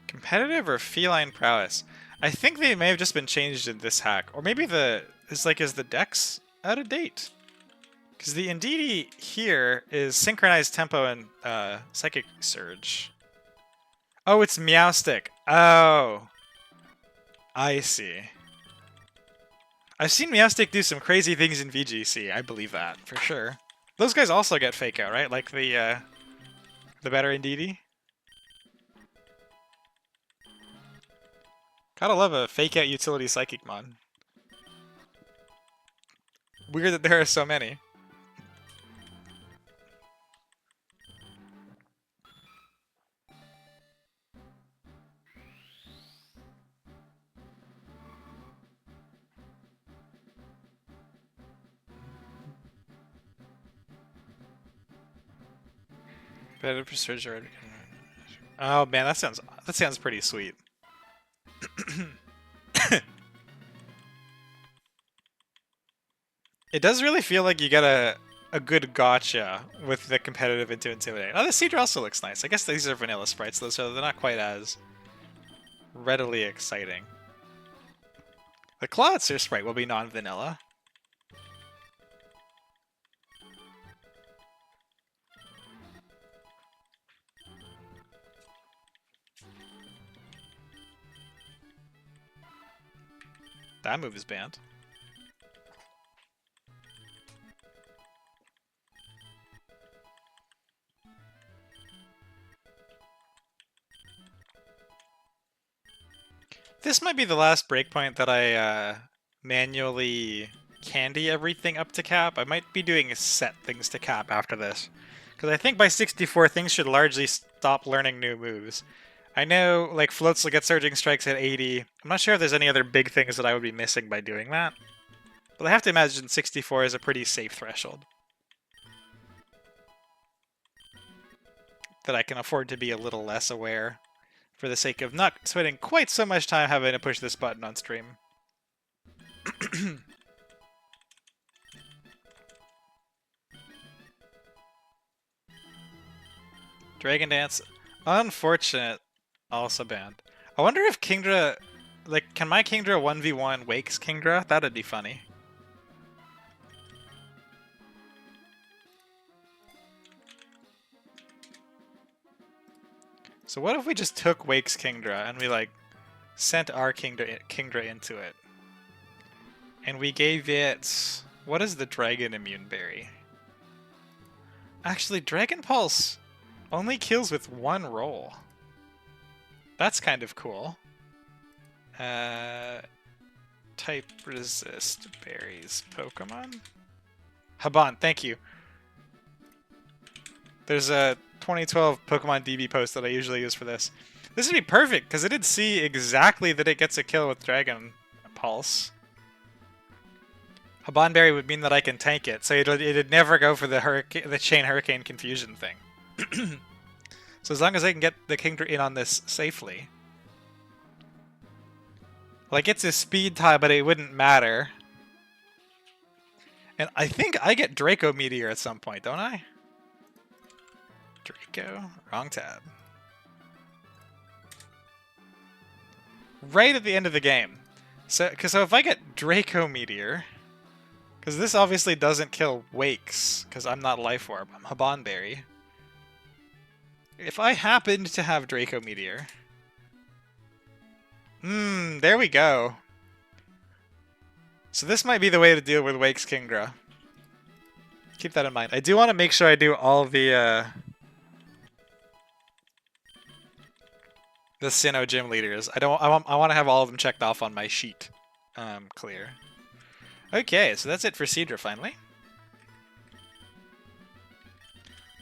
Competitive or feline prowess? I think they may have just been changed in this hack, or maybe is the dex out of date? Because the Indeedee here is synchronized tempo and psychic surge. Oh, it's Meowstic. Oh, I see. I've seen Meowstic do some crazy things in VGC. I believe that for sure. Those guys also get fake out, right? Like the better Indeedee. Gotta love a fake out utility psychic mod. Weird that there are so many. Better surge. Oh man, that sounds pretty sweet. It does really feel like you get a good gotcha with the competitive into Intimidate. Oh, the Seadra also looks nice. I guess these are vanilla sprites, though, so they're not quite as readily exciting. The Clawitzer sprite will be non-vanilla. That move is banned. This might be the last breakpoint that I manually candy everything up to cap. I might be doing set things to cap after this. Because I think by 64 things should largely stop learning new moves. I know like floats will get surging strikes at 80. I'm not sure if there's any other big things that I would be missing by doing that. But I have to imagine 64 is a pretty safe threshold. That I can afford to be a little less aware. For the sake of not spending quite so much time having to push this button on stream. Dragon Dance. Unfortunate. Also banned. I wonder if Kingdra... Like, can my Kingdra 1v1 Wakes Kingdra? That'd be funny. So what if we just took Wakes Kingdra and we, like, sent our Kingdra into it? And we gave it... What is the Dragon Immune Berry? Actually, Dragon Pulse only kills with one roll. That's kind of cool. Type resist berries Pokemon. Haban, thank you. There's a 2012 Pokemon DB post that I usually use for this. This would be perfect, because it did see exactly that it gets a kill with Dragon Pulse. Habanberry would mean that I can tank it, so it'd never go for the Chain Hurricane Confusion thing. So as long as I can get the Kingdra in on this safely. Like, it's a speed tie, but it wouldn't matter. And I think I get Draco Meteor at some point, don't I? Draco? Wrong tab. Right at the end of the game. So if I get Draco Meteor... Because this obviously doesn't kill Wakes, because I'm not Life Orb, I'm Habanberry. If I happened to have Draco Meteor... there we go. So this might be the way to deal with Wakes Kingdra. Keep that in mind. I do want to make sure I do all the Sinnoh gym leaders. I want to have all of them checked off on my sheet. clear. Okay, so that's it for Cedra finally.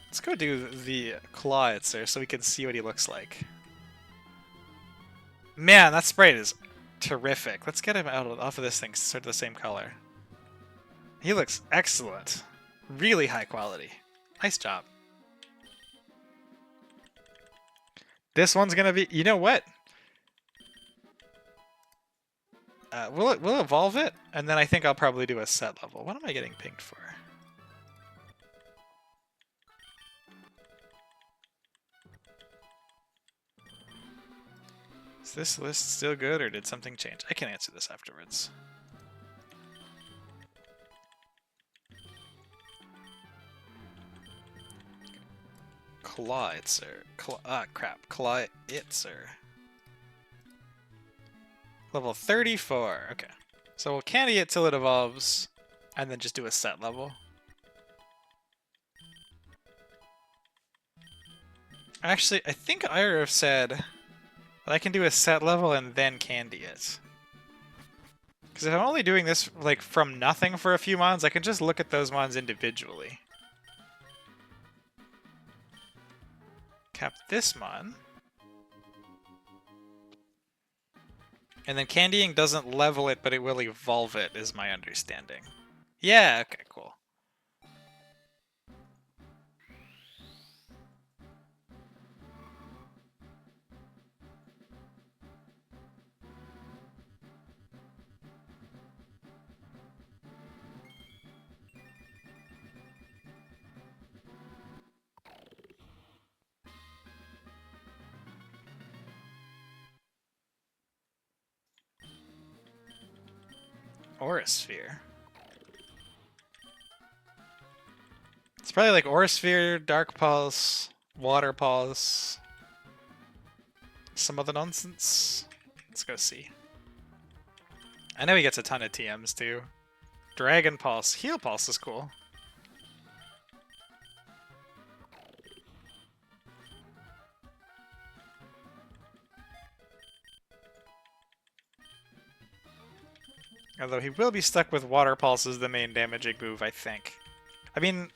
Let's go do the Clawitzer so we can see what he looks like. Man, that sprite is terrific. Let's get him off of this thing, sort of the same color. He looks excellent. Really high quality. Nice job. This one's gonna be... You know what? We'll evolve it, and then I think I'll probably do a set level. What am I getting pinged for? Is this list still good, or did something change? I can answer this afterwards. Clawitzer. Crap. Clawitzer. Level 34. Okay. So we'll candy it till it evolves, and then just do a set level. Actually, I think Ira said that I can do a set level and then candy it. Because if I'm only doing this like from nothing for a few mons, I can just look at those mons individually. Cap this mon. And then candying doesn't level it, but it will evolve it, is my understanding. Yeah, okay, cool. Aurasphere. It's probably like Aurasphere, Dark Pulse, Water Pulse, some other nonsense. Let's go see. I know he gets a ton of TMs too. Dragon Pulse. Heal Pulse is cool. Although he will be stuck with Water Pulse as the main damaging move, I think. I mean,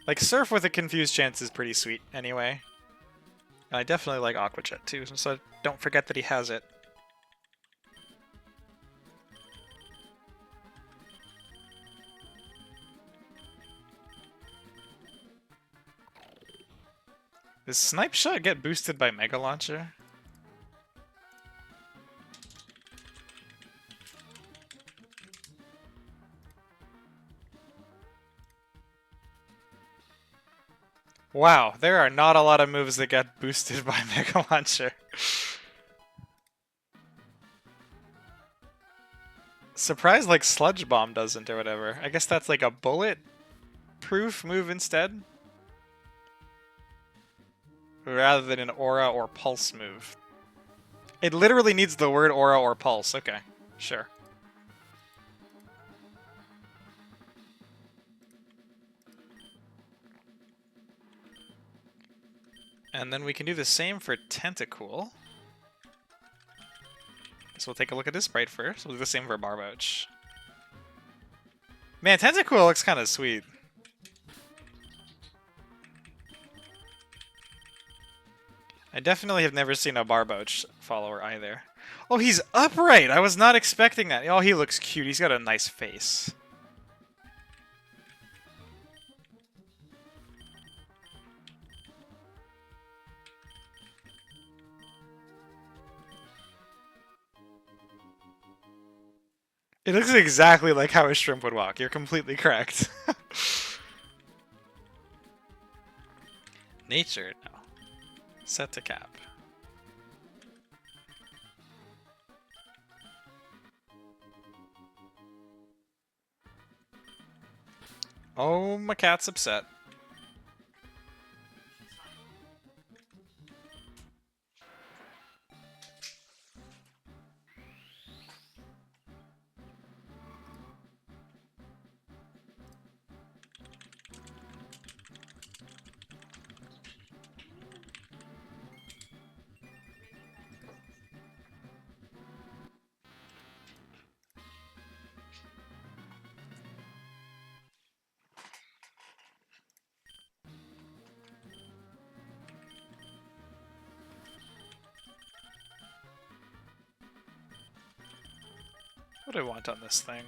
like, Surf with a Confused Chance is pretty sweet anyway. And I definitely like Aqua Jet too, so don't forget that he has it. Does Snipe Shot get boosted by Mega Launcher? Wow, there are not a lot of moves that get boosted by Mega Launcher. Surprised like Sludge Bomb doesn't or whatever. I guess that's like a bullet-proof move instead? Rather than an Aura or Pulse move. It literally needs the word Aura or Pulse. Okay, sure. And then we can do the same for Tentacool. So we'll take a look at this sprite first. We'll do the same for Barboach. Man, Tentacool looks kind of sweet. I definitely have never seen a Barboach follower either. Oh, he's upright! I was not expecting that. Oh, he looks cute. He's got a nice face. It looks exactly like how a shrimp would walk. You're completely correct. Nature, no. Set to cap. Oh, my cat's upset. What do I want on this thing?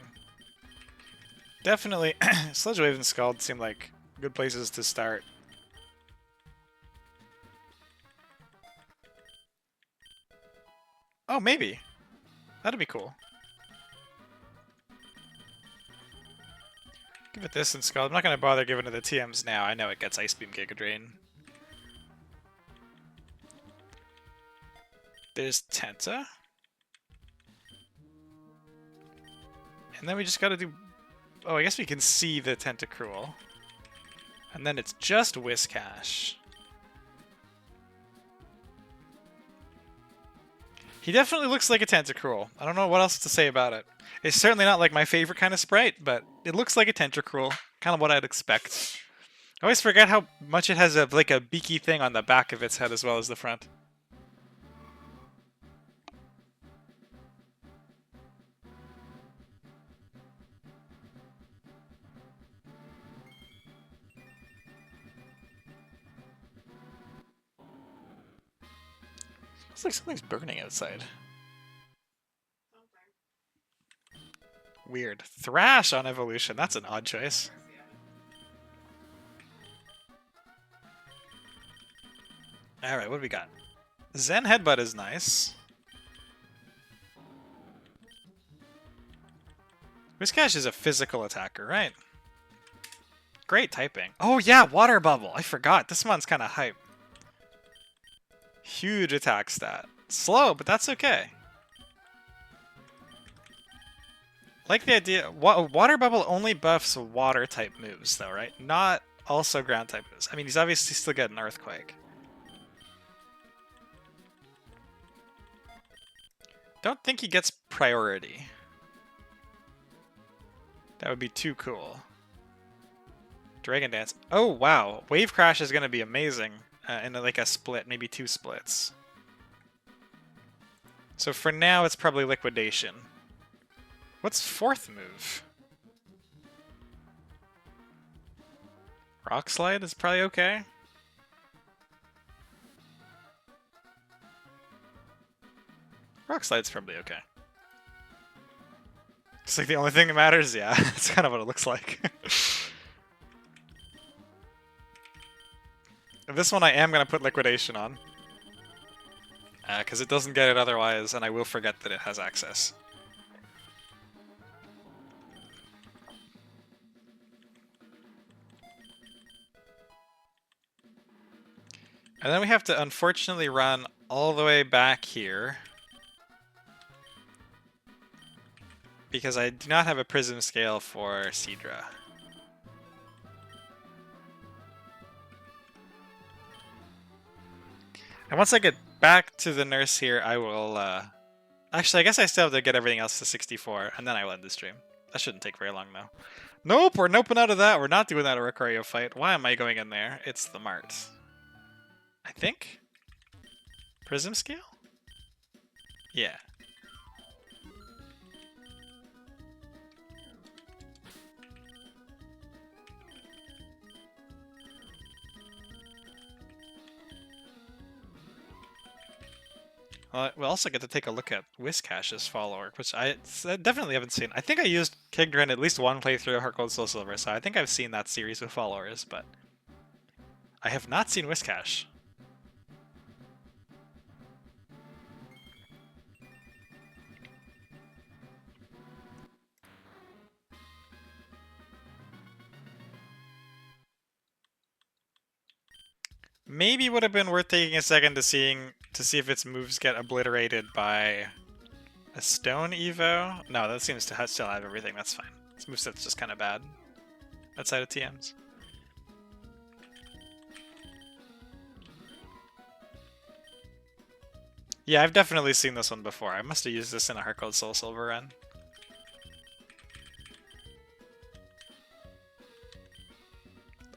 Definitely, Sludge Wave and Scald seem like good places to start. Oh, maybe. That'd be cool. Give it this and Scald. I'm not going to bother giving it the TMs now. I know it gets Ice Beam Giga Drain. There's Tenta. And then we just gotta do... Oh, I guess we can see the Tentacruel. And then it's just Whiscash. He definitely looks like a Tentacruel. I don't know what else to say about it. It's certainly not like my favorite kind of sprite, but it looks like a Tentacruel. Kind of what I'd expect. I always forget how much it has like a beaky thing on the back of its head as well as the front. Looks like something's burning outside. Weird. Thrash on evolution. That's an odd choice. Alright, what do we got? Zen Headbutt is nice. Whiscash is a physical attacker, right? Great typing. Oh yeah, Water Bubble. I forgot. This one's kind of hype. Huge attack stat. Slow, but that's okay. Like the idea... Water Bubble only buffs water type moves, though, right? Not also ground type moves. I mean, he's obviously still getting Earthquake. Don't think he gets priority. That would be too cool. Dragon Dance. Oh, wow. Wave Crash is going to be amazing in like a split, maybe 2 splits. So for now, it's probably Liquidation. What's 4th move? Rock Slide is probably okay. Rock Slide's probably okay. It's like the only thing that matters? Yeah, that's kind of what it looks like. This one I am going to put Liquidation on. Because it doesn't get it otherwise, and I will forget that it has access. And then we have to unfortunately run all the way back here. Because I do not have a Prism Scale for Seadra. And once I get back to the nurse here, I will... Actually, I guess I still have to get everything else to 64, and then I will end the stream. That shouldn't take very long, though. Nope, we're noping out of that. We're not doing that Oricorio fight. Why am I going in there? It's the Mart. I think? Prism Scale? Yeah. We'll also get to take a look at Whiscash's follower, which I definitely haven't seen. I think I used Kigdrin at least one playthrough of Heart Gold Soul Silver, so I think I've seen that series with followers, but I have not seen Whiscash. Maybe would have been worth taking a second to see if its moves get obliterated by a Stone Evo. No, that seems to still have everything. That's fine. This moveset's just kind of bad outside of TMs. Yeah, I've definitely seen this one before. I must have used this in a Heart Gold Soul Silver run.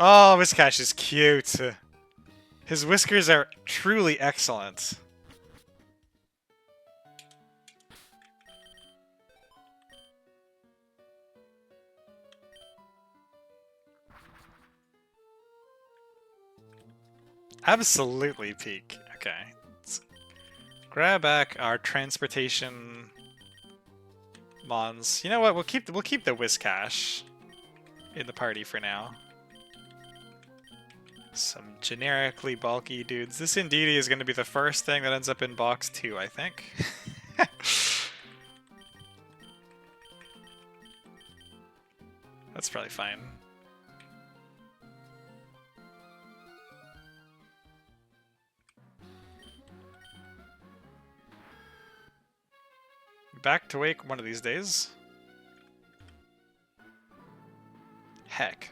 Oh, Whiscash is cute. His whiskers are truly excellent. Absolutely peak. Okay. Let's grab back our transportation Mons. You know what? We'll keep the Whiscash in the party for now. Some generically bulky dudes. This Indeedee is going to be the first thing that ends up in box 2, I think. That's probably fine. Back to Wake one of these days. Heck.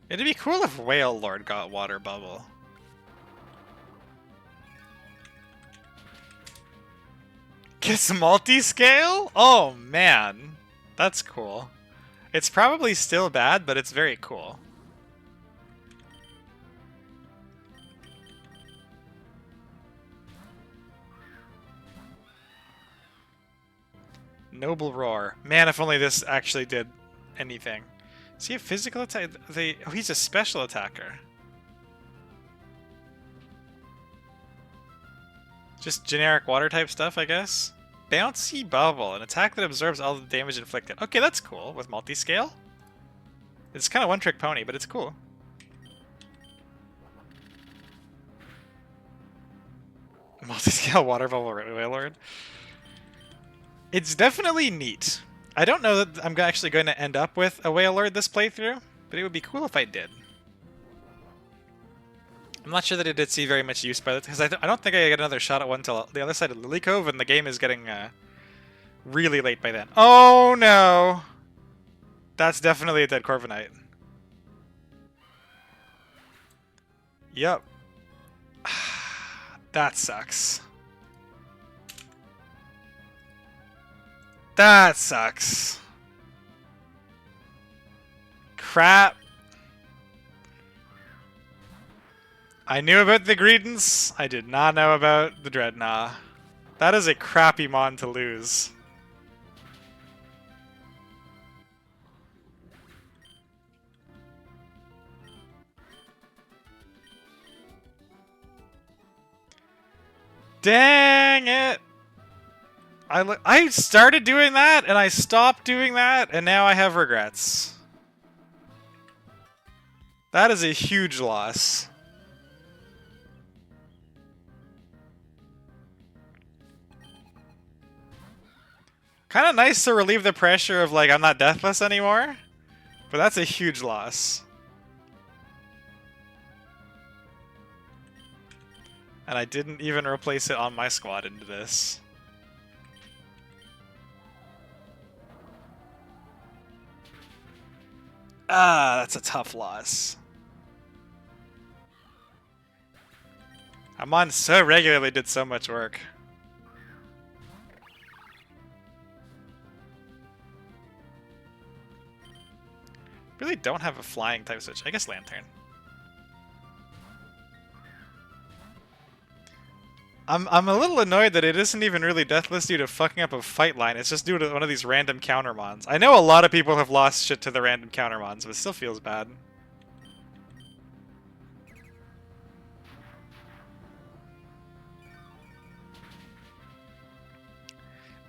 It'd be cool if Whale Lord got Water Bubble. Gets multi-scale? Oh man, that's cool. It's probably still bad, but it's very cool. Noble Roar. Man, if only this actually did anything. Is he a physical attack? Oh, he's a special attacker. Just generic water type stuff, I guess. Bouncy Bubble, an attack that absorbs all the damage inflicted. Okay, that's cool with multi-scale. It's kind of one-trick pony, but it's cool. Multi-scale Water Bubble Wailord. It's definitely neat. I don't know that I'm actually going to end up with a Wailord this playthrough, but it would be cool if I did. I'm not sure that it did see very much use by that, because I don't think I get another shot at one until the other side of Lily Cove, and the game is getting really late by then. Oh no! That's definitely a dead Corviknight. Yep. That sucks. That sucks. Crap. I knew about the Greedence. I did not know about the Dreadnought. That is a crappy mon to lose. Dang it! I started doing that, and I stopped doing that, and now I have regrets. That is a huge loss. Kind of nice to relieve the pressure of, like, I'm not deathless anymore, but that's a huge loss. And I didn't even replace it on my squad into this. Ah, that's a tough loss. Amon so regularly did so much work. Really don't have a flying type switch. I guess Lantern. I'm a little annoyed that it isn't even really deathless due to fucking up a fight line. It's just due to one of these random counter mons. I know a lot of people have lost shit to the random counter mons, but it still feels bad.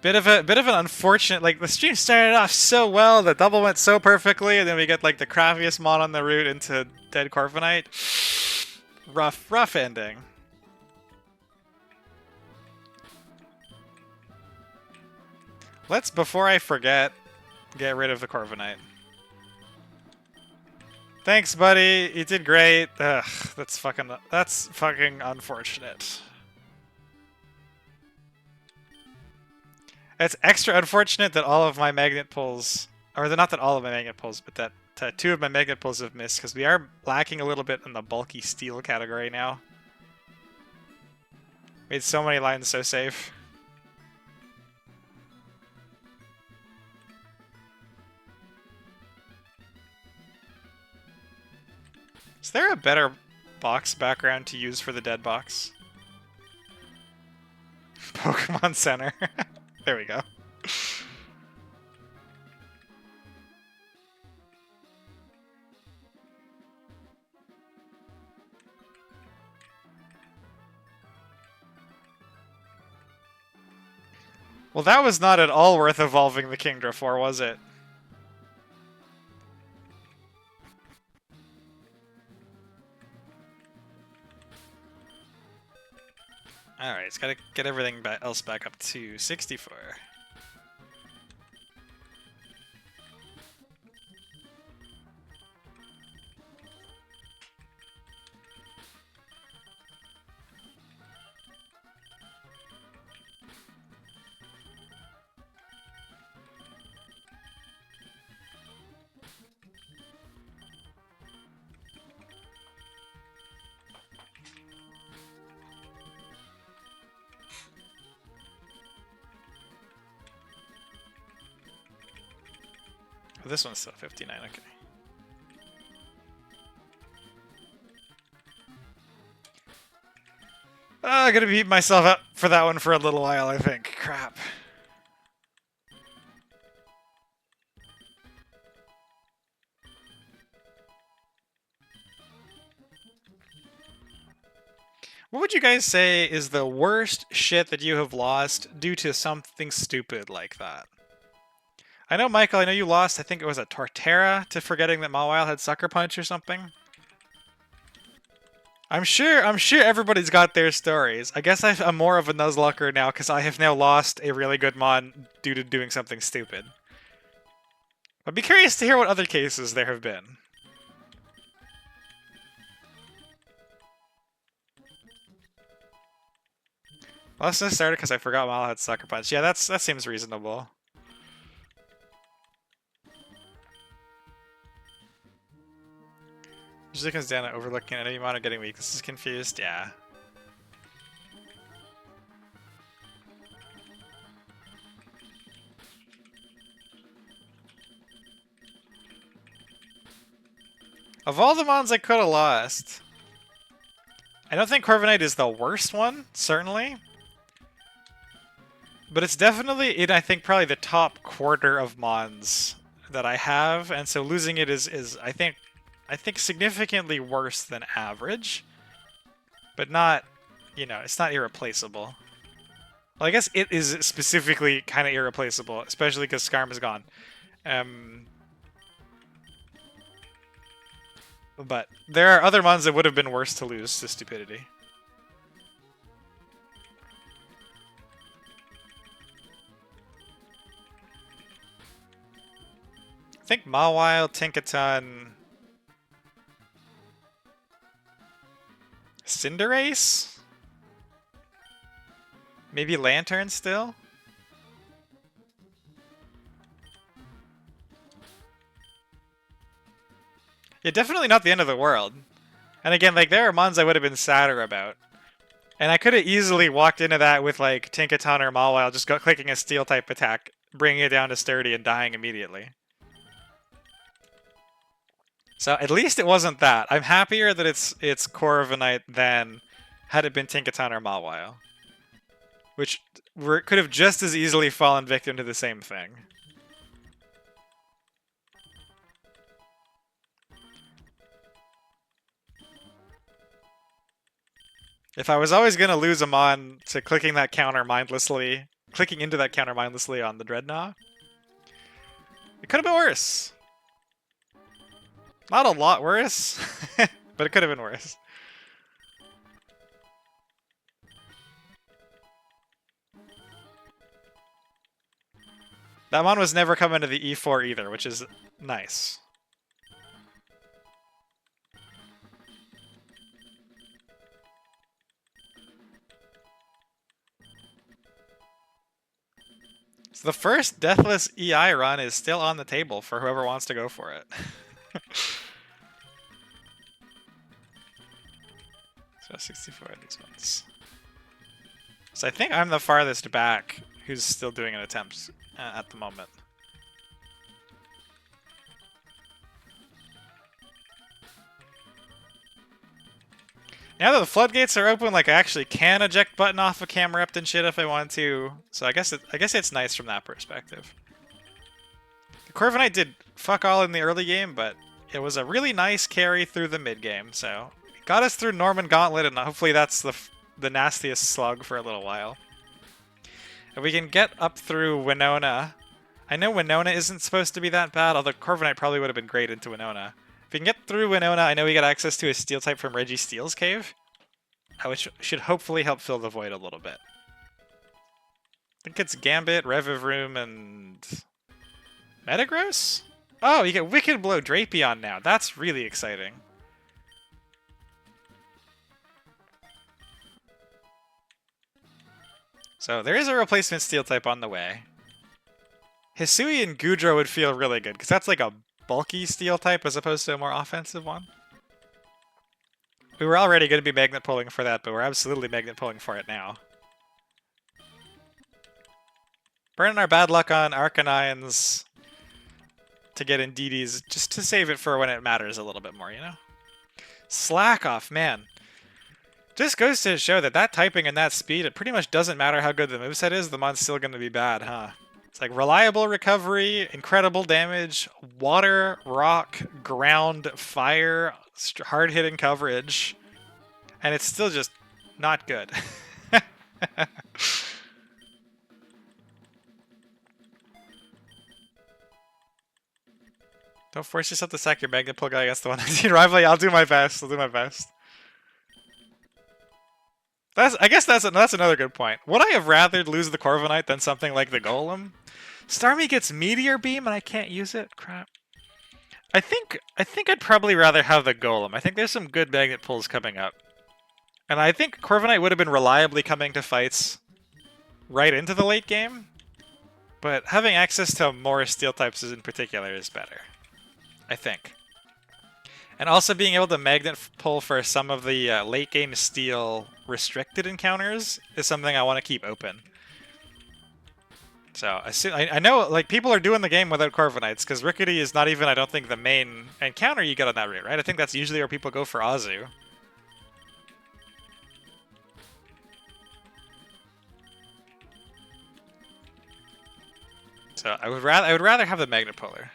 Bit of an unfortunate, like, the stream started off so well, the double went so perfectly, and then we get like the crappiest mon on the route into dead Corviknight. Rough ending. Let's, before I forget, get rid of the Corviknight. Thanks, buddy. You did great. Ugh, that's fucking unfortunate. It's extra unfortunate that all of my magnet pulls, or not that all of my magnet pulls, but that 2 of my magnet pulls have missed, because we are lacking a little bit in the bulky steel category now. Made so many lines so safe. Is there a better box background to use for the dead box? Pokemon Center. There we go. Well, that was not at all worth evolving the Kingdra for, was it? Alright, it's gotta get everything else back up to 64. Oh, this one's still 59, okay. I'm gonna beat myself up for that one for a little while, I think. Crap. What would you guys say is the worst shit that you have lost due to something stupid like that? I know, Michael, I know you lost, I think it was a Torterra to forgetting that Mawile had Sucker Punch or something. I'm sure everybody's got their stories. I guess I'm more of a Nuzlocker now because I have now lost a really good mon due to doing something stupid. I'd be curious to hear what other cases there have been. Let's just start it because I forgot Mawile had Sucker Punch. Yeah, that seems reasonable. Usually comes down to overlooking an enemy mon or getting weaknesses confused. Yeah. Of all the mons I could have lost, I don't think Corviknight is the worst one, certainly. But it's definitely in, I think, probably the top quarter of mons that I have, and so losing it is I think significantly worse than average. But not, you know, it's not irreplaceable. Well, I guess it is specifically kind of irreplaceable, especially because Skarm is gone. But there are other mons that would have been worse to lose to stupidity. I think Mawile, Tinkaton, Cinderace? Maybe Lantern still? Yeah, definitely not the end of the world. And again, like, there are mons I would have been sadder about. And I could have easily walked into that with, like, Tinkaton or Mawile just clicking a Steel-type attack, bringing it down to Sturdy and dying immediately. So at least it wasn't that. I'm happier that it's Corviknight than had it been Tinkaton or Mawile. Which could have just as easily fallen victim to the same thing. If I was always going to lose a mon to clicking into that counter mindlessly on the Dreadnought, it could have been worse. Not a lot worse, but it could have been worse. That mon was never coming to the E4 either, which is nice. So the first Deathless EI run is still on the table for whoever wants to go for it. So 64 of these ones. So I think I'm the farthest back who's still doing an attempt at the moment. Now that the floodgates are open, like, I actually can eject button off of Camerupt and shit if I want to. So I guess it's nice from that perspective. The Corviknight did fuck all in the early game, but it was a really nice carry through the mid game. So it got us through Norman Gauntlet, and hopefully that's the nastiest slug for a little while. If we can get up through Winona. I know Winona isn't supposed to be that bad, although Corviknight probably would have been great into Winona. If we can get through Winona, I know we get access to a steel type from Reggie Steele's cave, which should hopefully help fill the void a little bit. I think it's Gambit, Revivroom, and Metagross? Oh, you get Wicked Blow Drapion now. That's really exciting. So there is a replacement steel type on the way. Hisui and Goodra would feel really good, because that's like a bulky steel type as opposed to a more offensive one. We were already going to be magnet pulling for that, but we're absolutely magnet pulling for it now. Burning our bad luck on Arcanines to get Indeedees, just to save it for when it matters a little bit more, you know? Slack off, man. Just goes to show that that typing and that speed, it pretty much doesn't matter how good the moveset is, the mon's still going to be bad, huh? It's like reliable recovery, incredible damage, water, rock, ground, fire, hard-hitting coverage, and it's still just not good. Don't force yourself to sack your magnet pull guy against the 119 rival. I'll do my best. I'll do my best. I guess that's another good point. Would I have rather lose the Corviknight than something like the Golem? Starmie gets Meteor Beam and I can't use it? Crap. I think I'd probably rather have the Golem. I think there's some good magnet pulls coming up. And I think Corviknight would have been reliably coming to fights right into the late game. But having access to more steel types in particular is better. I think. And also being able to magnet pull for some of the late game steel restricted encounters is something I want to keep open. So I know like people are doing the game without Corviknights because Rickety is not even, I don't think, the main encounter you get on that route, right? I think that's usually where people go for Azu. So I would rather have the magnet puller.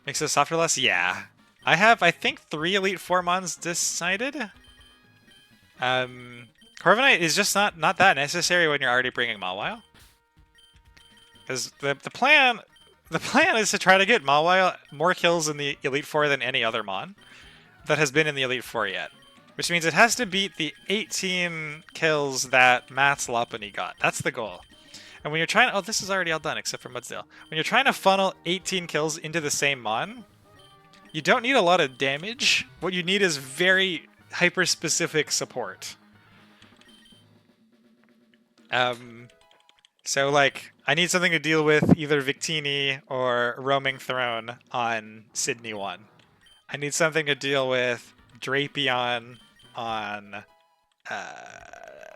Makes it softer less? Yeah. I have, I think, 3 Elite Four mons decided. Corviknight is just not that necessary when you're already bringing Mawile. Because the plan is to try to get Mawile more kills in the Elite Four than any other mon that has been in the Elite Four yet. Which means it has to beat the 18 kills that Matt's Lopunny got. That's the goal. And when you're trying to... Oh, this is already all done, except for Mudsdale. When you're trying to funnel 18 kills into the same mon, you don't need a lot of damage. What you need is very hyper-specific support. So, like, I need something to deal with either Victini or Roaming Throne on Sydney 1. I need something to deal with Drapion on...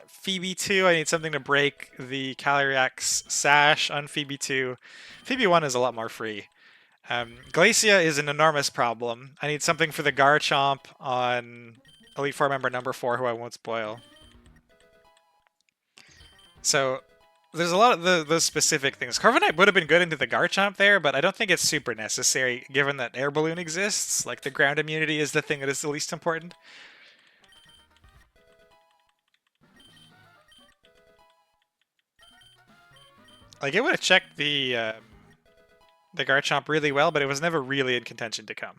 Phoebe 2, I need something to break the Calyrex Sash on Phoebe 2. Phoebe 1 is a lot more free. Glacia is an enormous problem. I need something for the Garchomp on Elite Four member number 4, who I won't spoil. So, there's a lot of those specific things. Corviknight would have been good into the Garchomp there, but I don't think it's super necessary, given that Air Balloon exists. Like, the ground immunity is the thing that is the least important. Like, it would have checked the Garchomp really well, but it was never really in contention to come.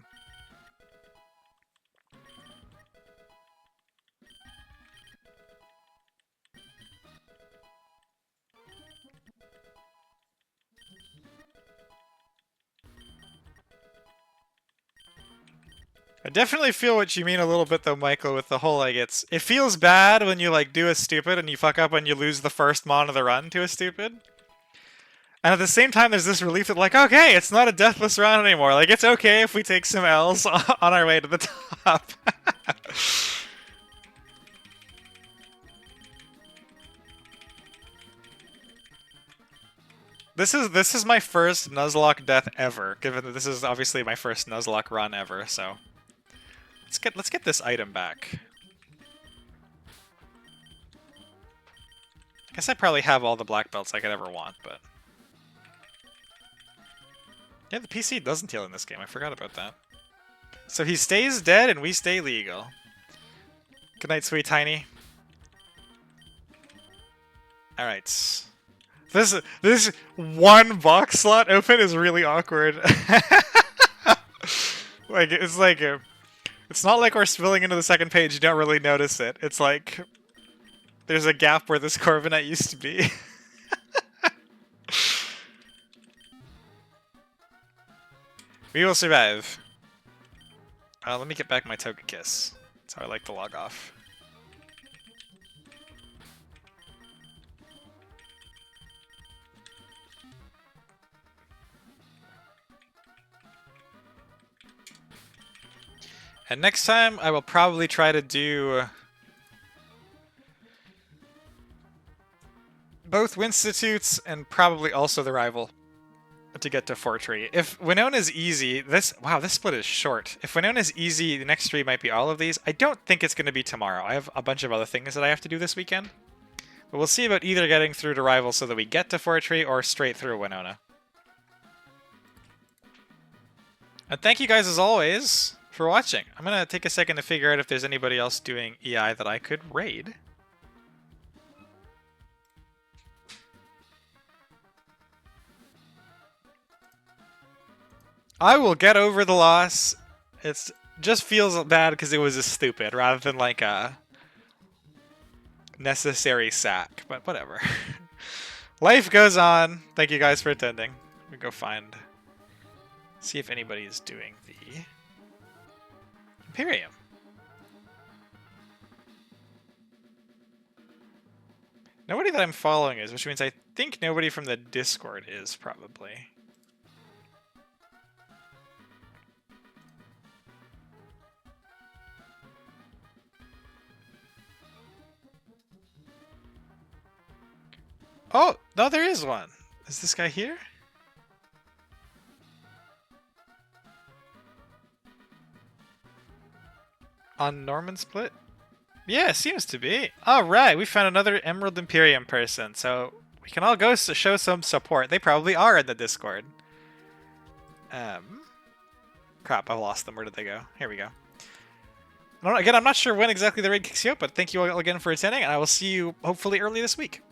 I definitely feel what you mean a little bit though, Michael, with the whole, like, it feels bad when you, like, do a stupid and you fuck up and you lose the first mon of the run to a stupid. And at the same time, there's this relief that, like, okay, it's not a deathless run anymore. Like, it's okay if we take some L's on our way to the top. This is my first Nuzlocke death ever, given that this is obviously my first Nuzlocke run ever, so... Let's get this item back. I guess I probably have all the black belts I could ever want, but... Yeah, the PC doesn't heal in this game. I forgot about that. So he stays dead and we stay legal. Good night, sweet tiny. Alright. This one box slot open is really awkward. It's not like we're spilling into the second page. You don't really notice it. It's like there's a gap where this Corviknight used to be. We will survive. Let me get back my Togekiss. That's how I like to log off. And next time, I will probably try to do both Winstitutes and probably also the rival to get to Fortree. If Winona's easy, this split is short. If Winona's easy, the next 3 might be all of these. I don't think it's going to be tomorrow. I have a bunch of other things that I have to do this weekend. But we'll see about either getting through to rival so that we get to Fortree or straight through Winona. And thank you guys as always for watching. I'm going to take a second to figure out if there's anybody else doing EI that I could raid. I will get over the loss. It just feels bad because it was a stupid rather than like a necessary sack, but whatever. Life goes on. Thank you guys for attending. We go see if anybody is doing the Imperium. Nobody that I'm following is, which means I think nobody from the Discord is, probably. Oh, no, there is one. Is this guy here? On Norman Split? Yeah, seems to be. Alright, we found another Emerald Imperium person, so we can all go show some support. They probably are in the Discord. Crap, I lost them. Where did they go? Here we go. Again, I'm not sure when exactly the raid kicks you up, but thank you all again for attending, and I will see you hopefully early this week.